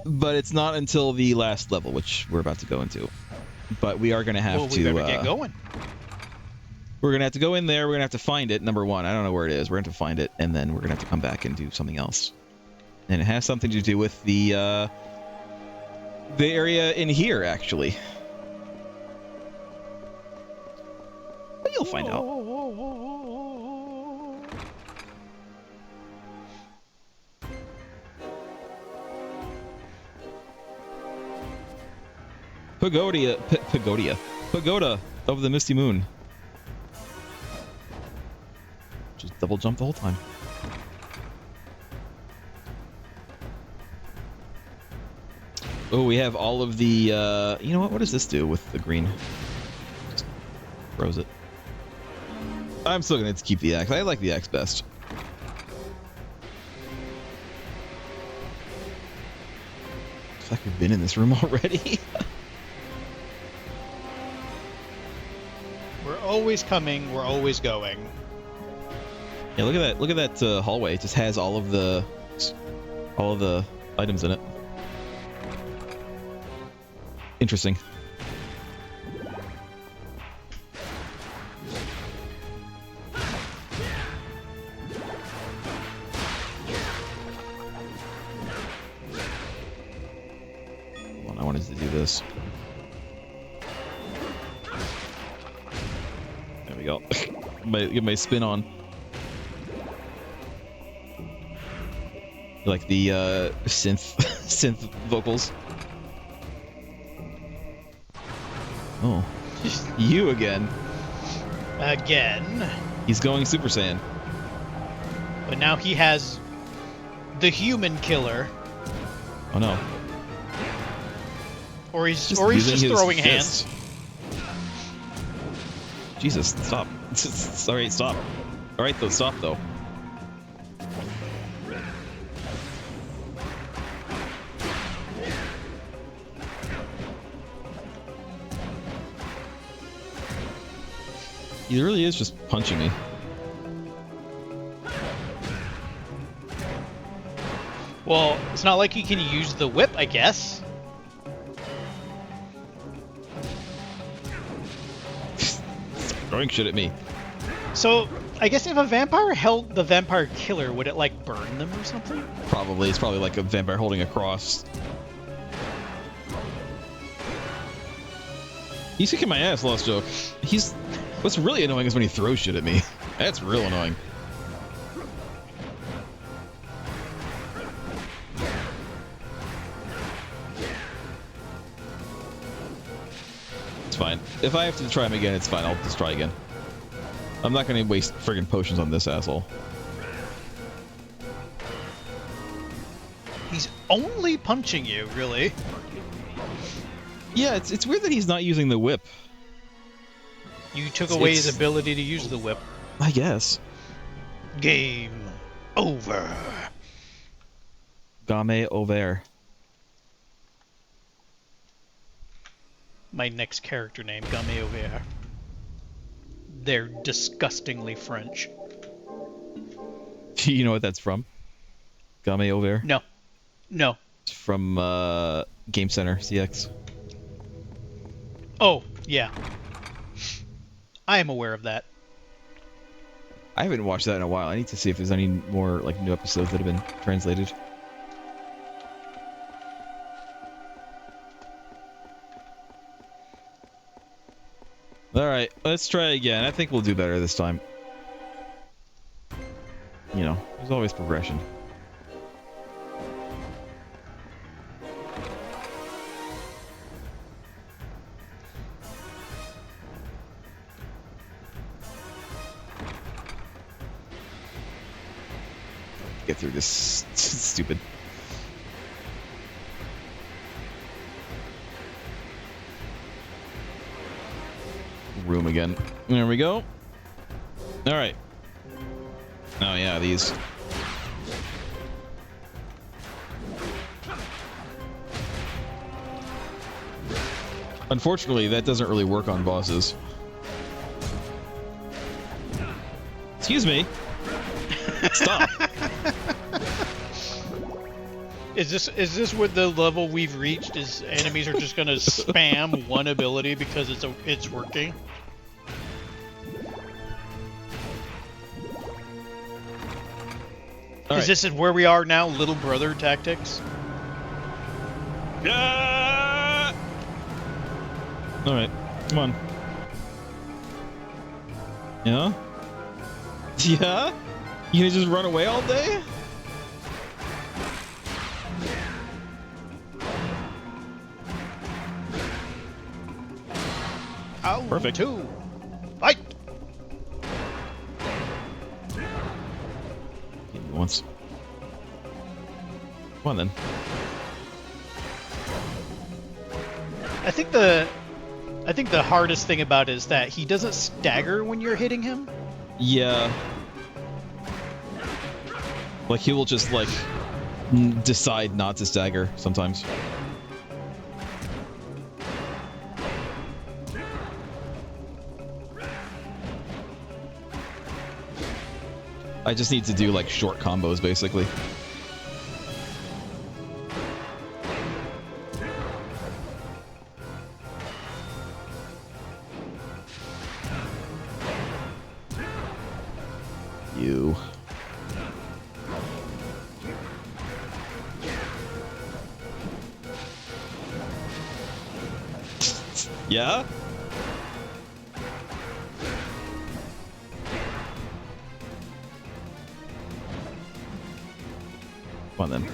But it's not until the last level, which we're about to go into. But we are going to have Well, to. we better get going. We're going to have to go in there. We're going to have to find it. Number one, I don't know where it is. We're going to have to find it, and then we're going to have to come back and do something else. And it has something to do with the area in here, actually. But you'll find out. Pagoda of the Misty Moon. Just double jump the whole time. Oh, we have all of the, you know what does this do with the green? Just throws it. I'm still gonna have to keep the axe. I like the axe best. It's like we've been in this room already. We're always coming. We're always going. Yeah, look at that. Look at that hallway. It just has all of the items in it. Interesting. Hold on, I wanted to do this. There we go. Get my spin on. Like the synth vocals. Oh. You again. Again. He's going Super Saiyan. But now he has the human killer. Oh no. Or he's just using his throwing fists. hands. Jesus, stop. Alright, stop. Alright though, stop though. He really is just punching me. Well, it's not like he can use the whip, I guess. Throwing shit at me. So, I guess if a vampire held the vampire killer, would it, like, burn them or something? Probably. It's probably like a vampire holding a cross. He's kicking my ass, Lost Joke. What's really annoying is when he throws shit at me. That's real annoying. It's fine. If I have to try him again, it's fine. I'll just try again. I'm not going to waste friggin' potions on this asshole. He's only punching you, really. Yeah, it's weird that he's not using the whip. You took away his ability to use the whip. I guess. Game over. Game over. My next character name, Game over. They're disgustingly French. You know what that's from? Game over? No. No. It's from Game Center CX. Oh, yeah. I am aware of that. I haven't watched that in a while. I need to see if there's any more like new episodes that have been translated. Alright, let's try again. I think we'll do better this time. You know, there's always progression. Get through this stupid room again. There we go. All right. Oh yeah, these. Unfortunately, that doesn't really work on bosses. Excuse me. Stop. Is this what the level we've reached? Is enemies are just gonna spam one ability because it's working? All This is where we are now, little brother tactics? Yeah. All right, come on. Yeah. Yeah. You gonna just run away all day? Perfect. Two. Fight. Hit me once. Come on then. I think the hardest thing about it is that he doesn't stagger when you're hitting him. Yeah. Like he will just like decide not to stagger sometimes. I just need to do like short combos basically. You. Yeah? Come on then.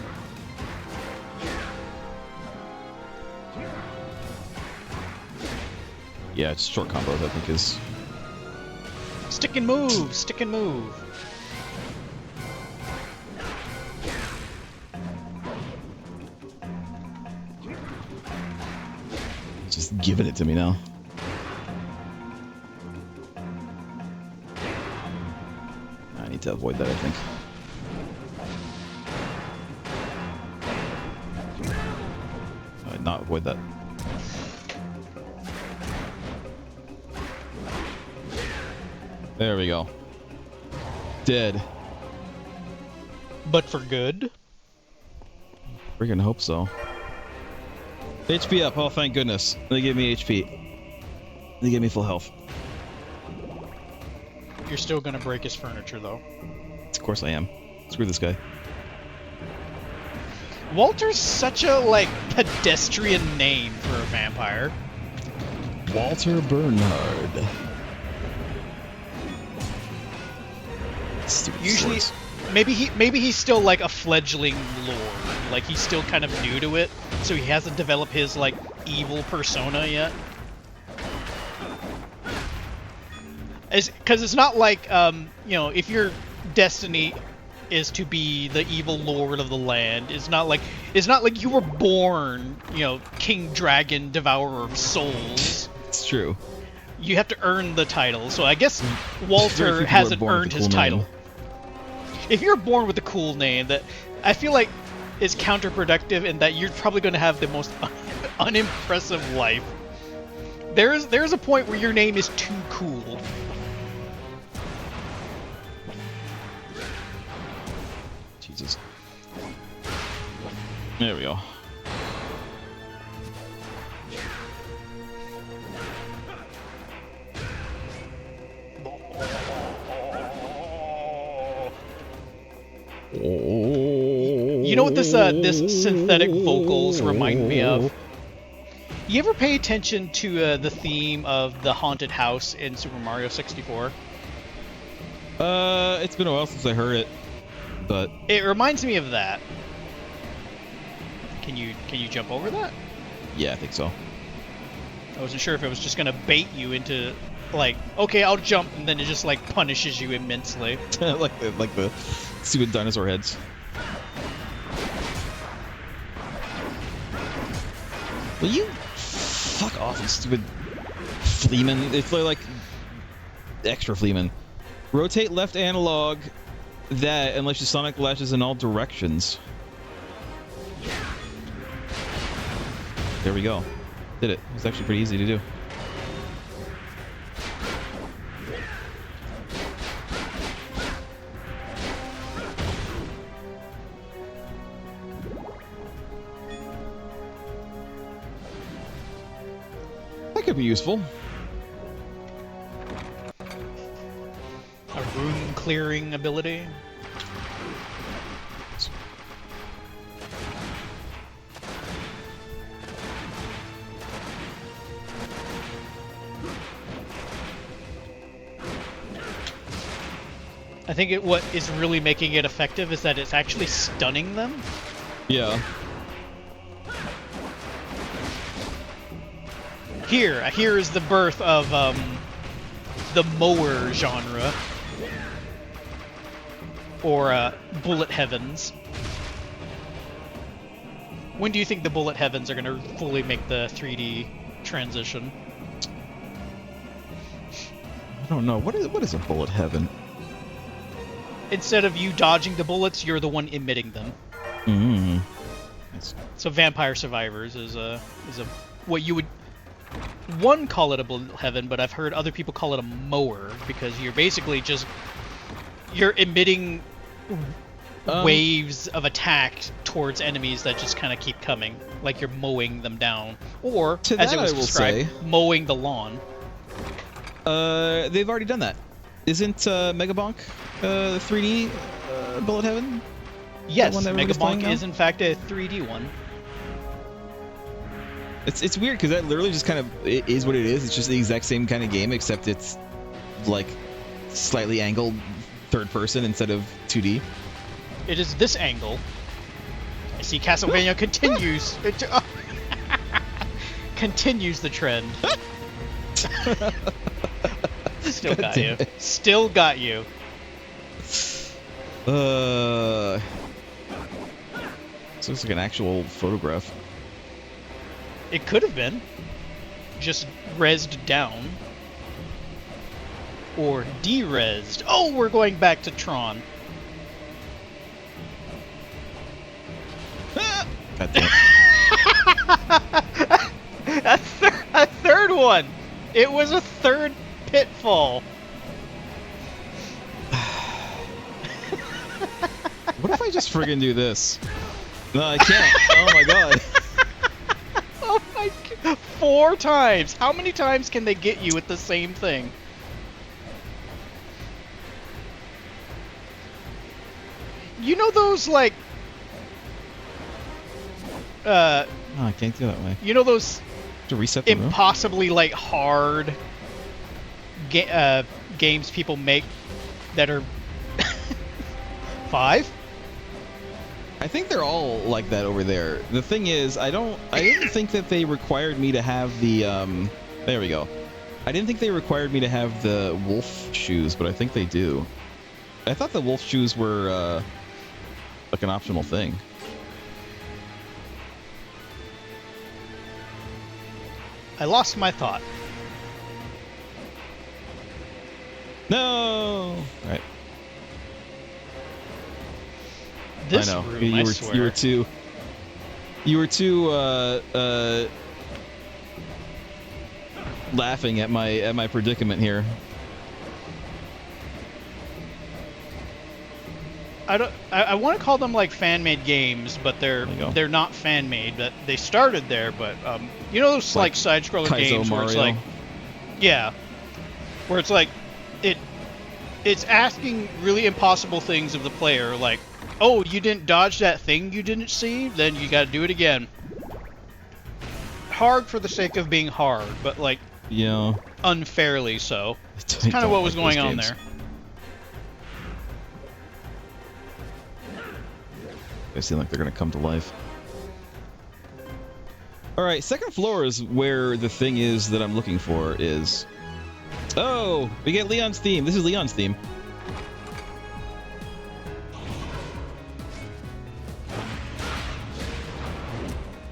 Yeah, it's short combos, I think, is... Stick and move! Stick and move! Just giving it to me now. I need to avoid that, I think. Not avoid that. There we go. Dead. But for good? Freaking hope so. HP up. Oh, thank goodness. They gave me HP. They gave me full health. You're still gonna break his furniture, though. Of course I am. Screw this guy. Walter's such a, like, pedestrian name for a vampire. Walter Bernard. Stupid Usually, swords. maybe he's still like a fledgling lord. Like he's still kind of new to it, so he hasn't developed his like evil persona yet. Because it's not like you know, if your destiny is to be the evil lord of the land, it's not like you were born, you know, King Dragon, Devourer of Souls. It's true. You have to earn the title, so I guess Walter hasn't earned his title. If you're born with a cool name, that I feel like is counterproductive in that you're probably going to have the most unimpressive life. There's a point where your name is too cool. Jesus. There we go. You know what this synthetic vocals remind me of? You ever pay attention to the theme of the haunted house in Super Mario 64? It's been a while since I heard it, but it reminds me of that. Can you jump over that? Yeah, I think so. I wasn't sure if it was just gonna bait you into like, okay, I'll jump, and then it just like punishes you immensely. like the stupid dinosaur heads. Will you fuck off, you stupid fleaman? It's like extra fleaman. Rotate left analog that unless your sonic lashes in all directions. There we go. Did it. It's actually pretty easy to do. That could be useful. A room clearing ability. I think what is really making it effective is that it's actually stunning them. Yeah. Here is the birth of the mower genre, or bullet heavens. When do you think the bullet heavens are going to fully make the 3D transition? I don't know. What is a bullet heaven? Instead of you dodging the bullets, you're the one emitting them. Mm-hmm. So Vampire Survivors is a what you would call it a bullet heaven, but I've heard other people call it a mower because you're basically just emitting waves of attack towards enemies that just kind of keep coming, like you're mowing them down, or as it was described, mowing the lawn. They've already done that. Isn't Megabonk 3D bullet heaven? Yes, Megabonk is in fact a 3D one. It's weird because that literally just kind of it is what it is. It's just the exact same kind of game, except it's like slightly angled third person instead of 2D. It is this angle. I see Castlevania continues. Continues the trend. Still got you. Still got you. This looks like an actual photograph. It could have been. Just rezzed down. Or de-rezzed. Oh, we're going back to Tron. God damn it. A third one! It was a third pitfall. What if I just friggin' do this? No, I can't. Oh my god. Oh my god. 4 times! How many times can they get you with the same thing? You know those, like... Oh, I can't go that way. You know those To reset the room? impossibly, like, hard games people make that are... 5? I think they're all like that over there. The thing is, I didn't think that they required me to have the, there we go. I didn't think they required me to have the wolf shoes, but I think they do. I thought the wolf shoes were, like an optional thing. I lost my thought. No! Alright. This I know. room, I swear. You were too laughing at my predicament here. I want to call them like fan-made games, but they're not fan-made. But they started there. But you know those like side-scrolling Kaizo games where it's Mario? like, yeah, where it's like it's asking really impossible things of the player, like, oh, you didn't dodge that thing you didn't see, then you got to do it again. Hard for the sake of being hard, but like, yeah, unfairly so. It's kind of what was going on there. They seem like they're gonna come to life. Alright, second floor is where the thing is that I'm looking for is... Oh! We get Leon's theme. This is Leon's theme.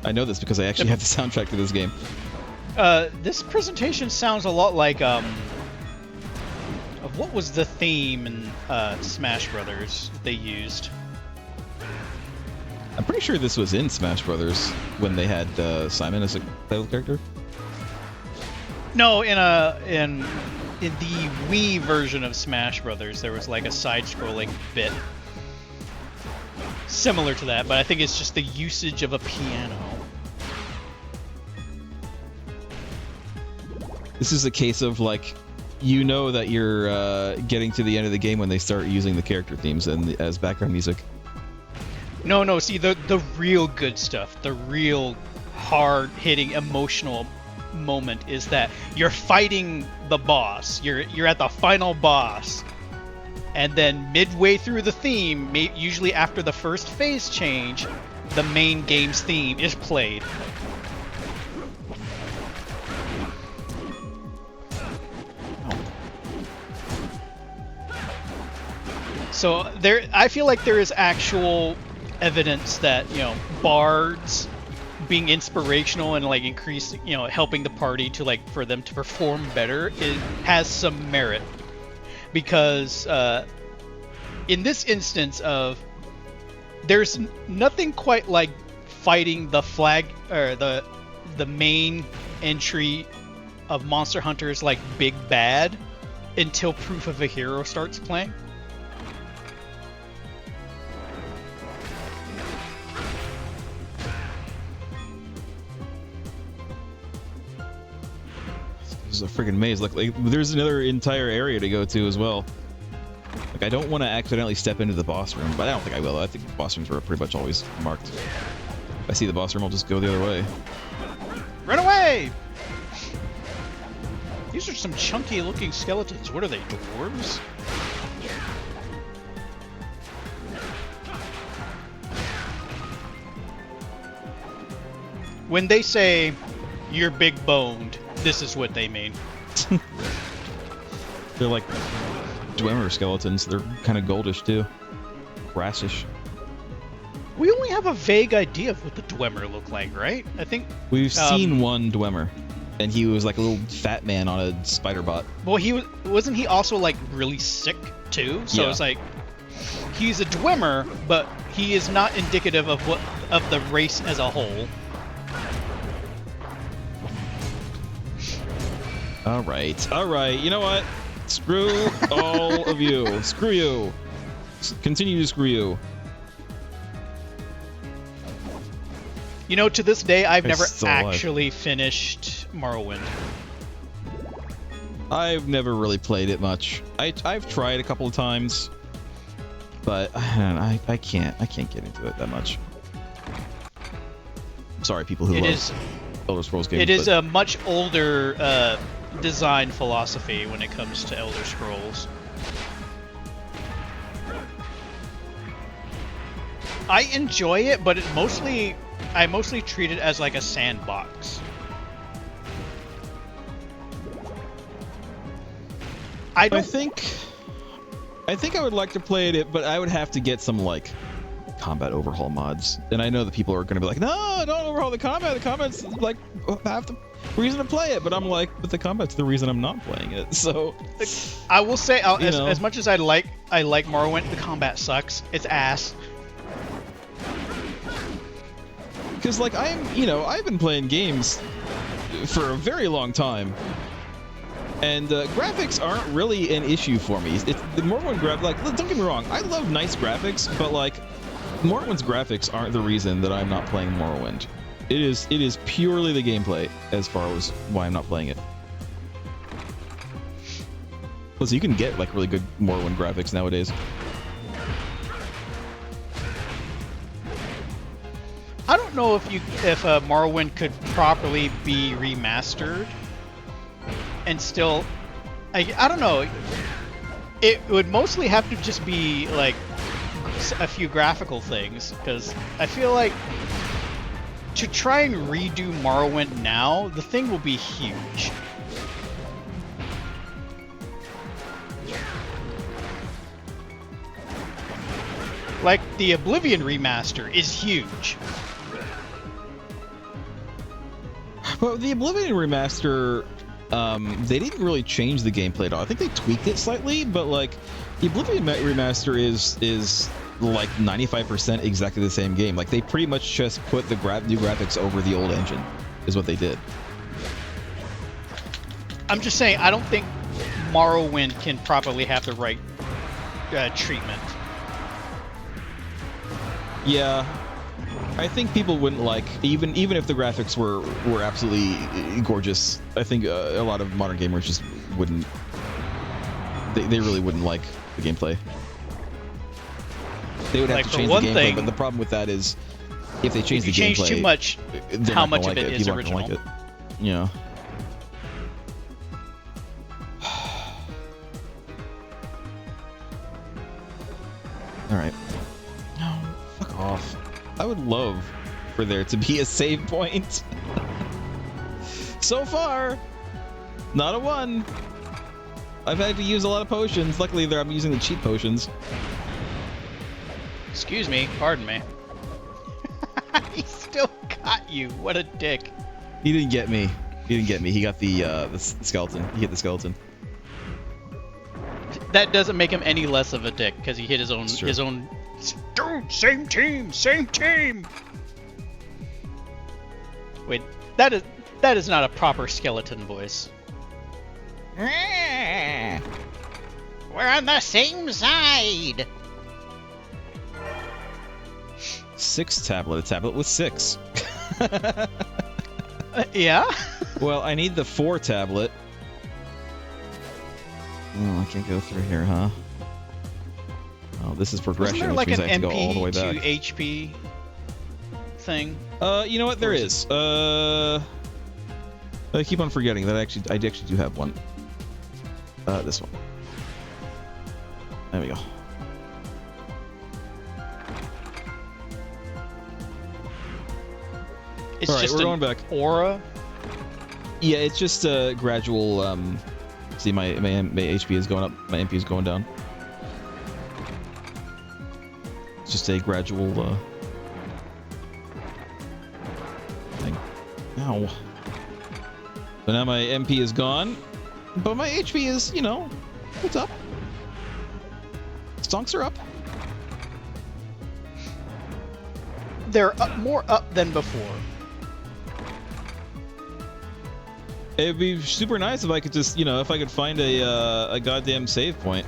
I know this because I actually have the soundtrack to this game. This presentation sounds a lot like, of what was the theme in Smash Brothers they used? I'm pretty sure this was in Smash Brothers when they had Simon as a title character. No, in the Wii version of Smash Brothers, there was like a side-scrolling bit similar to that, but I think it's just the usage of a piano. This is a case of like, you know that you're getting to the end of the game when they start using the character themes and as background music. No, see, the real good stuff, the real hard-hitting emotional moment is that you're fighting the boss, you're at the final boss, and then midway through the theme, usually after the first phase change, the main game's theme is played. So I feel like there is actual evidence that, you know, bards being inspirational and like increasing, you know, helping the party to like for them to perform better, it has some merit, because in this instance of there's nothing quite like fighting the flag or the main entry of Monster Hunter's like big bad until Proof of a Hero starts playing. This is a freaking maze. Like, there's another entire area to go to as well. Like, I don't want to accidentally step into the boss room, but I don't think I will. I think the boss rooms are pretty much always marked. If I see the boss room, I'll just go the other way. Run away! These are some chunky looking skeletons. What are they, dwarves? When they say you're big boned, this is what they mean. They're like Dwemer skeletons. They're kind of goldish too, brassish. We only have a vague idea of what the Dwemer look like, right? I think we've seen one Dwemer, and he was like a little fat man on a spider bot. Well, wasn't he also like really sick too? So it's like he's a Dwemer, but he is not indicative of the race as a whole. All right. You know what? Screw all of you. Screw you. Continue to screw you. You know, to this day, I've never actually finished Morrowind. I've never really played it much. I've tried a couple of times, but I can't get into it that much. I'm sorry, people who love Elder Scrolls games. It is a much older design philosophy when it comes to Elder Scrolls. I enjoy it, but I mostly treat it as like a sandbox. I think I would like to play it, but I would have to get some like combat overhaul mods. And I know that people are going to be like, no, don't overhaul the combat. The combat's like half the reason to play it. But I'm like, but the combat's the reason I'm not playing it. So I will say, as much as I like Morrowind, the combat sucks. It's ass. Because like I've been playing games for a very long time, and graphics aren't really an issue for me. It's the Morrowind don't get me wrong, I love nice graphics, but like Morrowind's graphics aren't the reason that I'm not playing Morrowind. It is purely the gameplay as far as why I'm not playing it. Plus, you can get like really good Morrowind graphics nowadays. I don't know if Morrowind could properly be remastered and still, I don't know. It would mostly have to just be like a few graphical things, because I feel like to try and redo Morrowind now, the thing will be huge. Like the Oblivion remaster is huge. Well, the Oblivion remaster, they didn't really change the gameplay at all. I think they tweaked it slightly, but like the Oblivion remaster is like 95% exactly the same game. Like they pretty much just put the new graphics over the old engine, is what they did. I'm just saying, I don't think Morrowind can properly have the right treatment. Yeah, I think people wouldn't like, even if the graphics were absolutely gorgeous, I think a lot of modern gamers just wouldn't, they really wouldn't like the gameplay. They would have to change the gameplay, but the problem with that is if they change the gameplay, change too much, how much of it is original. Like it. Yeah. All right. No, fuck off. I would love for there to be a save point. So far, not a one. I've had to use a lot of potions. Luckily, I'm using the cheap potions. Excuse me, pardon me. He still got you. What a dick. He didn't get me. He got the skeleton. He hit the skeleton. That doesn't make him any less of a dick because he hit his own. Dude, same team. Wait, that is not a proper skeleton voice. We're on the same side. 6 tablet. A tablet with 6. Yeah? Well, I need the 4 tablet. Oh, I can't go through here, huh? Oh, this is progression, Wasn't there like which an means I have to go all the way MP back. to HP thing? You know what? There is. I keep on forgetting that I actually do have one. This one. There we go. It's all right, just we're going back. Aura. Yeah, it's just a gradual See, my HP is going up. My MP is going down. It's just a gradual thing. Ow. So now my MP is gone, but my HP is, you know, it's up. Stonks are up. They're up, more up than before. It'd be super nice if I could just, you know, if I could find a goddamn save point.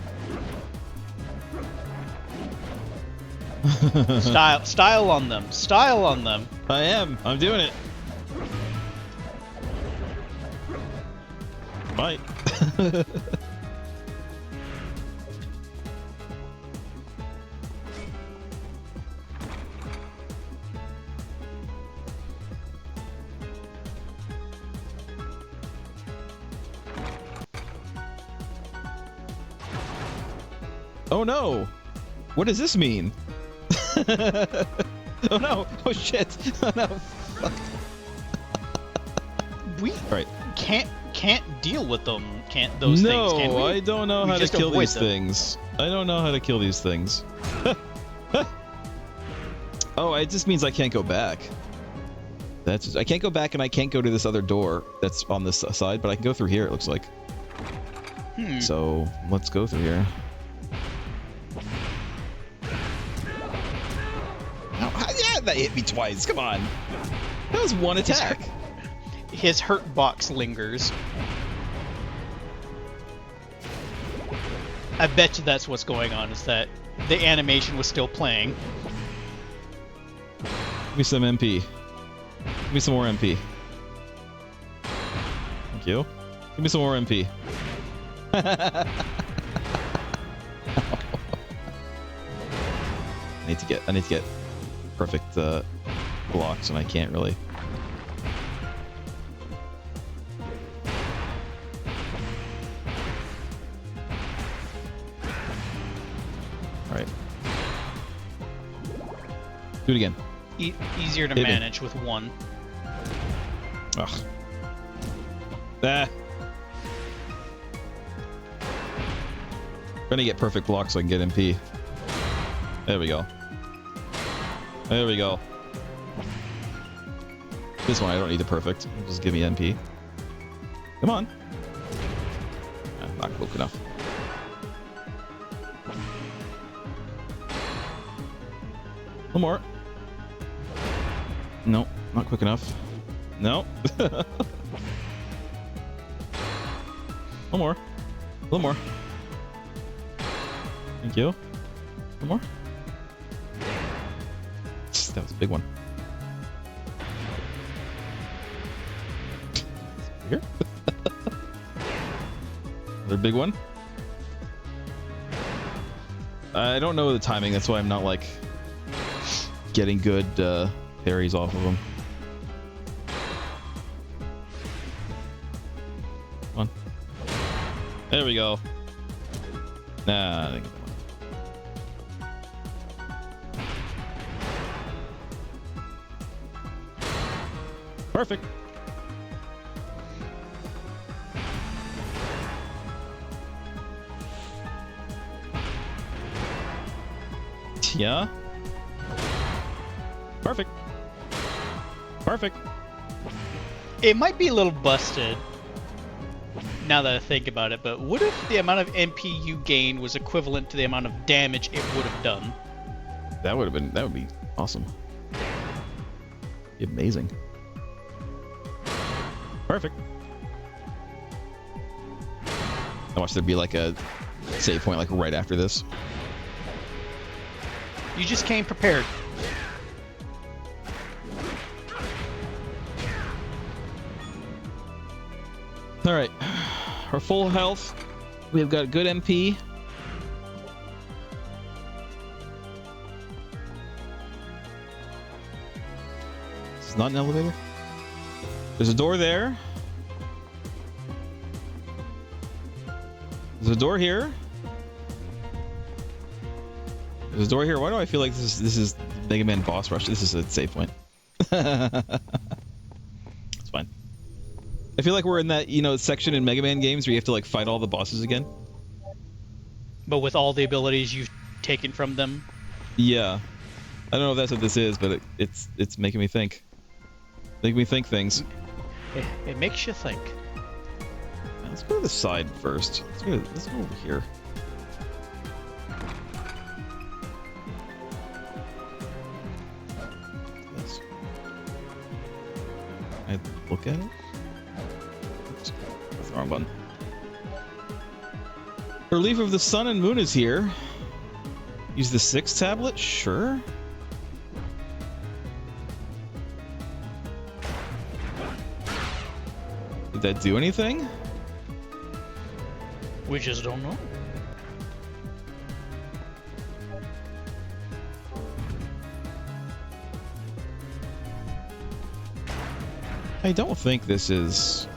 Style on them. Style on them. I am. I'm doing it. Bye. Oh no! What does this mean? Oh no! Oh shit! Oh no! Fuck. We Right. can't deal with them. Can't those things? Can we? No, I don't know how to just kill avoid these them. things. I don't know how to kill these things. Oh, it just means I can't go back. That's just, I can't go back, and I can't go to this other door that's on this side, but I can go through here. It looks like. So let's go through here. Yeah, that hit me twice. Come on. That was one attack. His hurt box lingers. I bet you that's what's going on, is that the animation was still playing. Give me some MP. Give me some more MP. Thank you. Give me some more MP. I need to get perfect blocks, and I can't really. All right. Do it again. Easier to Hit me. manage with one. Ugh. Ah. Trying to get perfect blocks so I can get MP. There we go. There we go. This one I don't need the perfect. Just give me MP. Come on. Not close enough. One more. No, not quick enough. No. One more. A little more. Thank you. One more. That was a big one. Here. Another big one. I don't know the timing, that's why I'm not like getting good parries off of them. Come on. There we go. Nah, I think perfect. Yeah. Perfect. Perfect. It might be a little busted now that I think about it, but what if the amount of MP you gained was equivalent to the amount of damage it would have done? That would be awesome. Be amazing. Perfect. I watch there be like a save point like right after this. You just came prepared. All right, our full health. We've got good MP. This is not an elevator. There's a door there. There's a door here. There's a door here. Why do I feel like this is Mega Man boss rush? This is a save point. It's fine. I feel like we're in that, section in Mega Man games where you have to like fight all the bosses again. But with all the abilities you've taken from them. Yeah. I don't know if that's what this is, but it's making me think. Making me think things. It makes you think. Let's go to the side first. Let's go over here. Let's I look at it? Oops, that's the wrong button. Relief of the Sun and Moon is here. Use the 6 tablet? Sure. Did that do anything? We just don't know. I don't think this is...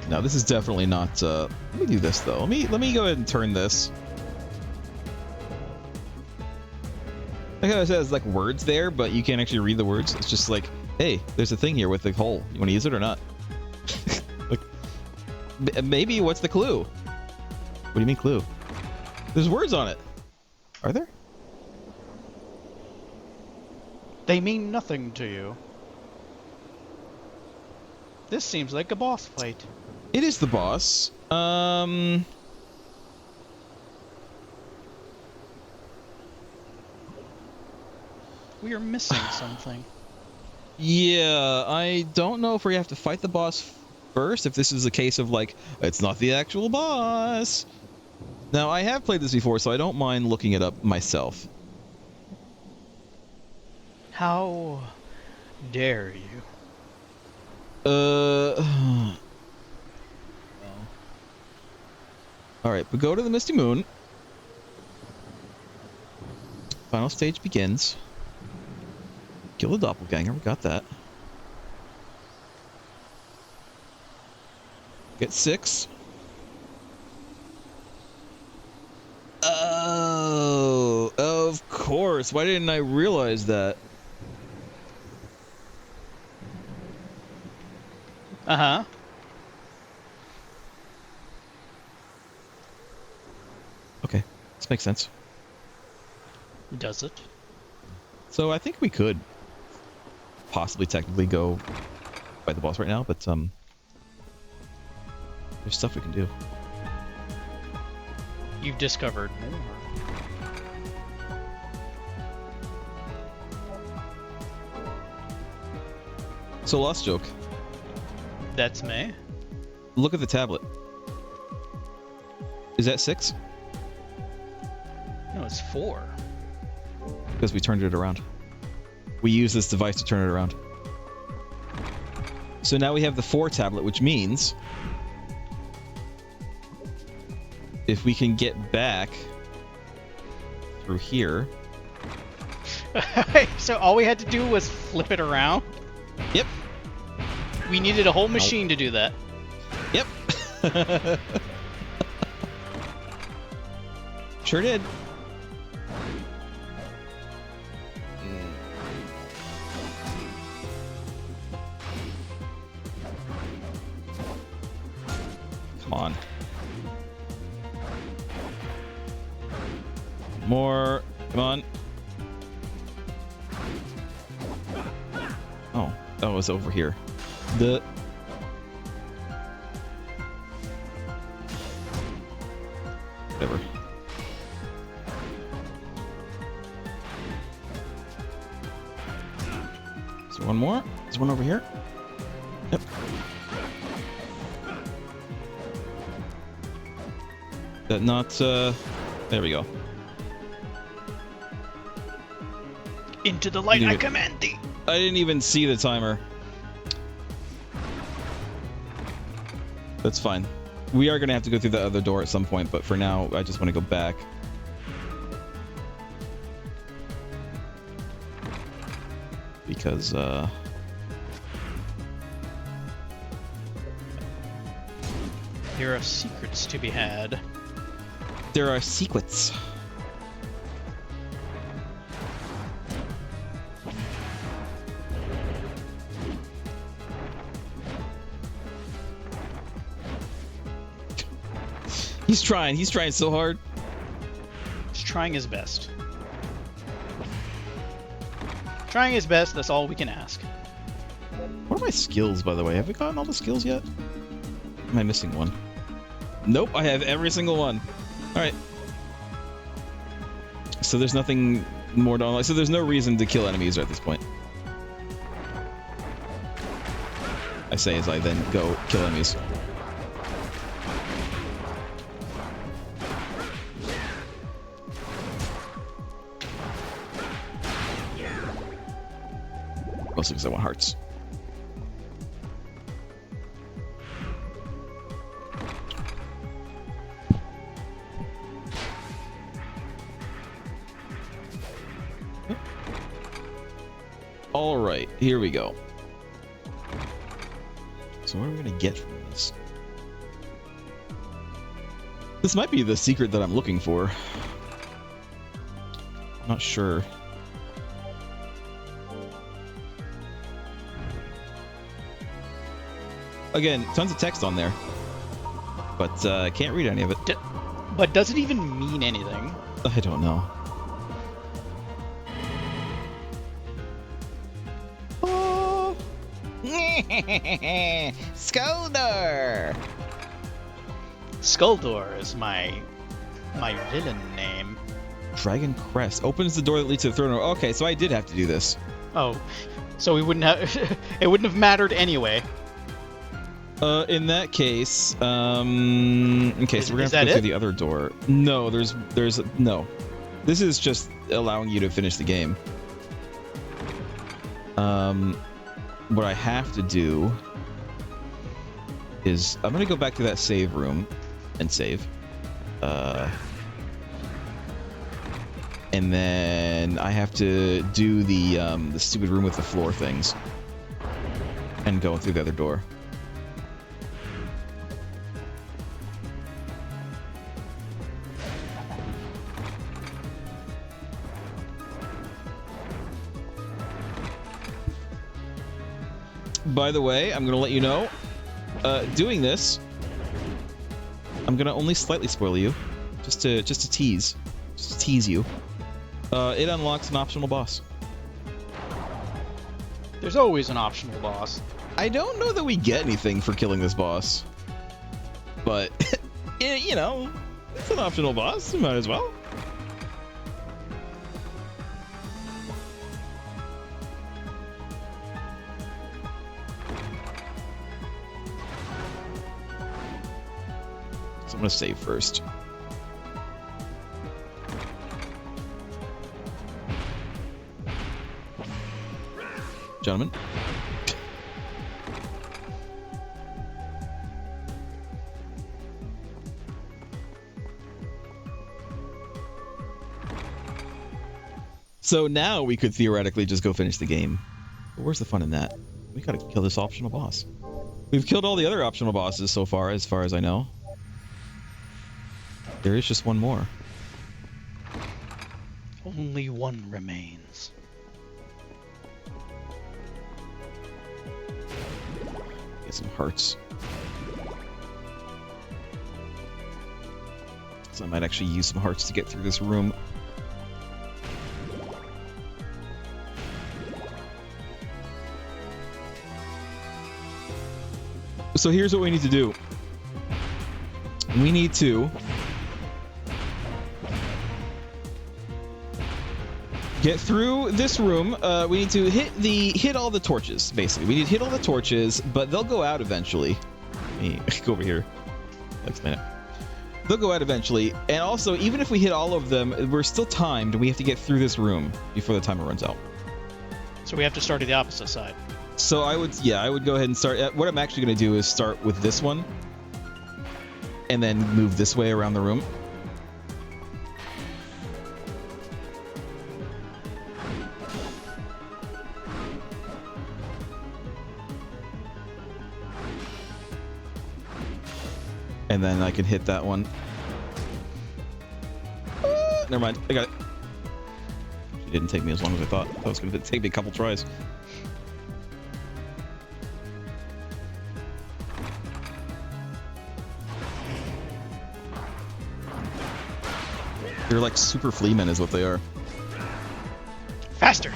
No, this is definitely not... Let me do this, though. Let me go ahead and turn this. Like how it says, like, words there, but you can't actually read the words. It's just like, hey, there's a thing here with the hole. You want to use it or not? Like, maybe what's the clue? What do you mean clue? There's words on it. Are there? They mean nothing to you. This seems like a boss fight. It is the boss. We are missing something. Yeah, I don't know if we have to fight the boss first, if this is a case of, like, it's not the actual boss. Now, I have played this before, so I don't mind looking it up myself. How dare you? Alright, but go to the Misty Moon. Final stage begins. Kill the doppelganger, we got that. Get 6. Oh, of course. Why didn't I realize that? Uh-huh. Okay, this makes sense. Does it? So I think we could possibly technically go fight the boss right now, but there's stuff we can do. You've discovered more. So Lost Joke. That's me. Look at the tablet. Is that 6? No, it's 4. Because we turned it around. We use this device to turn it around. So now we have the 4 tablet, which means if we can get back through here. So all we had to do was flip it around? Yep. We needed a whole machine to do that. Yep. Sure did. Come on. More. Come on. Oh, that was over here. Whatever. Is there one more? Is there one over here? Yep. That not, there we go. Into the light I command thee. I didn't even see the timer. That's fine. We are going to have to go through the other door at some point, but for now, I just want to go back. Because, There are secrets to be had. there are secrets. He's trying so hard. He's trying his best. Trying his best, that's all we can ask. What are my skills, by the way? Have we gotten all the skills yet? Am I missing one? Nope, I have every single one. Alright. So there's nothing more to unlock. So there's no reason to kill enemies at this point. I say as I then go kill enemies. Mostly because I want hearts. All right, here we go. So what are we gonna get from this? This might be the secret that I'm looking for. I'm not sure. Again, tons of text on there, but I can't read any of it. But does it even mean anything? I don't know. Oh. Skuldor! Skuldor is my villain name. Dragon Crest opens the door that leads to the throne room. Okay, so I did have to do this. Oh, so we wouldn't have. It wouldn't have mattered anyway. In that case, okay, so we're gonna have to go through the other door. No, there's no. This is just allowing you to finish the game. What I have to do is I'm gonna go back to that save room and save. And then I have to do the stupid room with the floor things and go through the other door. By the way, I'm gonna let you know, doing this, I'm gonna only slightly spoil you, just to tease you. It unlocks an optional boss. There's always an optional boss. I don't know that we get anything for killing this boss, but you know, it's an optional boss. Might as well. I'm gonna save first. Gentlemen. So now we could theoretically just go finish the game. But where's the fun in that? We gotta kill this optional boss. We've killed all the other optional bosses so far as I know. There is just one more. Only one remains. Get some hearts. So I might actually use some hearts to get through this room. So here's what we need to do. We need to get through this room. We need to hit all the torches, basically. We need to hit all the torches, but they'll go out eventually. Let me go over here. I'll explain it. They'll go out eventually, and also, even if we hit all of them, we're still timed, and we have to get through this room before the timer runs out. So we have to start at the opposite side. So I would go ahead and start. What I'm actually going to do is start with this one, and then move this way around the room. And then I can hit that one. Never mind, I got it. It didn't take me as long as I thought. That was going to take me a couple tries. They're like super fleamen is what they are. Faster!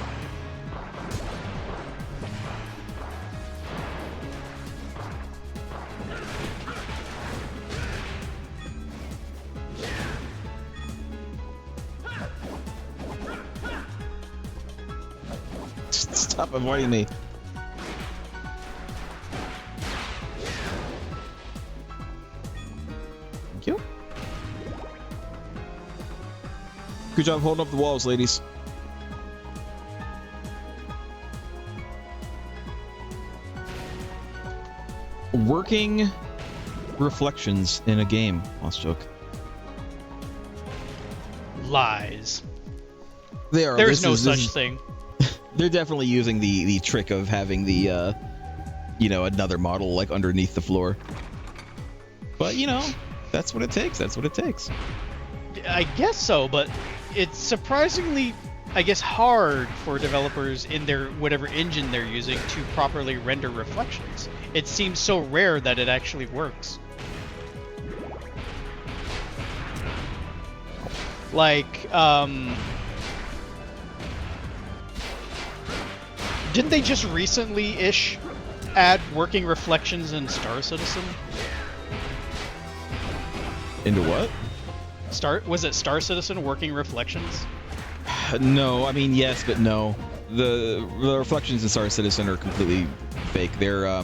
Stop avoiding me. Thank you. Good job holding up the walls, ladies. Working reflections in a game. Lost joke. Lies. They are. There's no such thing. They're definitely using the trick of having the, you know, another model like underneath the floor. But you know, that's what it takes. That's what it takes. I guess so, but it's surprisingly, I guess, hard for developers in their whatever engine they're using to properly render reflections. It seems so rare that it actually works. Like, didn't they just recently-ish add working reflections in Star Citizen? Into what? Was it Star Citizen working reflections? No, I mean yes, but no. The reflections in Star Citizen are completely fake. They're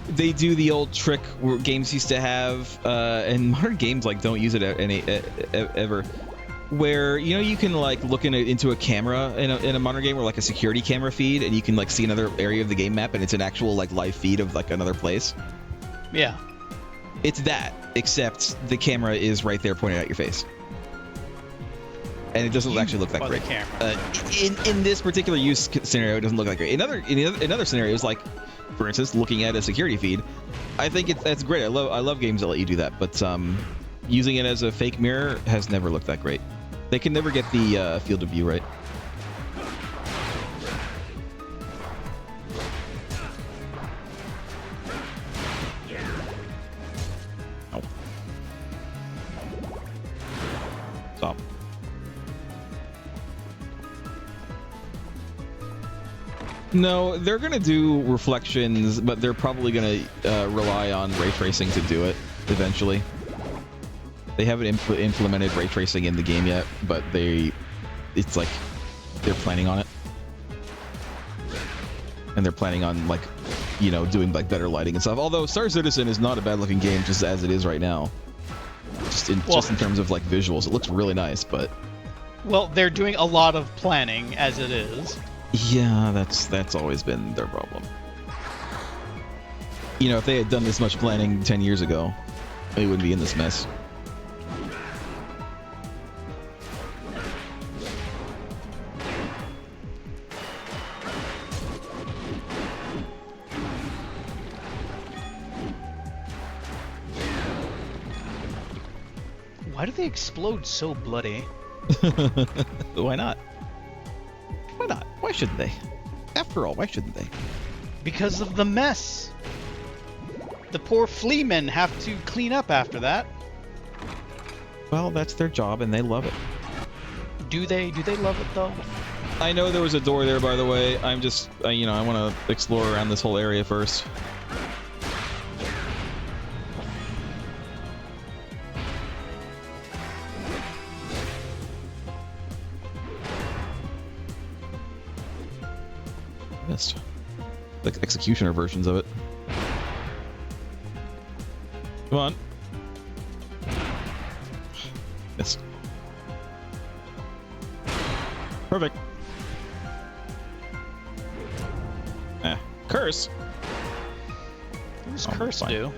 they do the old trick where games used to have, and modern games like don't use it ever. Where you know you can like look into a camera in a modern game, or like a security camera feed, and you can like see another area of the game map, and it's an actual like live feed of like another place. Yeah. It's that, except the camera is right there pointing at your face. And it doesn't actually look that great. In this particular use scenario, it doesn't look that great. In other scenarios, like for instance, looking at a security feed, I think that's great. I love games that let you do that. But using it as a fake mirror has never looked that great. They can never get the field of view right. Stop. No, they're gonna do reflections, but they're probably gonna rely on ray tracing to do it eventually. They haven't implemented ray tracing in the game yet, but it's like they're planning on it, and they're planning on like, you know, doing like better lighting and stuff. Although Star Citizen is not a bad-looking game just as it is right now. Just in terms of like visuals, it looks really nice, but well, they're doing a lot of planning as it is. Yeah, that's always been their problem. You know, if they had done this much planning 10 years ago, they wouldn't be in this mess. Why do they explode so bloody? Why not? Why not? Why shouldn't they? After all, why shouldn't they? Because of the mess. The poor flea men have to clean up after that. Well, that's their job, and they love it. Do they? Do they love it though? I know there was a door there, by the way. I'm just, you know, I want to explore around this whole area first. Missed. Like executioner versions of it. Come on. Missed. Perfect. Curse. What does curse do?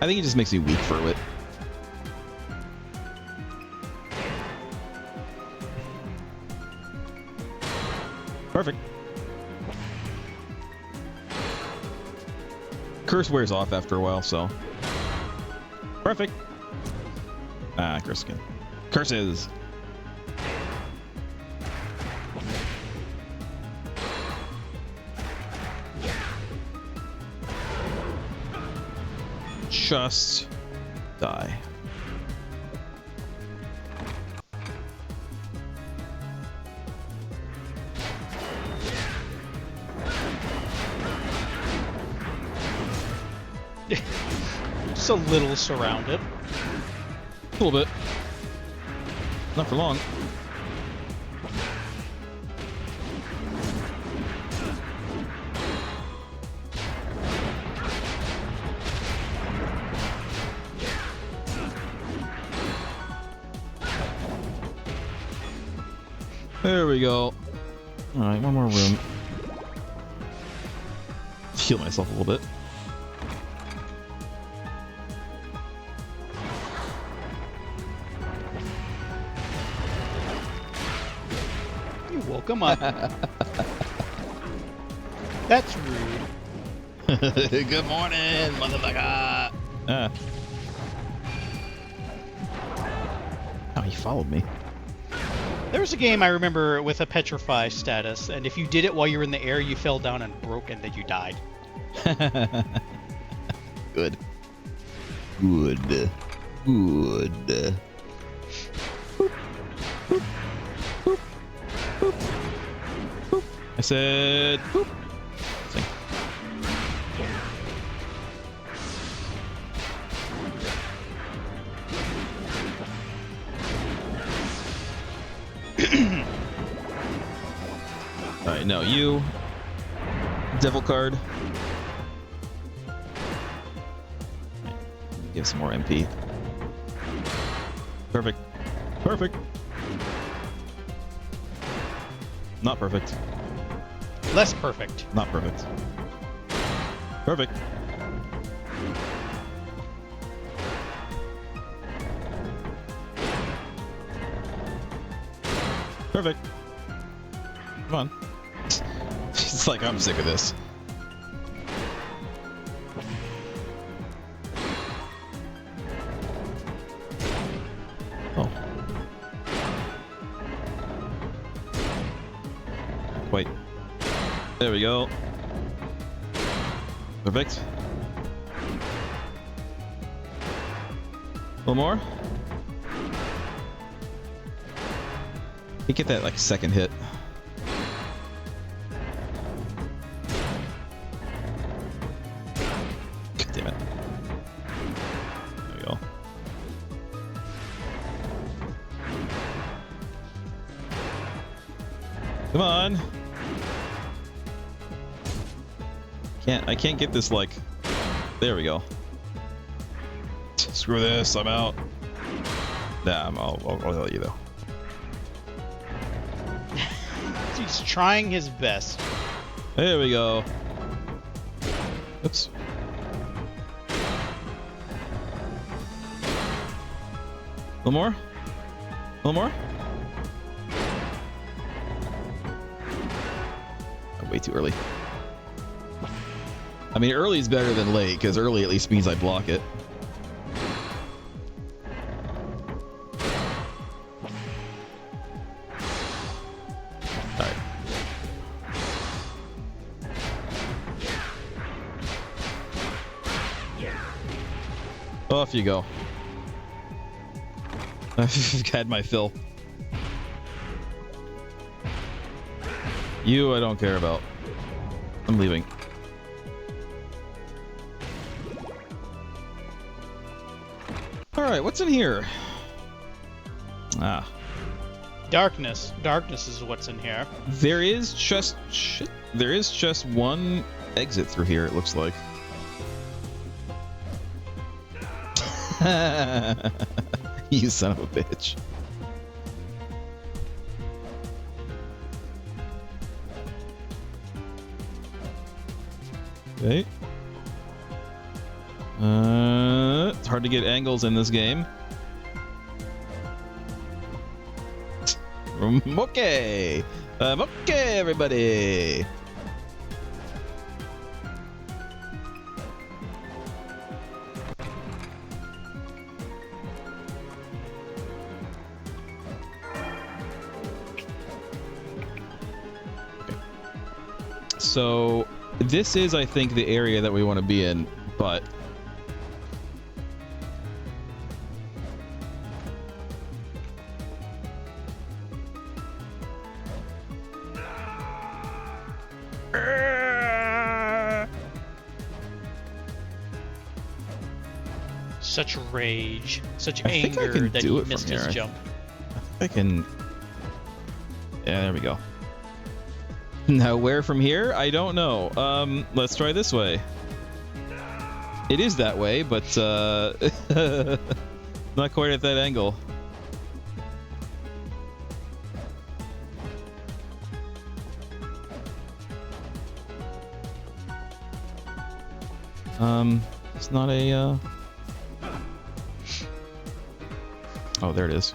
I think it just makes me weak for it. Perfect. Curse wears off after a while, so. Perfect. Curse again. Curses. Just die. Just a little surrounded. A little bit. Not for long. There we go. Alright, one more room. Heal myself a little bit. You woke him up. That's rude. Good morning, motherfucker! Oh, he followed me. There was a game I remember with a petrify status, and if you did it while you were in the air, you fell down and broke, and then you died. Good. Good. Good. I said boop. Sing. Alright, no, you. Devil card. Give some more MP. Perfect. Perfect. Not perfect. Less perfect. Not perfect. Perfect. Perfect. Come on. It's like, I'm sick of this. Oh. Wait. There we go. Perfect. A little more. You get that like second hit. God damn it. There we go. Come on. I can't get this like. There we go. Screw this. I'm out. Nah, I'll let you though. He's trying his best. There we go. Oops. A little more? A little more? Oh, way too early. I mean, early is better than late, because early at least means I block it. Alright. Off you go. I've had my fill. You, I don't care about. I'm leaving. Alright, what's in here? Ah. Darkness. Darkness is what's in here. There is just... shit. There is just one exit through here, it looks like. You son of a bitch. Okay. It's hard to get angles in this game. Okay. Okay, everybody. So this is, I think, the area that we want to be in, but Such rage, such I think I anger can that do he it missed from his here. jump. I can... Yeah, there we go. Now, where from here? I don't know. Let's try this way. It is that way, but, not quite at that angle. It's not a, Oh, there it is.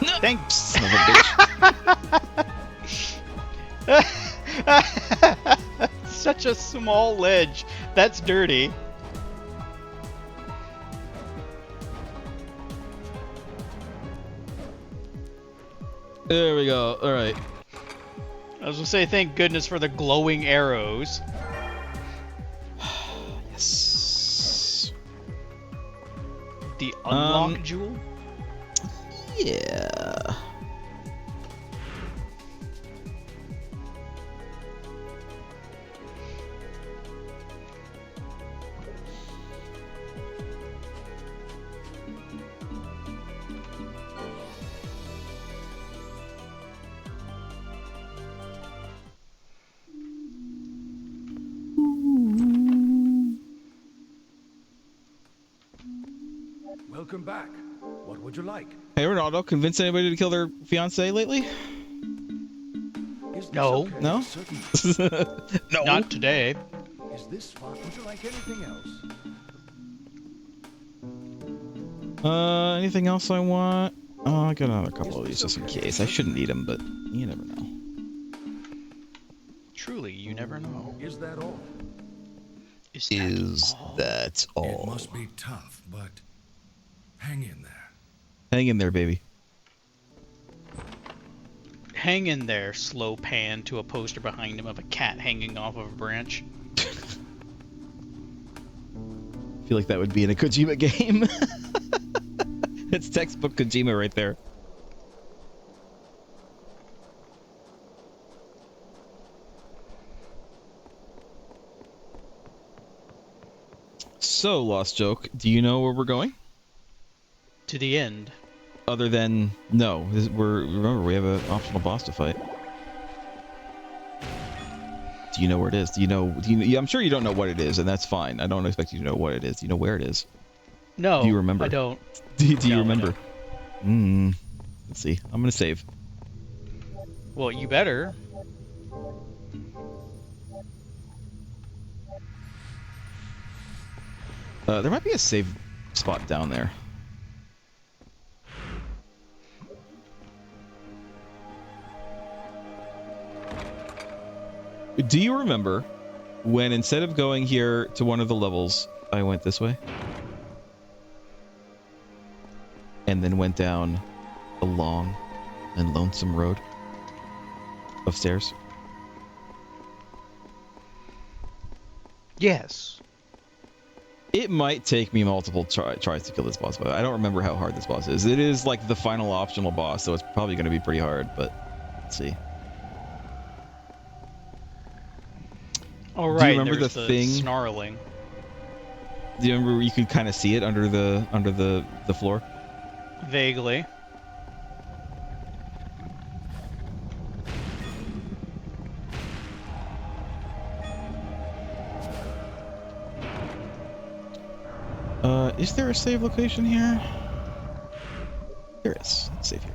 No! Thanks. Son of a bitch. Such a small ledge. That's dirty. There we go. All right. I was gonna say, thank goodness for the glowing arrows. Yes. The unlock jewel? Yeah. Welcome back. What would you like? Hey, Ronaldo, convince anybody to kill their fiancee lately? Is this No. okay? No? Certain. No. Not today. Is this fun? Would you like anything else? Anything else I want? Oh, I got another couple of these just in case. I shouldn't need them, but you never know. Truly, you never know. Is that all? Is all? That all? It must be tough, but hang in there. Hang in there, baby. Hang in there, slow pan to a poster behind him of a cat hanging off of a branch. I feel like that would be in a Kojima game. It's textbook Kojima right there. So, Lost Joke, do you know where we're going? To the end. Other than no, remember we have an optional boss to fight. Do you know where it is? Do you know? I'm sure you don't know what it is, and that's fine. I don't expect you to know what it is. Do you know where it is? No. Do you remember? I don't. Do you No, I remember? Let's see. I'm gonna save. Well, you better. There might be a save spot down there. Do you remember when instead of going here to one of the levels, I went this way? And then went down a long and lonesome road of stairs? Yes. It might take me multiple tries to kill this boss, but I don't remember how hard this boss is. It is like the final optional boss, so it's probably going to be pretty hard, but let's see. Oh, right. Do you remember there's the thing? Snarling. Do you remember you could kind of see it under the floor? Vaguely. Is there a save location here? There is. Let's save here.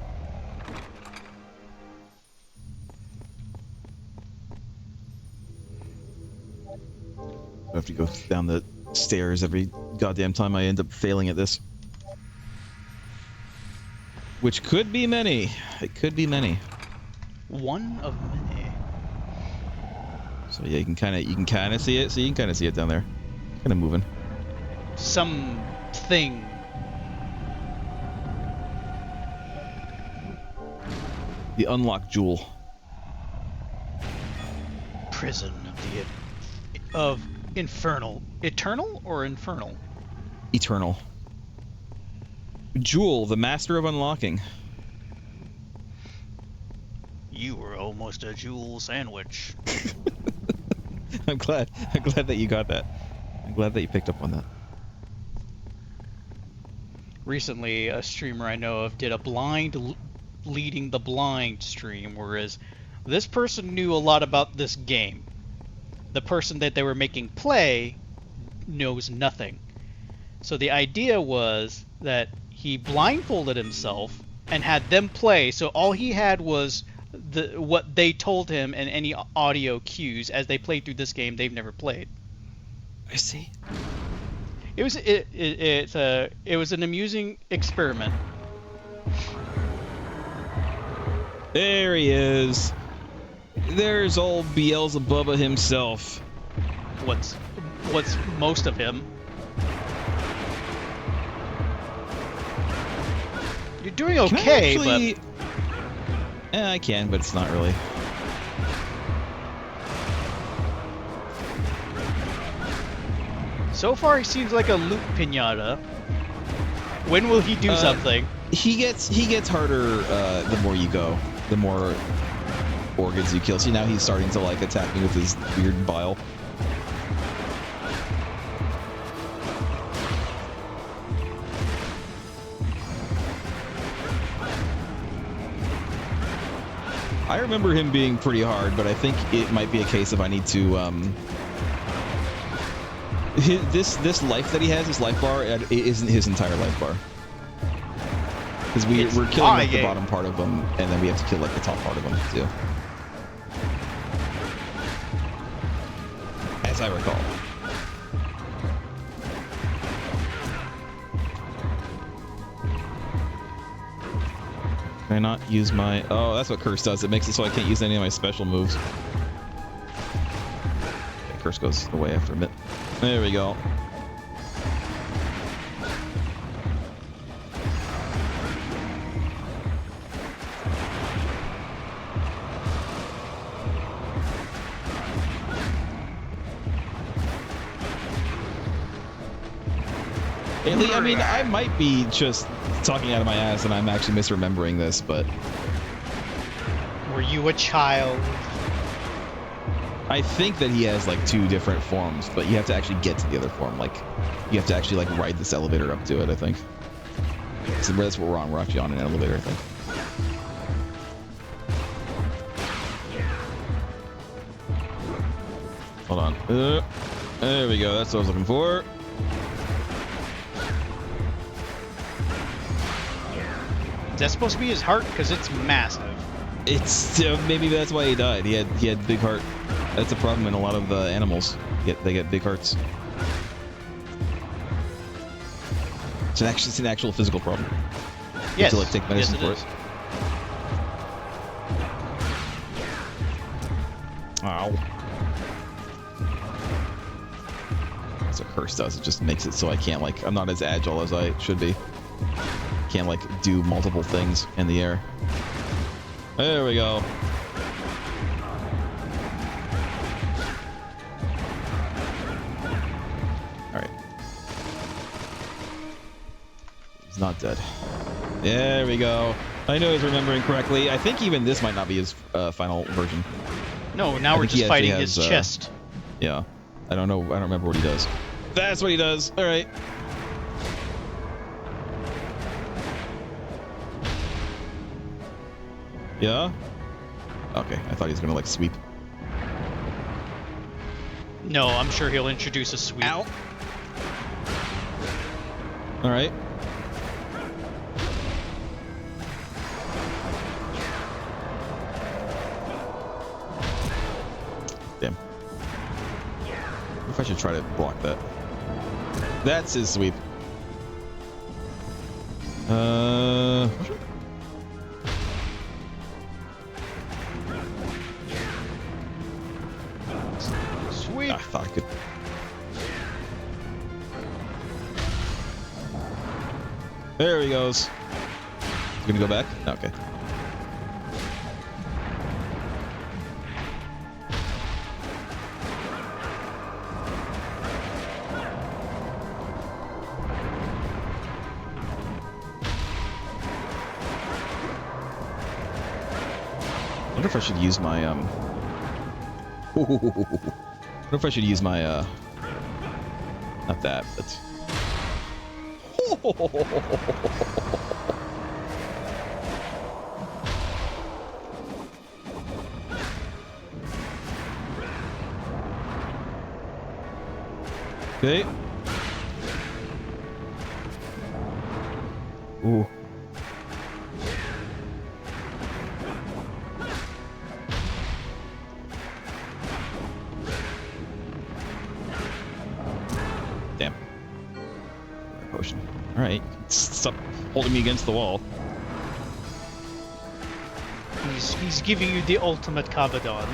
I have to go down the stairs every goddamn time I end up failing at this. Which could be many. It could be many. One of many. So yeah, you can kind of see it. So you can kind of see it down there. Kind of moving. Something. The unlocked jewel. Prison of infernal. Eternal or infernal? Eternal. Jewel, the master of unlocking. You were almost a jewel sandwich. I'm glad that you got that. I'm glad that you picked up on that. recently a streamer I know of did a blind leading the blind stream, whereas this person knew a lot about this game. The person that they were making play knows nothing. So the idea was that he blindfolded himself and had them play, so all he had was what they told him and any audio cues as they played through this game they've never played. I see. It was an amusing experiment. There he is. There's old Beelzebubba himself. What's most of him? You're doing okay, but I can, but it's not really. So far he seems like a loot pinata. When will he do something? He gets harder the more you go, the more organs you kill. See, now he's starting to like attack me with his weird bile. I remember him being pretty hard, but I think it might be a case of I need to this life that he has, his life bar, it isn't his entire life bar. Because we're killing like the bottom part of him, and then we have to kill like the top part of him too. As I recall. Can I not use my... Oh, that's what Curse does. It makes it so I can't use any of my special moves. Okay, Curse goes away after a bit. There we go. I mean, I might be just talking out of my ass and I'm actually misremembering this, but... Were you a child? I think that he has like 2 different forms, but you have to actually get to the other form. Like, you have to actually like ride this elevator up to it, I think. So that's what we're on. We're actually on an elevator, I think. Hold on. There we go. That's what I was looking for. That's supposed to be his heart because it's massive. It's maybe that's why he died. He had big heart. That's a problem in a lot of animals. They get big hearts. It's an actual physical problem. You have to like take medicine for it. Ow. That's what Curse does. It just makes it so I can't like I'm not as agile as I should be. Can't like do multiple things in the air. There we go. Alright. He's not dead. There we go. I know he's remembering correctly. I think even this might not be his final version. No, now we're just fighting his chest. Yeah. I don't know. I don't remember what he does. That's what he does. Alright. Yeah? Okay, I thought he was gonna like sweep. No, I'm sure he'll introduce a sweep. Ow. Alright. Damn. What if I should try to block that? That's his sweep. Sweep. I thought I could. There he goes. He's gonna go back? Okay. I wonder if I should use my I wonder if I should use my not that, but Okay. Ooh. Damn. Potion. All right. Stop holding me against the wall. He's giving you the ultimate Kabadon.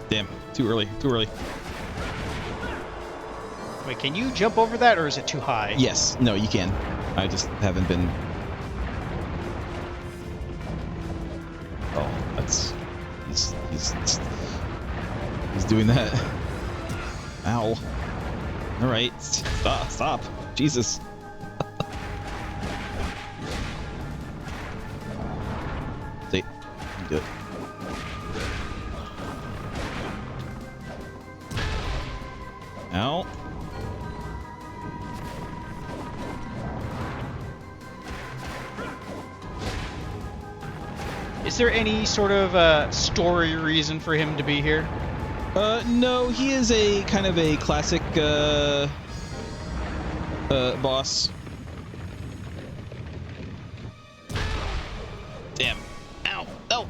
Damn. Too early. Too early. Wait, can you jump over that, or is it too high? Yes. No, you can. I just haven't been. Oh, that's. He's doing that. Ow. All right. Stop. Stop. Jesus. See. You do it. Ow. Is there any sort of story reason for him to be here? No, he is a kind of a classic boss. Damn. Ow. Oh.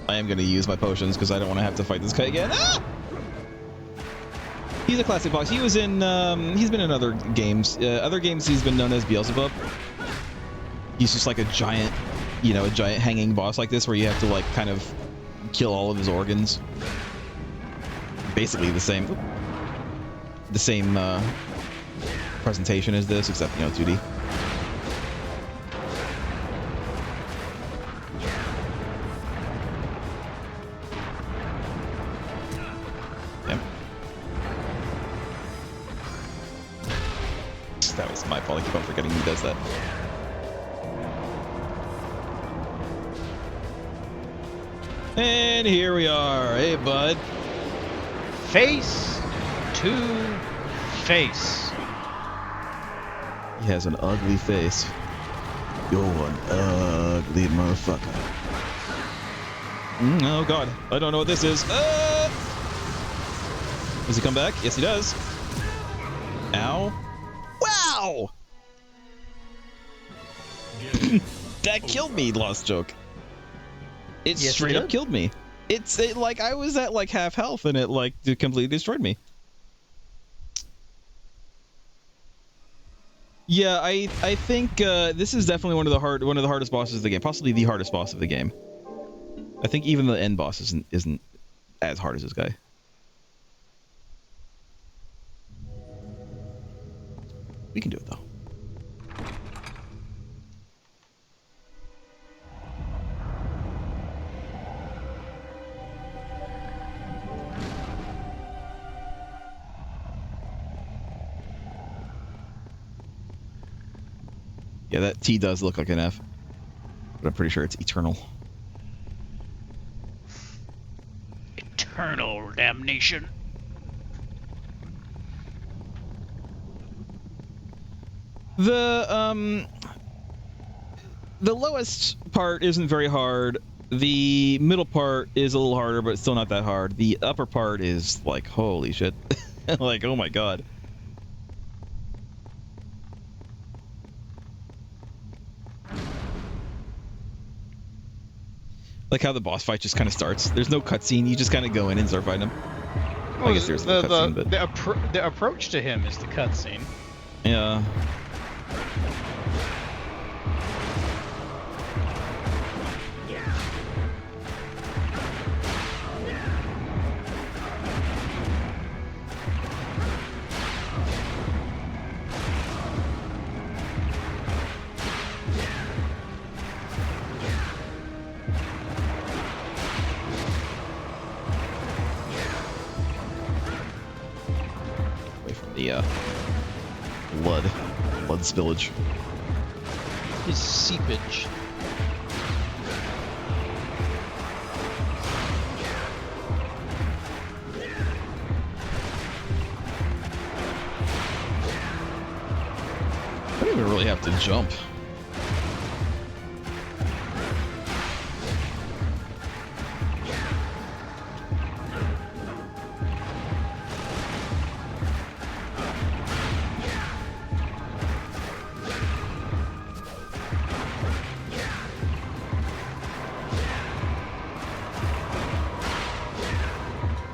I am going to use my potions because I don't want to have to fight this guy again. Ah! He's a classic boss. He was in, he's been in other games. Other games he's been known as Beelzebub. He's just like a giant, you know, a giant hanging boss like this where you have to like kind of kill all of his organs. Basically the same presentation as this, except, you know, 2D. Damn. That was my fault. I keep on forgetting he does that. And here we are. Hey, bud. Face to face. He has an ugly face. You're an ugly motherfucker. Oh god, I don't know what this is. Does he come back? Yes, he does. Ow. Wow! That killed me, Lost Joke. It Yes, straight it up did. killed me. It like I was at like half health and it like completely destroyed me. Yeah, I think this is definitely one of the hardest bosses of the game, possibly the hardest boss of the game. I think even the end boss isn't as hard as this guy. We can do it though. Yeah, that T does look like an F, but I'm pretty sure it's eternal. Eternal damnation. The lowest part isn't very hard. The middle part is a little harder, but it's still not that hard. The upper part is like, holy shit. Like, oh my god. Like how the boss fight just kind of starts. There's no cutscene. You just kind of go in and start fighting him. I guess there's no cutscene, but the approach to him is the cutscene. yeah. Away from the blood spillage. His seepage. really have to jump.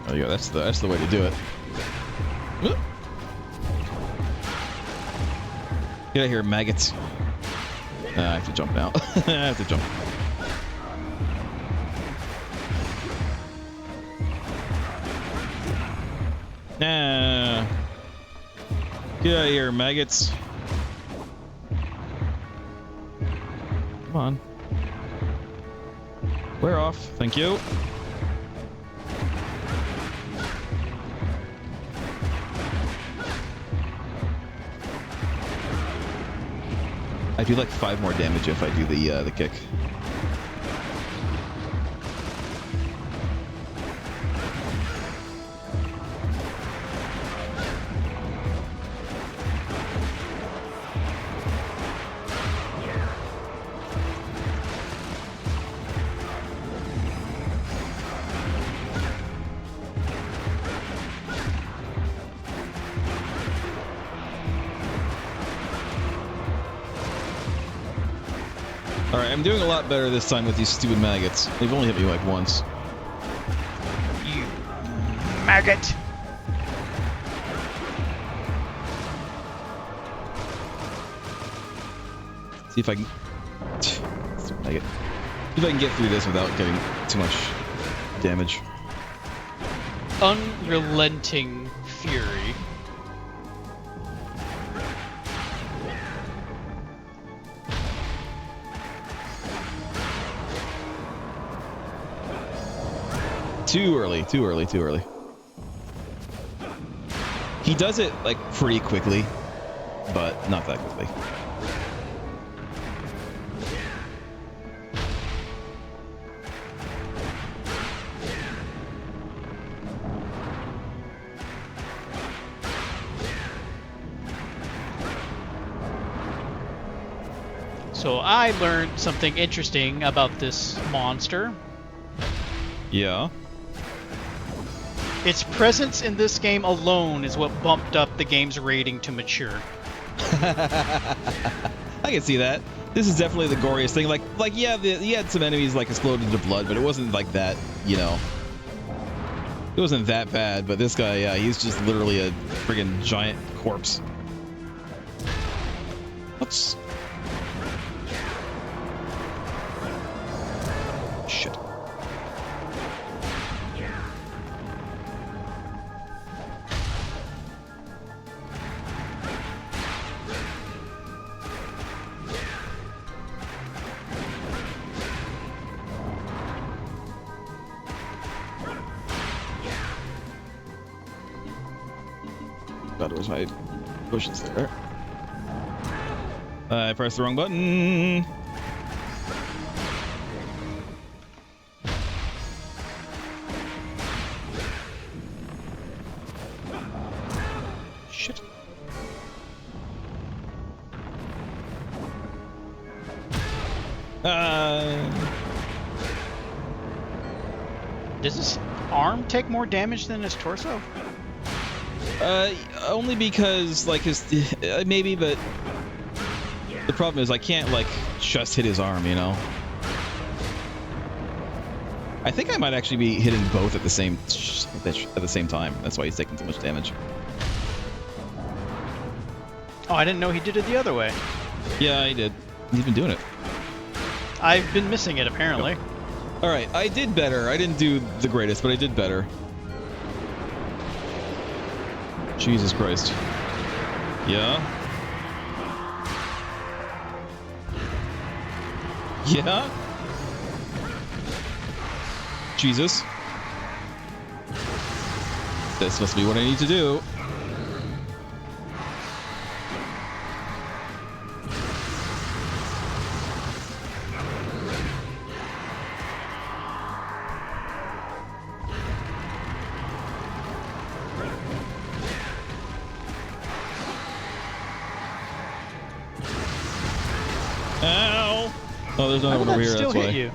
There you go. That's the way to do it. Whoop. Get out of here, maggots. I have to jump now. I have to jump. Nah. Get out of here, maggots. Come on. Wear off. Thank you. I do like 5 more damage if I do the kick. Alright, I'm doing a lot better this time with these stupid maggots. They've only hit me like once. You maggot! See if I can... Stupid maggot. See if I can get through this without getting too much damage. Unrelenting fury. Too early, too early, too early. He does it, like, pretty quickly, but not that quickly. So I learned something interesting about this monster. Yeah. Its presence in this game alone is what bumped up the game's rating to mature. I can see that. This is definitely the goriest thing. Like yeah, he had some enemies like exploded into blood, but it wasn't like that, you know. It wasn't that bad, but this guy, yeah, he's just literally a friggin' giant corpse. Oops. Shit. That was my pushes there. I pressed the wrong button. Shit. Does his arm take more damage than his torso? Only because, like, his... maybe, but... The problem is I can't, like, just hit his arm, you know? I think I might actually be hitting both at the same time. That's why he's taking so much damage. Oh, I didn't know he did it the other way. Yeah, he did. He's been doing it. I've been missing it, apparently. Alright, I did better. I didn't do the greatest, but I did better. Jesus Christ. Yeah? Yeah? Jesus. This must be what I need to do. Ow! Oh, there's How another did one over that here. still That's hit why. you?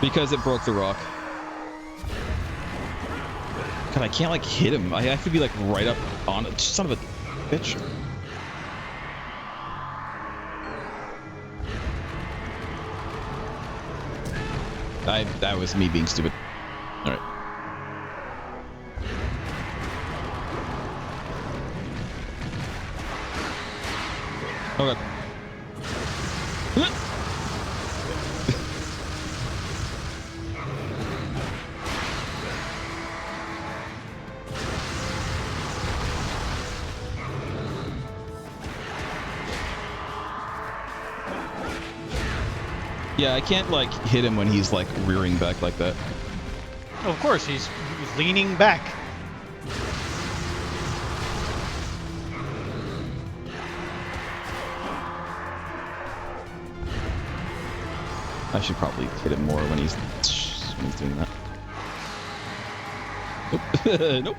Because it broke the rock. God, I can't like hit him. I have to be like right up on it. Son of a bitch. That was me being stupid. All right. Oh god. Yeah, I can't like hit him when he's like rearing back like that. Oh, of course, he's leaning back. I should probably hit him more when he's doing that. Nope. Nope.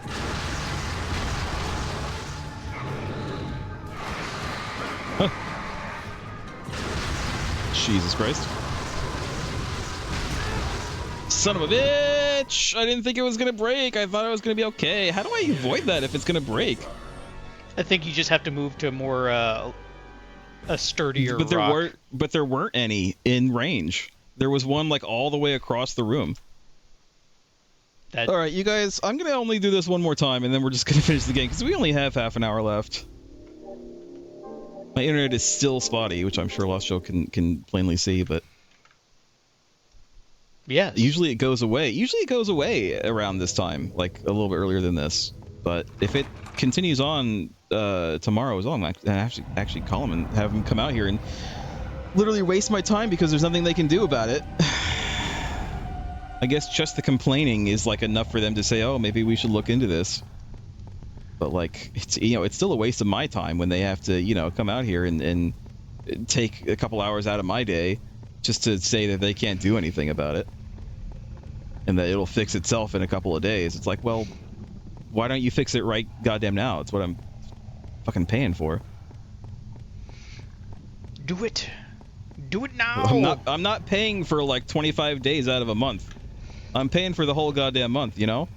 Huh. Jesus Christ. Son of a bitch! I didn't think it was gonna break. I thought it was gonna be okay. How do I avoid that if it's gonna break? I think you just have to move to more a sturdier rock. But there weren't any in range. There was one like all the way across the room. All right, you guys, I'm gonna only do this one more time, and then we're just gonna finish the game because we only have half an hour left. My internet is still spotty, which I'm sure Lost Joe can plainly see, but yes, usually it goes away. Usually it goes away around this time, like a little bit earlier than this. But if it continues on tomorrow as well, I'm actually call him and have him come out here and literally waste my time because there's nothing they can do about it. I guess just the complaining is like enough for them to say, oh, maybe we should look into this. But like, it's still a waste of my time when they have to, come out here and take a couple hours out of my day just to say that they can't do anything about it. And that it'll fix itself in a couple of days. It's like, well, why don't you fix it right goddamn now? It's what I'm fucking paying for. Do it. Do it now. I'm not paying for like 25 days out of a month. I'm paying for the whole goddamn month, you know?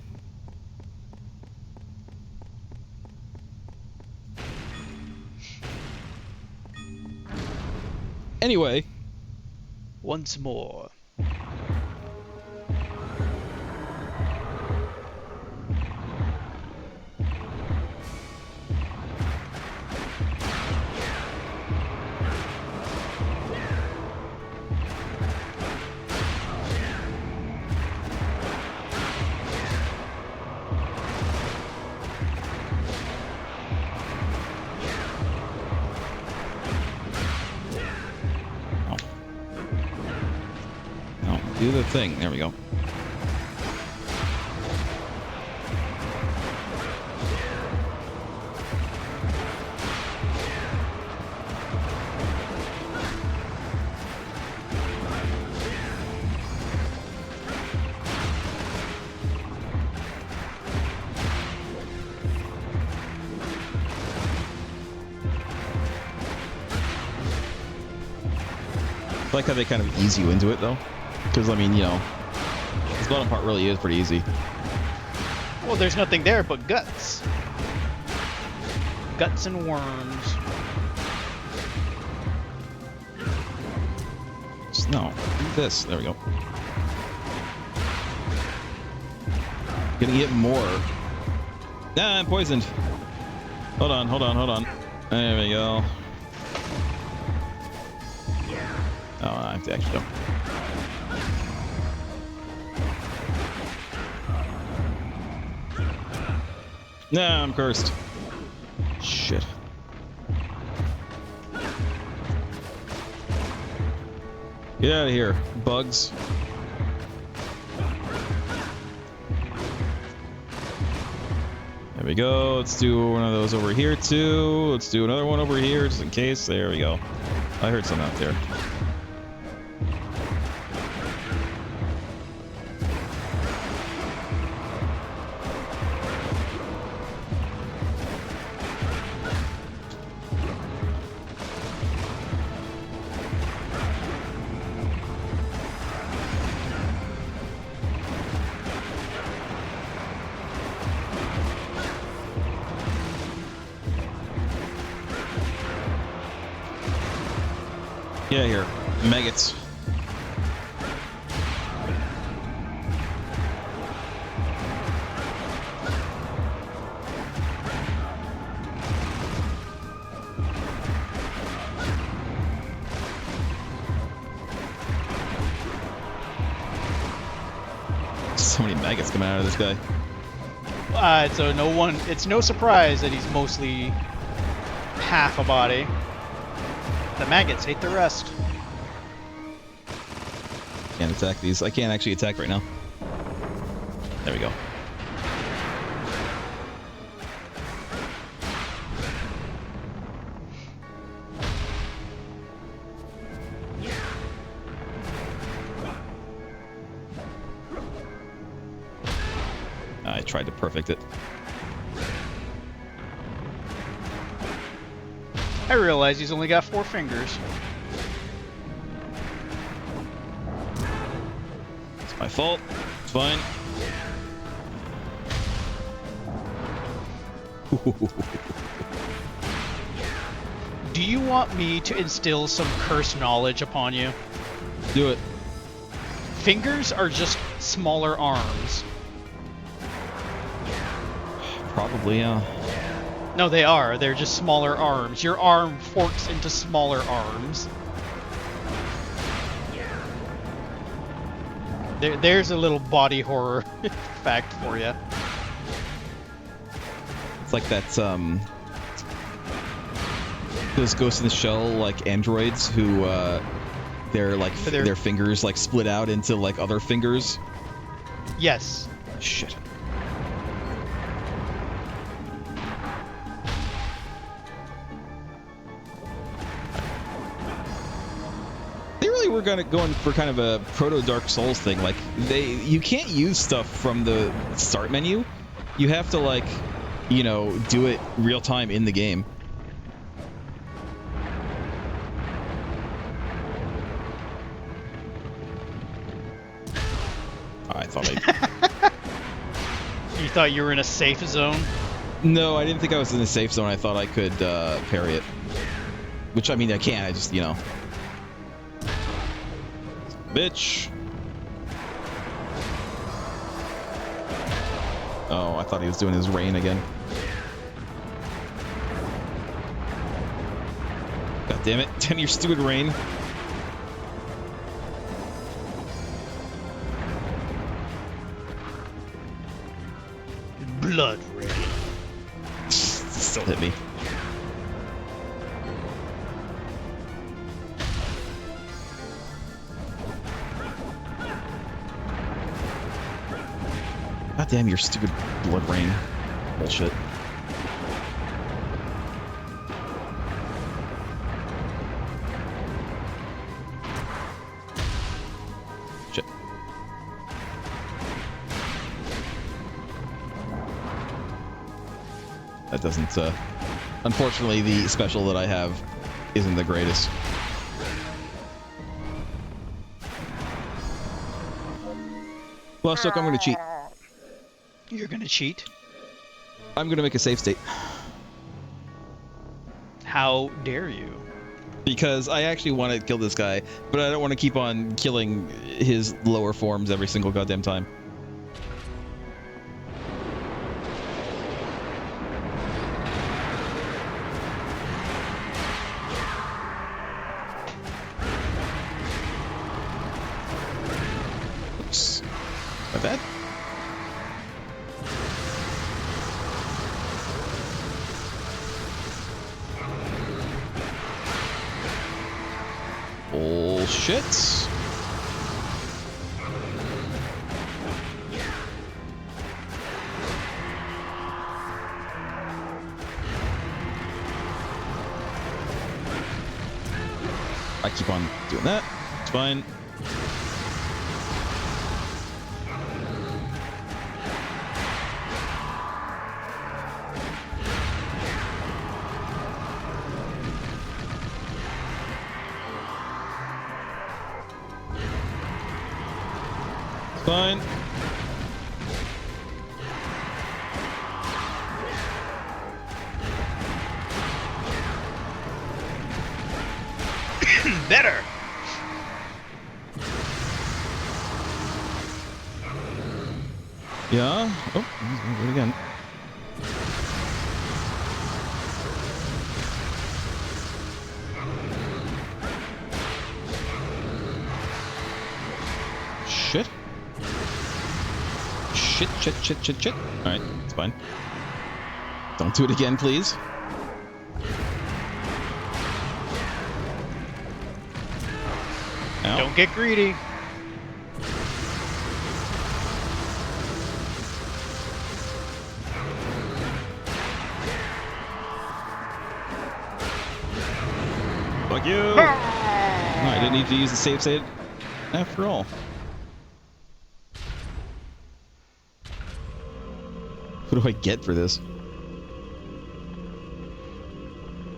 Anyway. Once more. Do the thing. There we go. I like how they kind of ease you into it, though. Because, I mean, this bottom part really is pretty easy. Well, there's nothing there but guts. Guts and worms. No, do this. There we go. Gonna get more. Nah, I'm poisoned. Hold on. There we go. Oh, I have to actually jump. Nah, I'm cursed. Shit. Get out of here, bugs. There we go. Let's do one of those over here, too. Let's do another one over here, just in case. There we go. I heard some out there. Yeah, here. Maggots. So many maggots coming out of this guy. It's no surprise that he's mostly half a body. The maggots hate the rest. Can't attack these. I can't actually attack right now. There we go. I tried to perfect it. I realize he's only got 4 fingers. It's my fault. It's fine. Do you want me to instill some curse knowledge upon you? Do it. Fingers are just smaller arms. Probably, yeah. No, they are. They're just smaller arms. Your arm forks into smaller arms. There's a little body horror fact for you. It's like that, those Ghost in the Shell, like, androids who, their fingers, like, split out into, like, other fingers. Yes. Shit. We're going for kind of a proto Dark Souls thing. Like, you can't use stuff from the start menu. You have to, like, you know, do it real time in the game. I thought You thought you were in a safe zone? No, I didn't think I was in a safe zone. I thought I could parry it. Which, I mean, I can. I just, you know. Bitch. Oh, I thought he was doing his rain again. God damn it. Damn your stupid rain. Blood rain. Still hit me. God damn your stupid blood rain. Bullshit. Shit. That doesn't, unfortunately, the special that I have isn't the greatest. Well, Stoke, I'm gonna cheat. You're gonna cheat? I'm gonna make a save state. How dare you? Because I actually want to kill this guy, but I don't want to keep on killing his lower forms every single goddamn time. Oops. My bad. Bullshit. I keep on doing that. It's fine. Fine. better. Yeah. Oh, he's gonna do it again. Shit. Shit. Alright, it's fine. Don't do it again, please. Ow. Don't get greedy. Fuck you! No, I didn't need to use the save state after all. What do I get for this?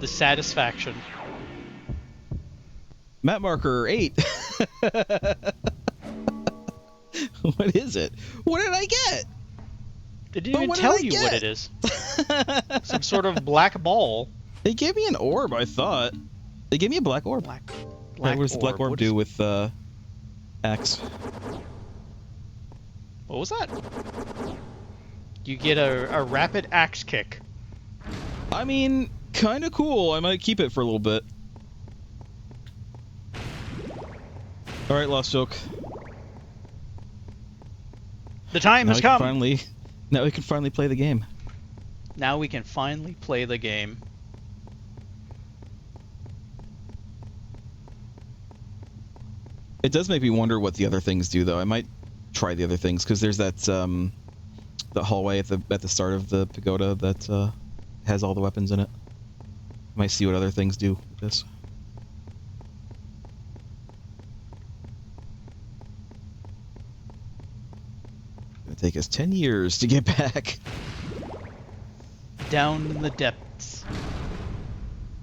The satisfaction. Map marker 8. What is it? What did I get? It didn't even tell you what it is. Some sort of black ball. They gave me an orb, I thought. They gave me a black orb. Black What does the black orb do with axe? What was that? You get a rapid axe kick. I mean, kind of cool. I might keep it for a little bit. All right, Lost Joke. The time has come. Now we can finally play the game. Now we can finally play the game. It does make me wonder what the other things do, though. I might try the other things because there's that the hallway at the start of the pagoda that has all the weapons in it. Might see what other things do with this. It'll take us 10 years to get back. Down in the depths.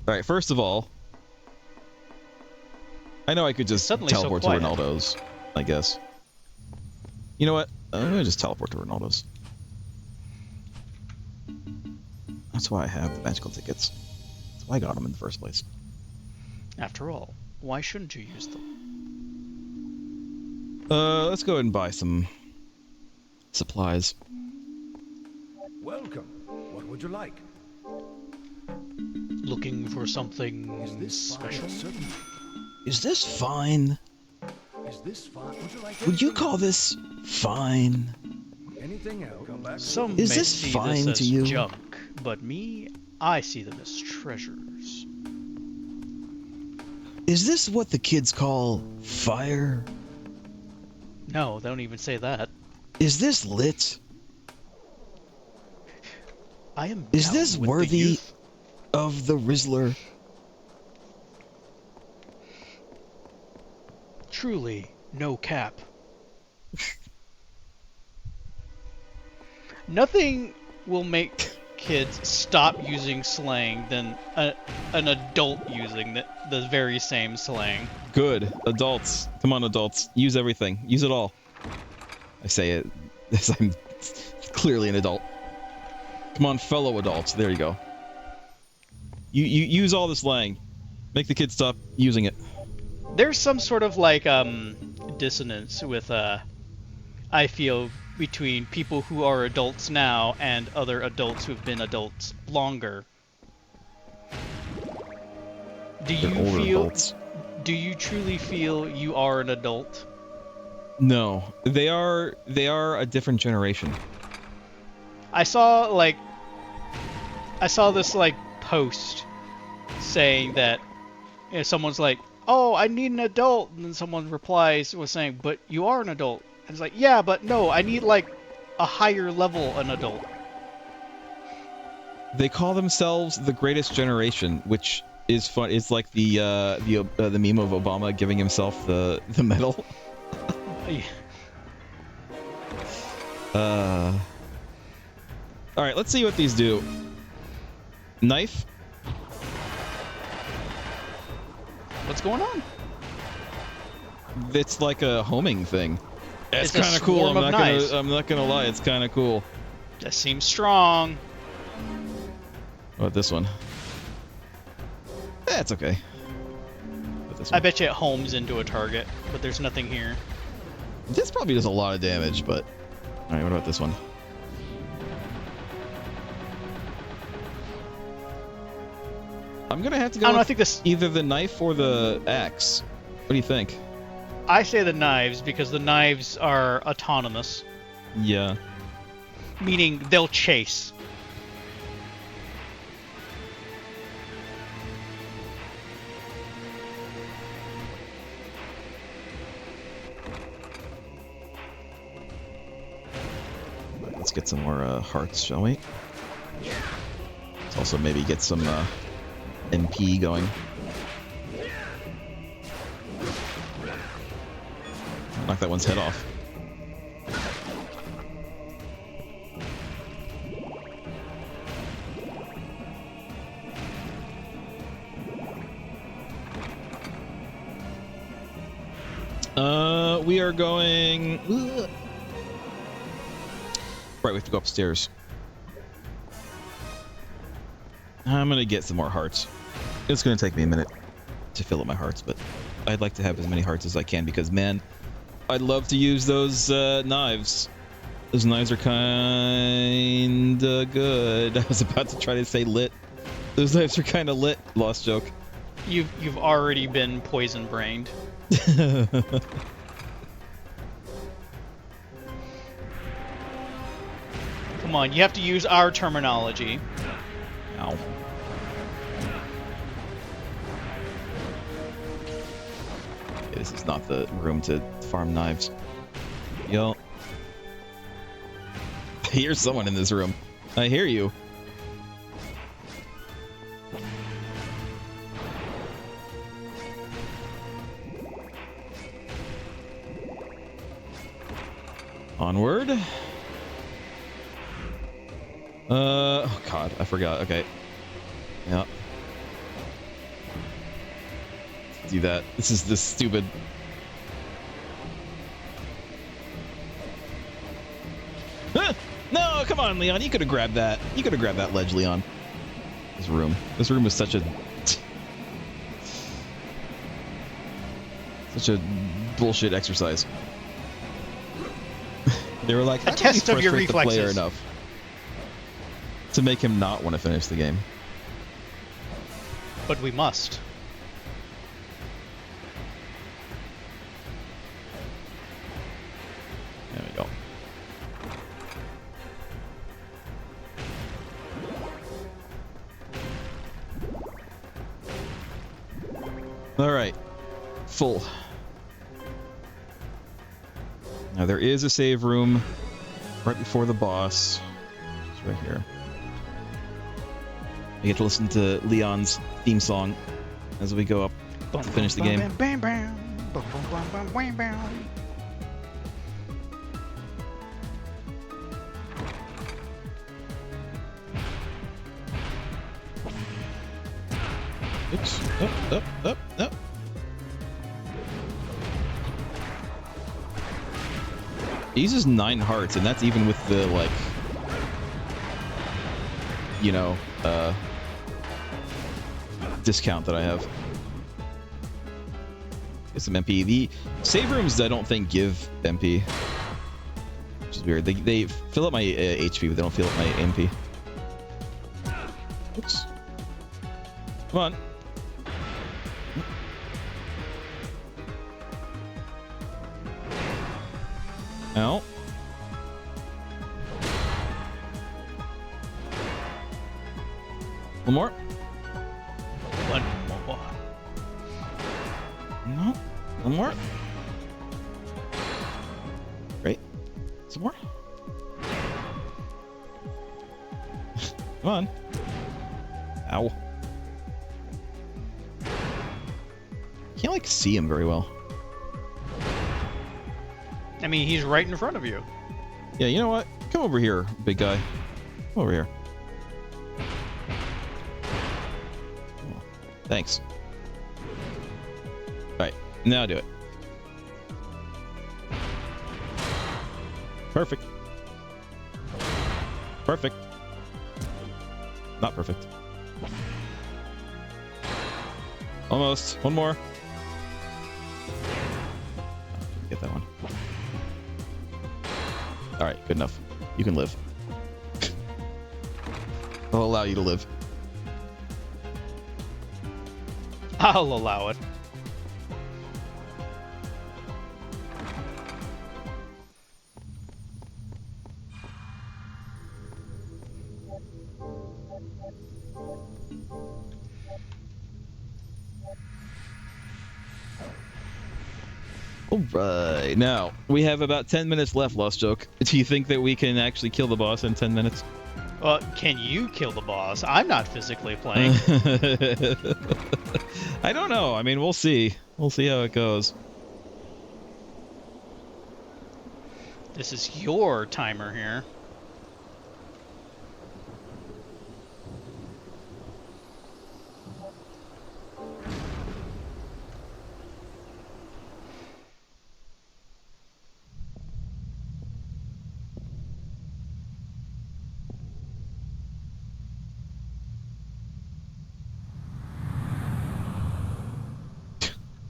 All right, first of all, I know I could just teleport to Ronaldo's, I guess. You know what? I'm gonna just teleport to Ronaldo's. That's why I have the magical tickets. That's why I got them in the first place. After all, why shouldn't you use them? Let's go ahead and buy some supplies. Welcome. What would you like? Looking for something Is this special? Certainly. Is this fine? Is this fine? Would you like Would you anything call this fine? anything else? Come back. Some Is may this see fine this to as you? junk, but me, I see them as treasures. Is this what the kids call fire? No, they don't even say that. Is this lit? I am. Is down this with the worthy youth. of the Rizzler? Truly, no cap. Nothing will make kids stop using slang than an adult using the very same slang. Good. Adults. Come on, adults. Use everything. Use it all. I say it as I'm clearly an adult. Come on, fellow adults. There you go. You use all the slang. Make the kids stop using it. There's some sort of like dissonance with I feel between people who are adults now and other adults who've been adults longer. Do you They're older feel adults. Do you truly feel you are an adult? No, they are a different generation. I saw this like post saying that someone's like, "Oh, I need an adult," and then someone replies with saying, "But you are an adult." And it's like, "Yeah, but no, I need like a higher level an adult." They call themselves the greatest generation, which is fun. It's like the meme of Obama giving himself the medal. All right, let's see what these do. Knife. What's going on? It's like a homing thing. It's a kind of cool. swarm of knives. I'm not gonna lie. It's kind of cool. That seems strong. What about this one? It's okay. Put this one. I bet you it homes into a target, but there's nothing here. This probably does a lot of damage, but... Alright, what about this one? I'm gonna have to go I think this... either the knife or the axe. What do you think? I say the knives because the knives are autonomous. Yeah. Meaning they'll chase. Let's get some more hearts, shall we? Let's also maybe get some MP going. Knock that one's head off. We are going... Ugh. Right, we have to go upstairs. I'm gonna get some more hearts. It's gonna take me a minute to fill up my hearts, but I'd like to have as many hearts as I can because, man, I'd love to use those knives. Those knives are kinda good. I was about to try to say lit. Those knives are kinda lit. Lost joke. You've already been poison brained. Come on, you have to use our terminology. Ow. Okay, this is not the room to farm knives. Yo. I hear someone in this room. I hear you. Onward. Oh god, I forgot. Okay. Yeah. Do that. This is this stupid. Ah! No, come on, Leon. You could have grabbed that. You could have grabbed that ledge, Leon. This room. This room is such a bullshit exercise. They were like, a test of your reflexes. The player enough to make him not want to finish the game. But we must. There we go. All right, full. Now there is a save room right before the boss. It's right here. We get to listen to Leon's theme song as we go up to finish the game. Oops. Up. He uses 9 hearts, and that's even with the, like, you know, discount that I have. Get some MP. The save rooms, I don't think, give MP. Which is weird. They fill up my HP, but they don't fill up my MP. Oops. Come on. Ow. One more. One more. No. One more. Great. Some more. Come on. Ow. Can't, like, see him very well. I mean, he's right in front of you. Yeah, you know what? Come over here, big guy. Come over here. Oh, thanks. Alright, now do it. Perfect. Perfect. Not perfect. Almost. One more. get that one. All right, good enough. You can live. I'll allow you to live. I'll allow it. Alright, now, we have about 10 minutes left, Lost Joke. Do you think that we can actually kill the boss in 10 minutes? Well, can you kill the boss? I'm not physically playing. I don't know. I mean, we'll see. We'll see how it goes. This is your timer here.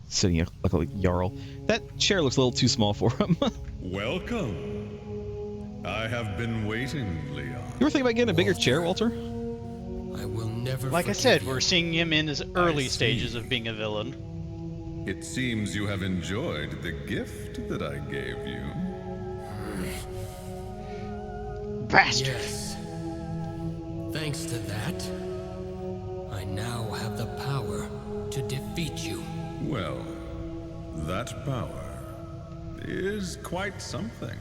Sitting here like a Jarl. That chair looks a little too small for him. Welcome. I have been waiting, Leon. You ever think about getting a bigger chair, Walter? I will never. Like I forgive said, you. we're seeing him in his early stages of being a villain. It seems you have enjoyed the gift that I gave you. Bastard! Yes. Thanks to that, I now have the power to defeat you. Well, that power is quite something.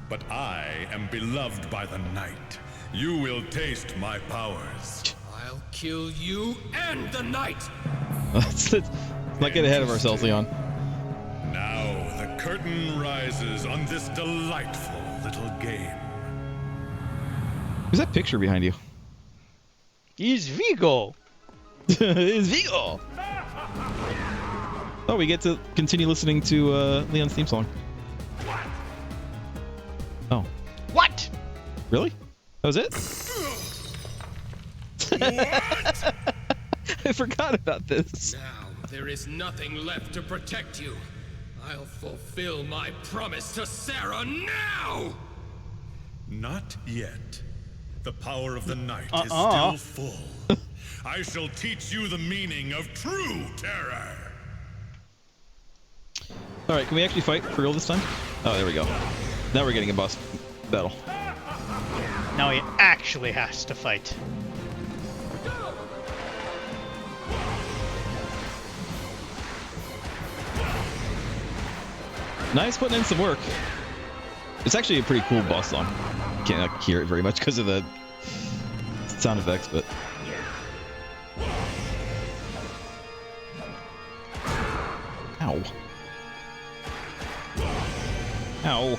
But I am beloved by the night. You will taste my powers. I'll kill you and the knight. Let's not get ahead of ourselves, Leon. Now the curtain rises on this delightful little game. Who's that picture behind you? He's Vigo! It's Vigo! Oh, we get to continue listening to Leon's theme song. Oh. What? Really? That was it? I forgot about this. Now there is nothing left to protect you. I'll fulfill my promise to Sarah now! Not yet. The power of the night is still full. I shall teach you the meaning of true terror. All right, can we actually fight for real this time? Oh, there we go. Now we're getting a boss battle. Now he actually has to fight. Nice putting in some work. It's actually a pretty cool boss song. Can't hear it very much because of the sound effects, but... Ow. Ow.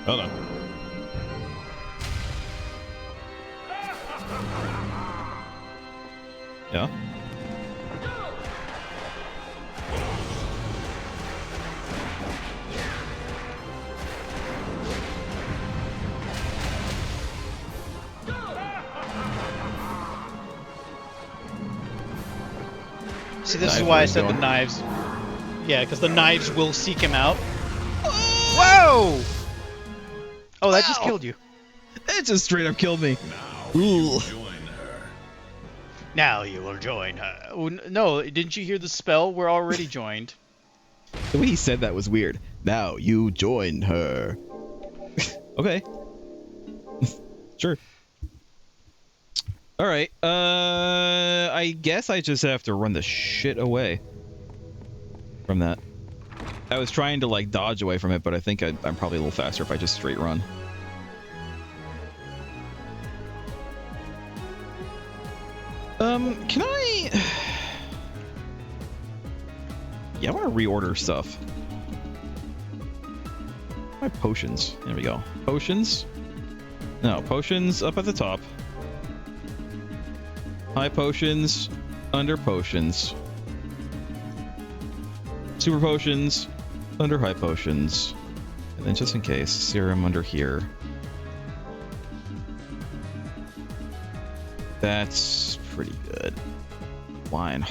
Hold on. Yeah? See, this is why I said the knives. Yeah, because the knives will seek him out. Whoa! Oh, that just killed you. It just straight up killed me. Now Ooh. join her. Now you will join her. Oh, no, didn't you hear the spell? We're already joined. The way he said that was weird. Now you join her. Okay. Sure. All right. I guess I just have to run the shit away from that. I was trying to like dodge away from it, but I think I'm probably a little faster if I just straight run. Can I? Yeah, I want to reorder stuff. My potions. There we go. Potions. No, potions up at the top. High potions, under potions. Super potions, under high potions. And then just in case, serum under here. That's pretty good. Wine.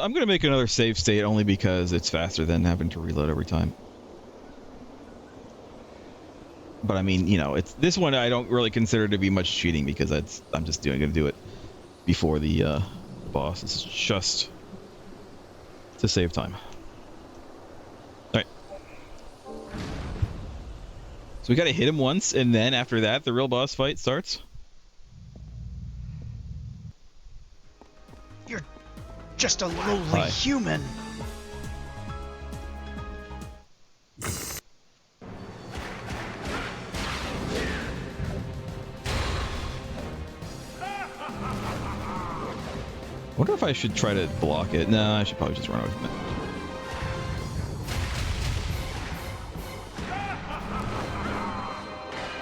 I'm gonna make another save state only because it's faster than having to reload every time. But I mean, you know, it's this one I don't really consider to be much cheating because I'm just gonna do it before the boss. It's just to save time. All right. So we gotta hit him once, and then after that, the real boss fight starts. You're just a lowly human. I wonder if I should try to block it. No, I should probably just run away from it.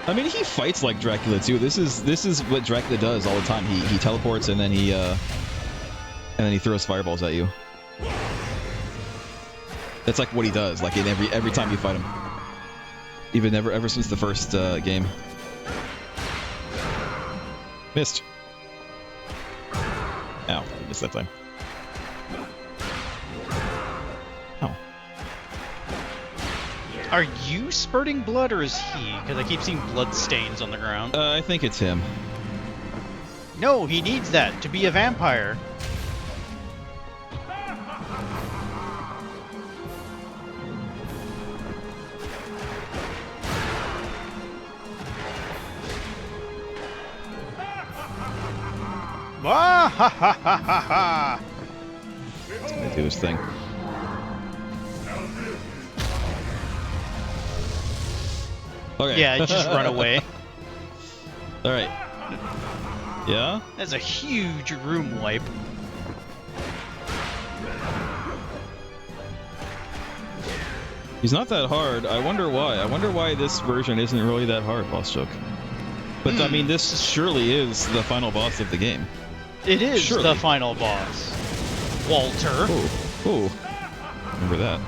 I mean, he fights like Dracula too. This is what Dracula does all the time. He teleports and then he throws fireballs at you. That's like what he does. Like in every time you fight him. Even ever since the first game. Missed. Ow, I missed that time. Ow. Are you spurting blood or is he? Because I keep seeing blood stains on the ground. I think it's him. No, he needs that to be a vampire. Ah, ha, ha, ha, ha, ha. He's gonna do his thing. Okay. Yeah, just run away. Alright. Yeah? That's a huge room wipe. He's not that hard. I wonder why. I wonder why this version isn't really that hard, Boss Choke. But I mean, this surely is the final boss of the game. It is Surely. the final boss. Walter. Oh. Remember that.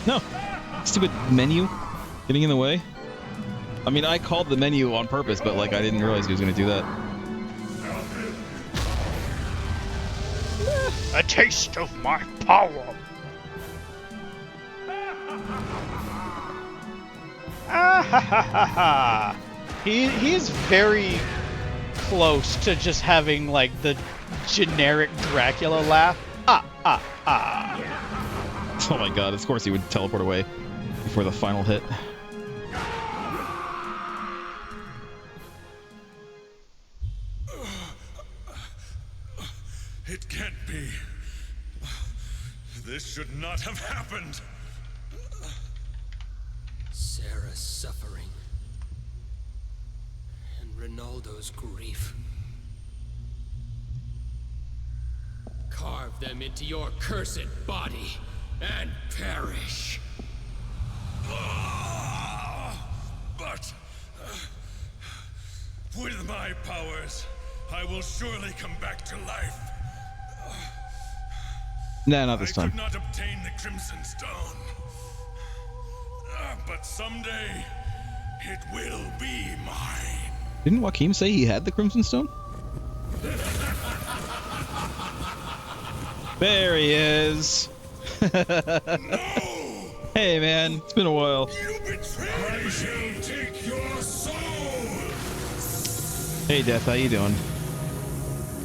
No. Stupid menu getting in the way. I mean, I called the menu on purpose, but like I didn't realize he was going to do that. A taste of my power. Ah ha ha ha ha. He's very close to just having like the generic Dracula laugh. Ah ah ah. Oh my god, of course he would teleport away before the final hit. It can't be. This should not have happened. Sarah's suffering. And Ronaldo's grief. Carve them into your cursed body and perish. But with my powers, I will surely come back to life. Nah, not this I time. could not obtain the Crimson Stone. But someday, it will be mine. Didn't Joaquin say he had the Crimson Stone? There he is. No! Hey man, it's been a while. You betrayed me! I shall take your soul! Hey Death, how you doing?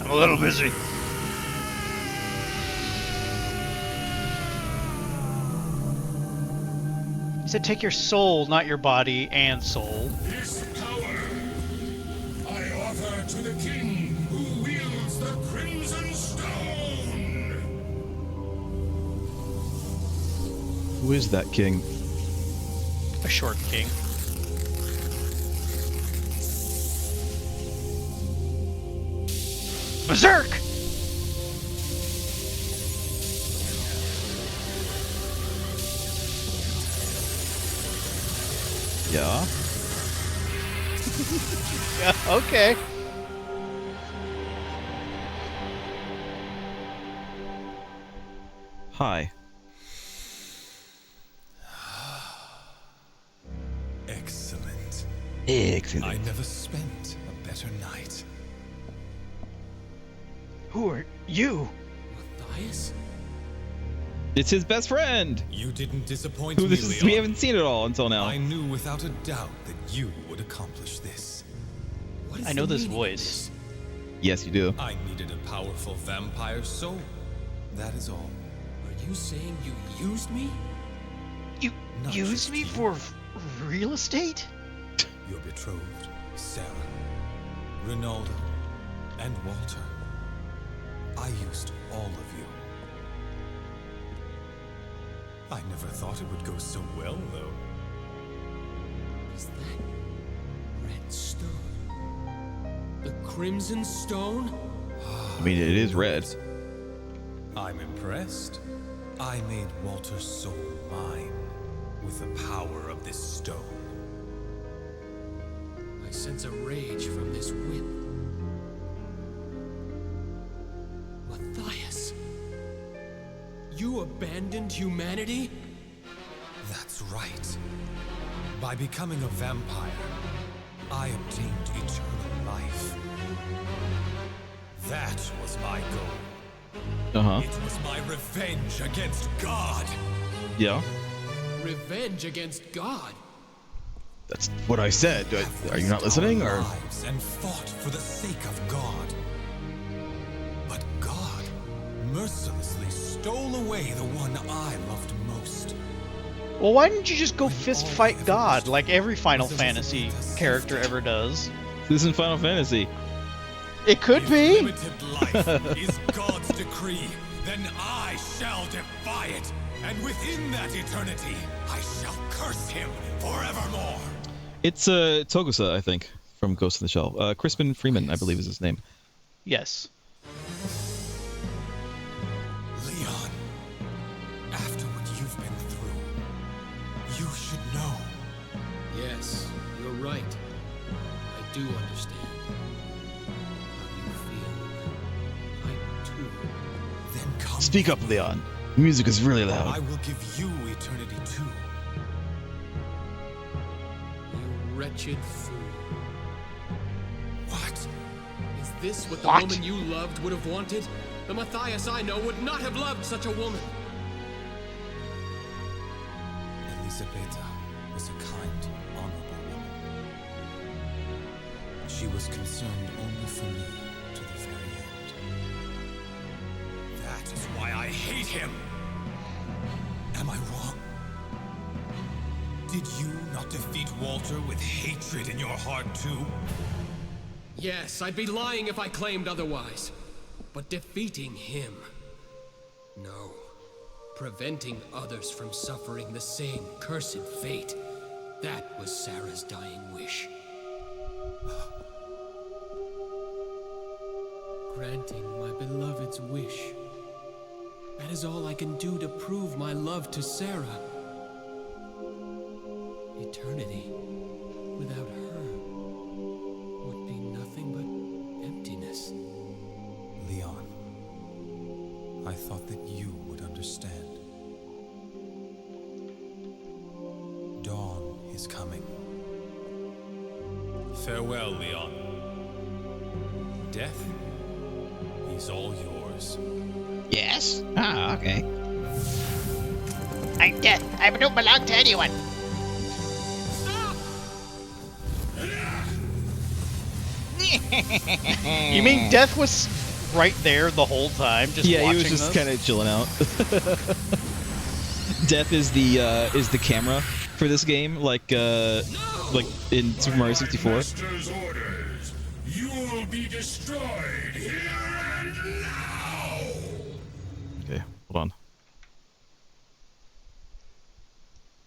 I'm a little busy. He said take your soul, not your body and soul. This power I offer to the king who wields the Crimson Stone! Who is that king? A short king. Berserk! Yeah? Yeah, okay. Hi. Excellent. I never spent a better night. Who are you? Matthias? It's his best friend. You didn't disappoint Who me, this is? Leon. We haven't seen it all until now. I knew without a doubt that you would accomplish this. What is I know the this meaning of voice. Yes, you do. I needed a powerful vampire soul. That is all. Are you saying you used me? You Not used just me you. for real estate? Your betrothed, Sarah, Ronaldo, and Walter. I used all of you. I never thought it would go so well, though. Is that red stone? The crimson stone? I mean, it is red. I'm impressed. I made Walter's soul mine with the power of this stone. I sense a rage from this whip. Matthias, you abandoned humanity? That's right. By becoming a vampire, I obtained eternal life. That was my goal. Uh-huh. It was my revenge against God. Yeah. Revenge against God? That's what I said. Are you not listening, or? Lives and fought for the sake of God. But God mercilessly stole away the one I loved most. Well, why didn't you just go fist fight God like every Final Fantasy character ever does? This isn't Final Fantasy. It could If be. limited life is God's decree, then I shall defy it. And within that eternity, I shall curse him forevermore. It's Togusa, I think, from Ghost in the Shell. Crispin Freeman, I believe, is his name. Yes. Leon, after what you've been through, you should know. Yes, you're right. I do understand. How you feel. I too. Then come. Speak up, Leon. The music is really I loud. will give you eternity too. You wretched fool. What? Is this what the What? woman you loved would have wanted? The Matthias I know would not have loved such a woman. Elisabetta was a kind, honorable woman. She was concerned only for me to the very end. That is why I hate him. Am I wrong? Did you not defeat Walter with hatred in your heart too? Yes, I'd be lying if I claimed otherwise. But defeating him... No. Preventing others from suffering the same cursed fate. That was Sarah's dying wish. Granting my beloved's wish. That is all I can do to prove my love to Sarah. Eternity without her would be nothing but emptiness. Leon, I thought that you would understand. Dawn is coming. Farewell, Leon. Death is all yours. Yes? Ah, okay. I'm dead. I don't belong to anyone. You mean Death was right there the whole time, just Yeah, watching he was just this? kind of chilling out. Death is the camera for this game, like in Super Mario 64. Master's orders. You will be destroyed here and now. Okay, hold on.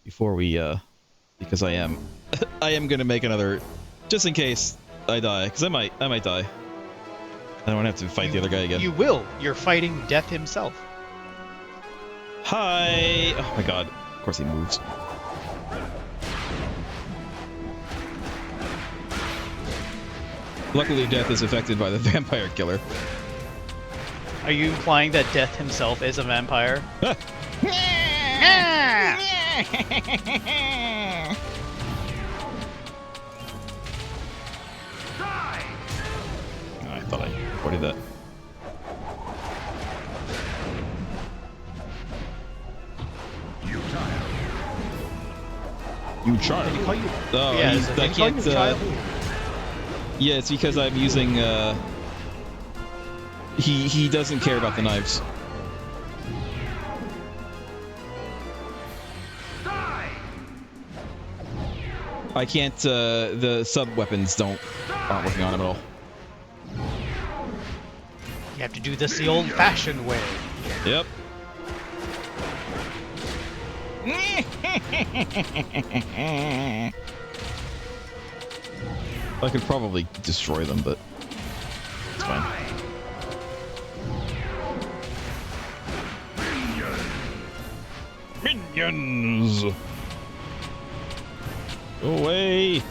Before we, because I am gonna make another, just in case I die, because I might die. I don't have to fight the other guy again. You will. You're fighting Death himself. Hi! Oh my god. Of course he moves. Luckily, Death is affected by the vampire killer. Are you implying that Death himself is a vampire? What did that? You child. Did he call you? Oh, Yeah, he's, did I he call can't. you child? Yeah, it's because I'm using. He doesn't care about the knives. I can't. The sub weapons aren't working on him at all. You have to do this the old-fashioned way. Yep. I could probably destroy them, but it's fine. Minions! Go away!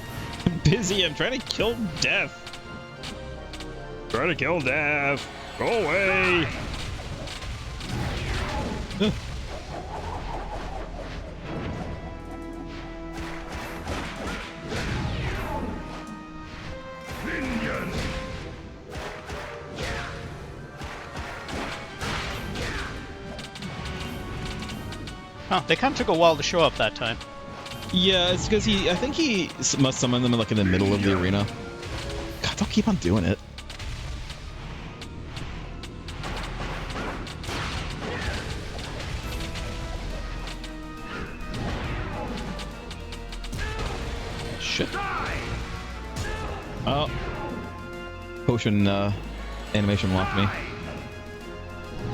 I'm busy, I'm trying to kill Death! Trying to kill Death! Go away! Huh, they kind of took a while to show up that time. Yeah, it's because I think he must summon them like in the middle of the arena. God, don't keep on doing it. Shit. Oh. Potion animation locked me.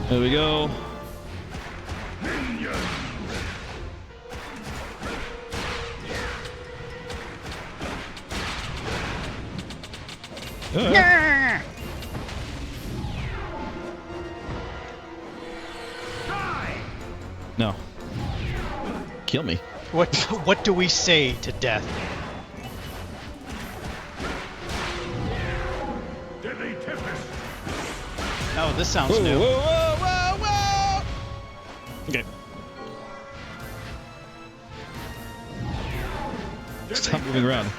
There we go. No. Kill me. What do we say to Death? Oh, this sounds new. Whoa, whoa, whoa, whoa! Okay. Stop moving around.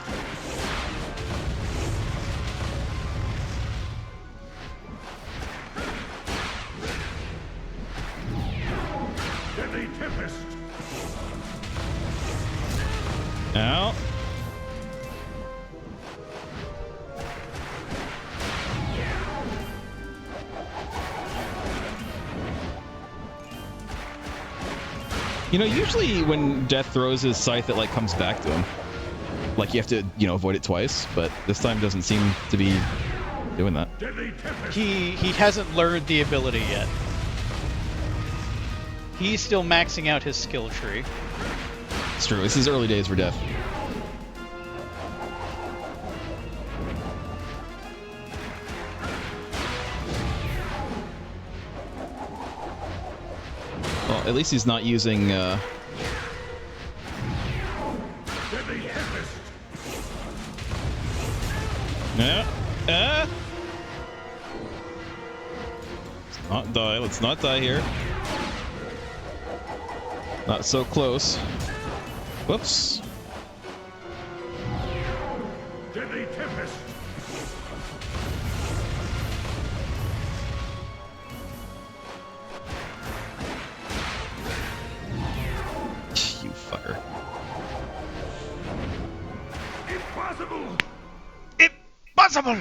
Now. You know, usually when Death throws his scythe, it like comes back to him. Like you have to, you know, avoid it twice, but this time doesn't seem to be doing that. He hasn't learned the ability yet. He's still maxing out his skill tree. It's true. This is early days for Death. Well, at least he's not using. Let's not die. Let's not die here. Not so close. Whoops. Deadly Tempest. You fucker. Impossible. Impossible!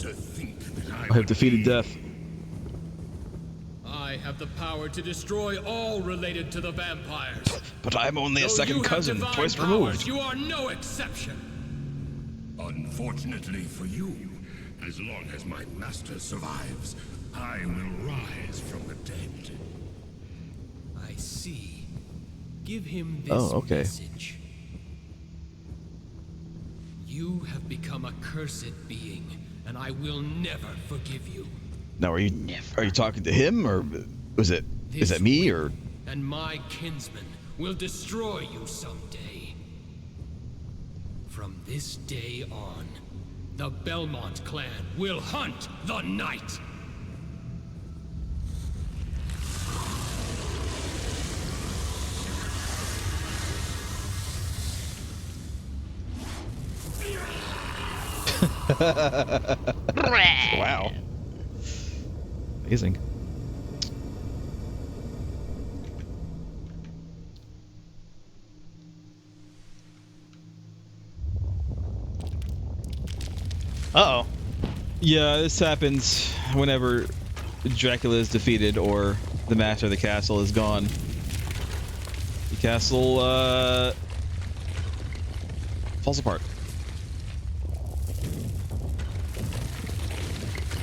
To think that I have defeated Death. I have the power to destroy all related to the vampires. But I'm only a Though second you have cousin, divine twice powers, removed. You are no exception. Unfortunately for you, as long as my master survives, I will rise from the dead. I see. Give him this Oh, okay. message. You have become a cursed being, and I will never forgive you. Now, are you talking to him, or is it me, or? And my kinsmen will destroy you someday. From this day on, the Belmont clan will hunt the night. Wow. Amazing. Uh-oh. Yeah, this happens whenever Dracula is defeated or the master of the castle is gone. The castle falls apart.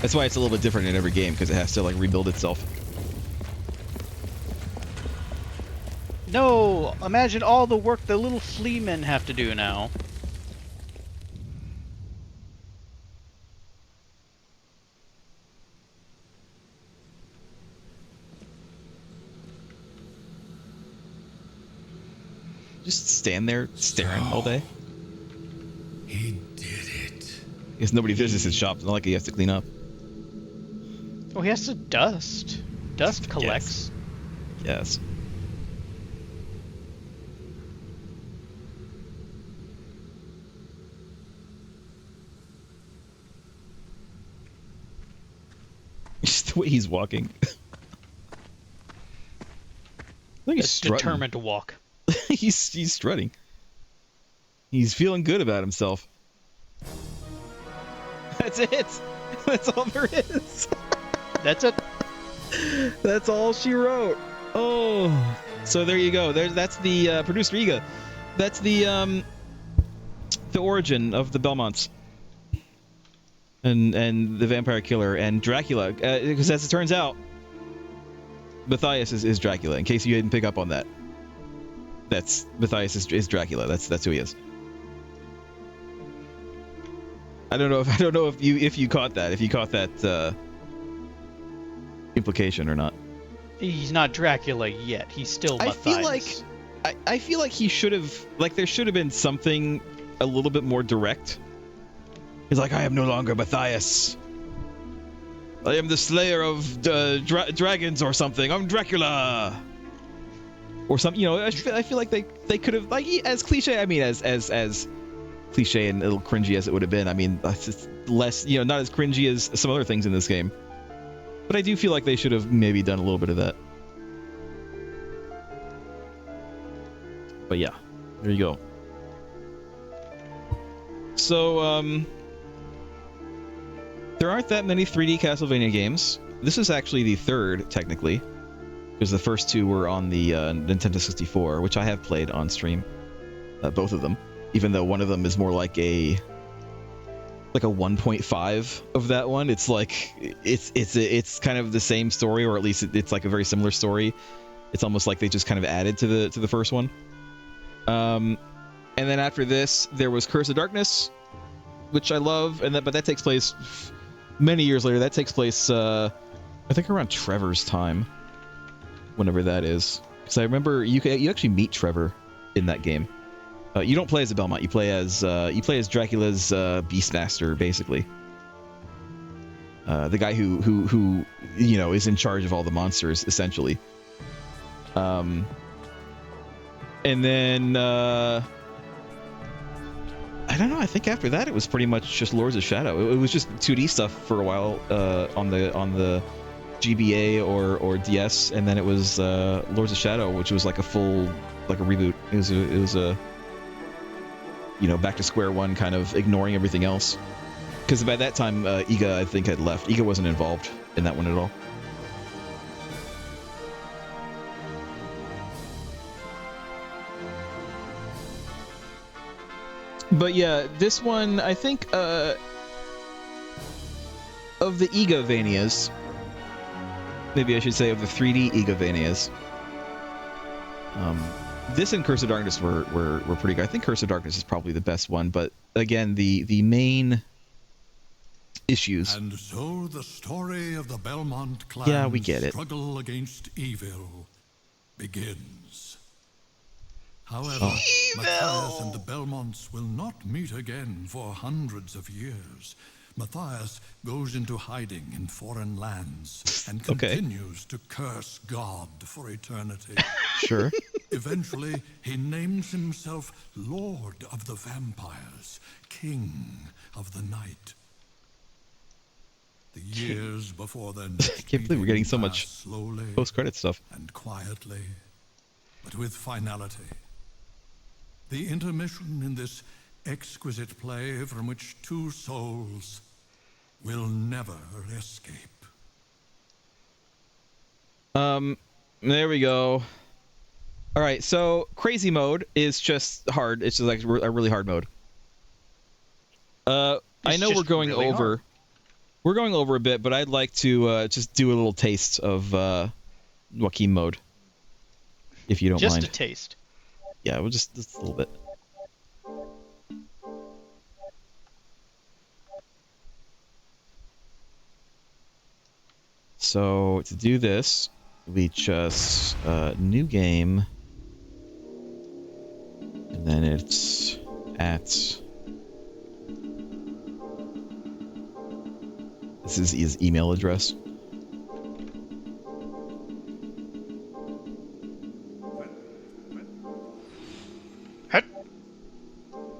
That's why it's a little bit different in every game, because it has to like rebuild itself. No! Imagine all the work the little flea men have to do now. Just stand there staring all day. He did it. Because nobody visits his shop. It's not like he has to clean up. Oh, he has to dust. Dust collects. Yes. Just the way he's walking. I think he's strutting. Determined to walk. he's strutting. He's feeling good about himself. That's it. That's all there is. That's it. That's all she wrote. Oh, so there you go. That's the producer Iga. That's the origin of the Belmonts and the vampire killer and Dracula. Because as it turns out, Matthias is Dracula. In case you didn't pick up on that, that's Matthias is Dracula. That's who he is. I don't know if you caught that. If you caught that implication or not. He's not Dracula yet. He's still Matthias. I feel like he should have, like, there should have been something a little bit more direct. He's like, I am no longer Matthias. I am the slayer of dragons or something. I'm Dracula. Or something, you know. I feel like they could have, like, as cliche. I mean, as cliche and a little cringy as it would have been. I mean, it's less, you know, not as cringy as some other things in this game. But I do feel like they should have maybe done a little bit of that. But yeah, there you go. So, there aren't that many 3D Castlevania games. This is actually the third, technically, because the first two were on the Nintendo 64, which I have played on stream, both of them. Even though one of them is more like a 1.5 of that one. It's like it's kind of the same story, or at least it's like a very similar story. It's almost like they just kind of added to the first one. And then after this, there was Curse of Darkness, which I love, but that takes place many years later. That takes place, I think, around Trevor's time, whenever that is. Because I remember you actually meet Trevor in that game. You don't play as a Belmont. You play as Dracula's Beastmaster, basically. The guy who you know is in charge of all the monsters, essentially. And then I don't know. I think after that it was pretty much just Lords of Shadow. It was just 2D stuff for a while on the GBA or DS, and then it was Lords of Shadow, which was like a full a reboot. It was a you know, back to square one, kind of ignoring everything else. Because by that time, Iga, I think, had left. Iga wasn't involved in that one at all. But yeah, this one, I think, of the Igavanias, maybe I should say of the 3D Igavanias, this and Curse of Darkness were pretty good. I think Curse of Darkness is probably the best one, but again, the main issues. And so the story of the Belmont clan's we get it. struggle against evil begins. However, Matthias and the Belmonts will not meet again for hundreds of years. Matthias goes into hiding in foreign lands and continues to curse God for eternity. Sure. Eventually, he names himself Lord of the Vampires, King of the Night. The years before their next I can't believe we're getting so meeting much pass slowly post-credit stuff. and quietly, but with finality. The intermission in this exquisite play from which two souls will never escape. There we go. All right, so crazy mode is just hard. It's just like a really hard mode. I know we're going really over. hard. We're going over a bit, but I'd like to just do a little taste of Joaquin mode, if you don't mind. Just a taste. Yeah, we'll just a little bit. So to do this, we just new game, and then it's at. This is his email address. Hut.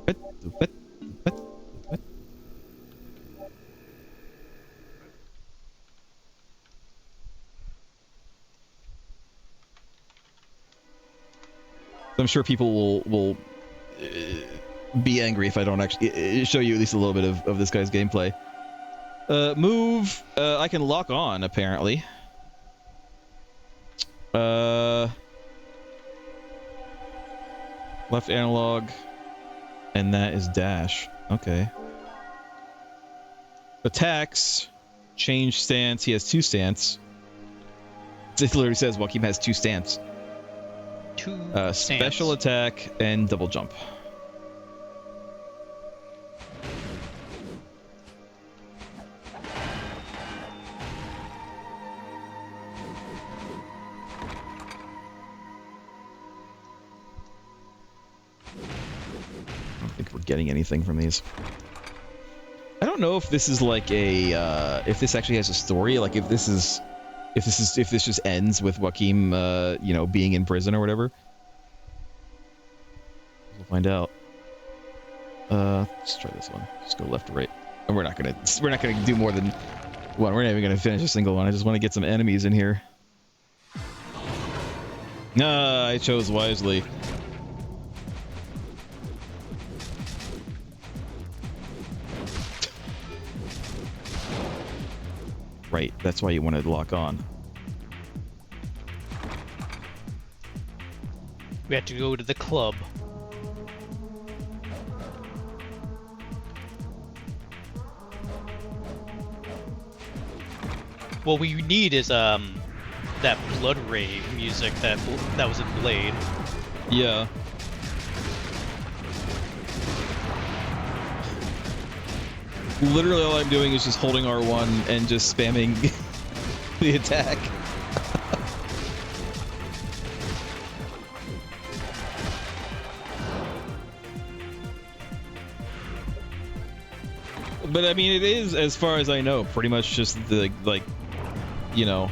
What? I'm sure people will be angry if I don't actually show you at least a little bit of this guy's gameplay. Move. I can lock on, apparently. Left analog. And that is dash. Okay. Attacks. Change stance. He has 2 stance. It literally says Joaquin has 2 stance. Special attack and double jump. I don't think we're getting anything from these. I don't know if this is like a if this actually has a story, like if this just ends with Joaquin you know, being in prison or whatever. We'll find out. Let's try this one. Just go left to right. And we're not gonna do more than one. We're not even gonna finish a single one. I just want to get some enemies in here. Nah, I chose wisely. Right, that's why you wanted to lock on. We have to go to the club. What we need is that blood rave music that was in Blade. Yeah. Literally all I'm doing is just holding R1 and just spamming the attack. But I mean, it is, as far as I know, pretty much just the, like, you know,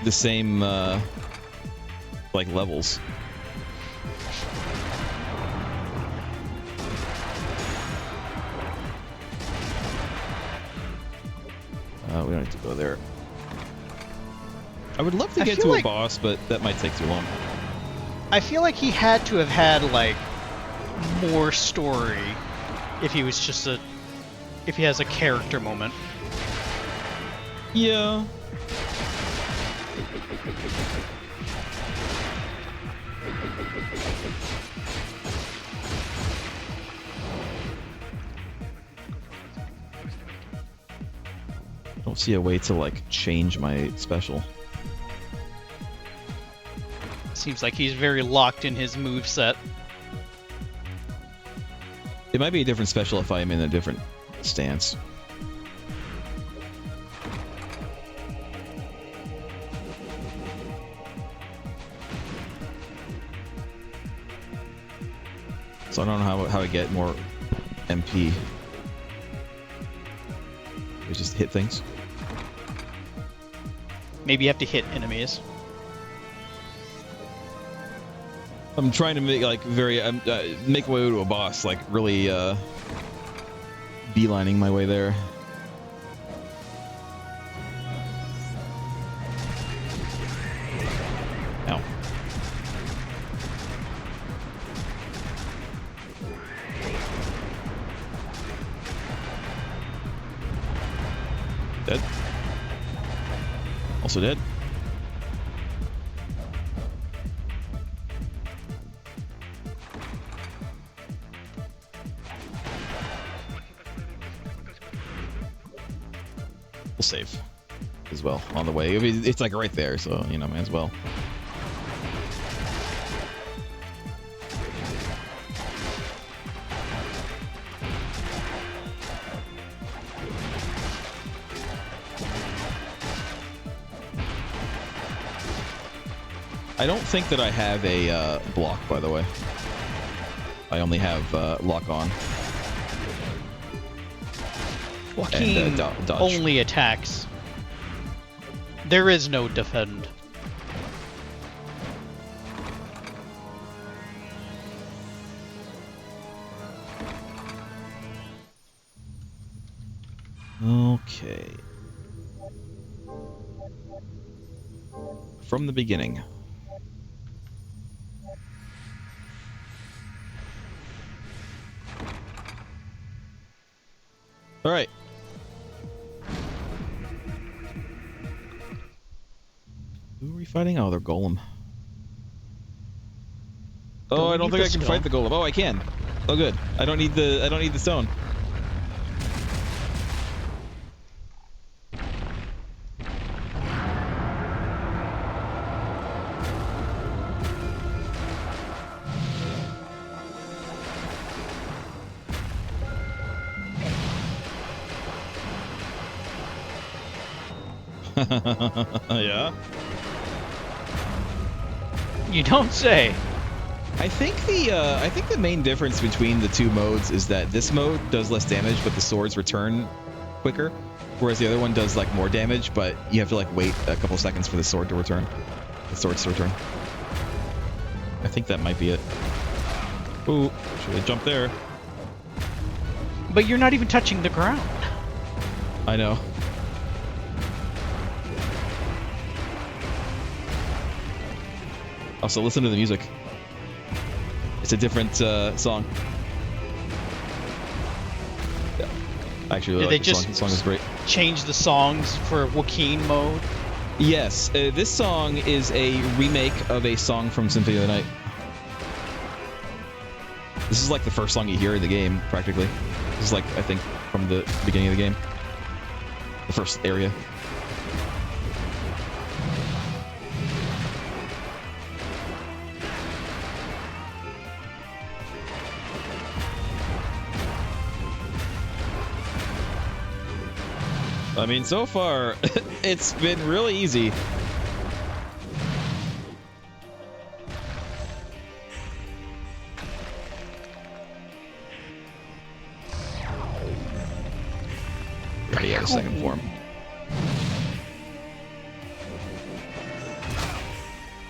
the same, like, levels. We don't need to go there. I would love to get to a boss, but that might take too long. I feel like he had to have had, like, more story if he was just if he has a character moment. Yeah. I don't see a way to, like, change my special. Seems like he's very locked in his moveset. It might be a different special if I'm in a different stance. So I don't know how I get more MP. We just hit things. Maybe you have to hit enemies. I'm trying to make like make my way to a boss, like really beelining my way there. Ow. Dead. Also dead. We'll save as well on the way. I mean, it's like right there, so you know, may as well. I don't think that I have a block, by the way. I only have lock on. Joaquin and, only attacks. There is no defend. Okay. From the beginning. All right. Who are we fighting? Oh, they're Golem. Oh, I don't think I can fight the Golem. Oh, I can. Oh, good. I don't need the stone. Yeah. You don't say. I think the main difference between the two modes is that this mode does less damage, but the swords return quicker, whereas the other one does like more damage, but you have to like wait a couple seconds for the sword to return. The swords to return. I think that might be it. Ooh, should have jumped there. But you're not even touching the ground. I know. Also, listen to the music. It's a different song. Yeah. Actually, Did like they the just song. The song is great. change the songs for Joaquin mode? Yes, this song is a remake of a song from Symphony of the Night. This is like the first song you hear in the game, practically. This is like, I think, from the beginning of the game. The first area. I mean, so far, it's been really easy. Already had a second form.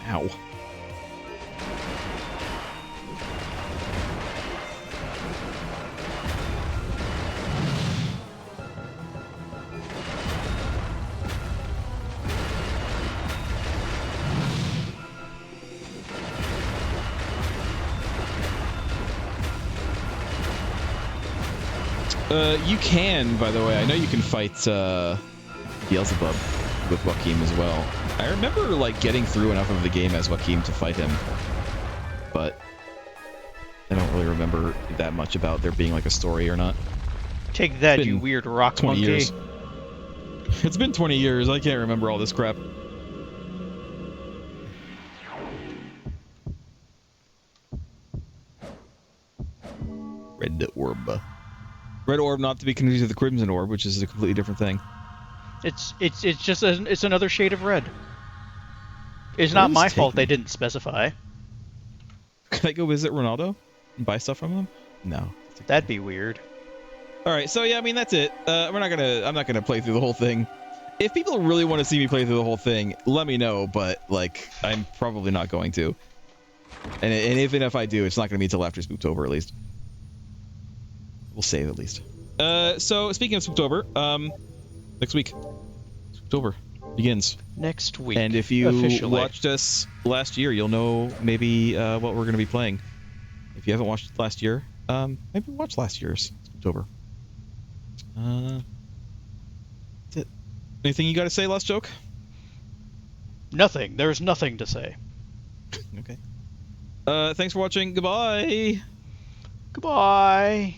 Ow. You can, by the way. I know you can fight Beelzebub with Joaquin as well. I remember like getting through enough of the game as Joaquin to fight him, but I don't really remember that much about there being like a story or not. Take that, you weird rock 20 monkey. years. It's been 20 years. I can't remember all this crap. Red orb. Red orb not to be confused with the crimson orb, which is a completely different thing. It's just it's another shade of red. It's not my fault they didn't specify. Can I go visit Ronaldo and buy stuff from him? No. That'd be weird. All right, so yeah, I mean that's it. I'm not gonna play through the whole thing. If people really want to see me play through the whole thing, let me know. But like, I'm probably not going to. And even if I do, it's not going to be until after Spooktober, at least. We'll save at least. So speaking of Spooktober, next week, Spooktober begins. Next week. And if you officially watched us last year, you'll know maybe what we're going to be playing. If you haven't watched last year, maybe watch last year's Spooktober. That's it. Anything you got to say, Last Joke? Nothing. There's nothing to say. Okay. Thanks for watching. Goodbye. Goodbye.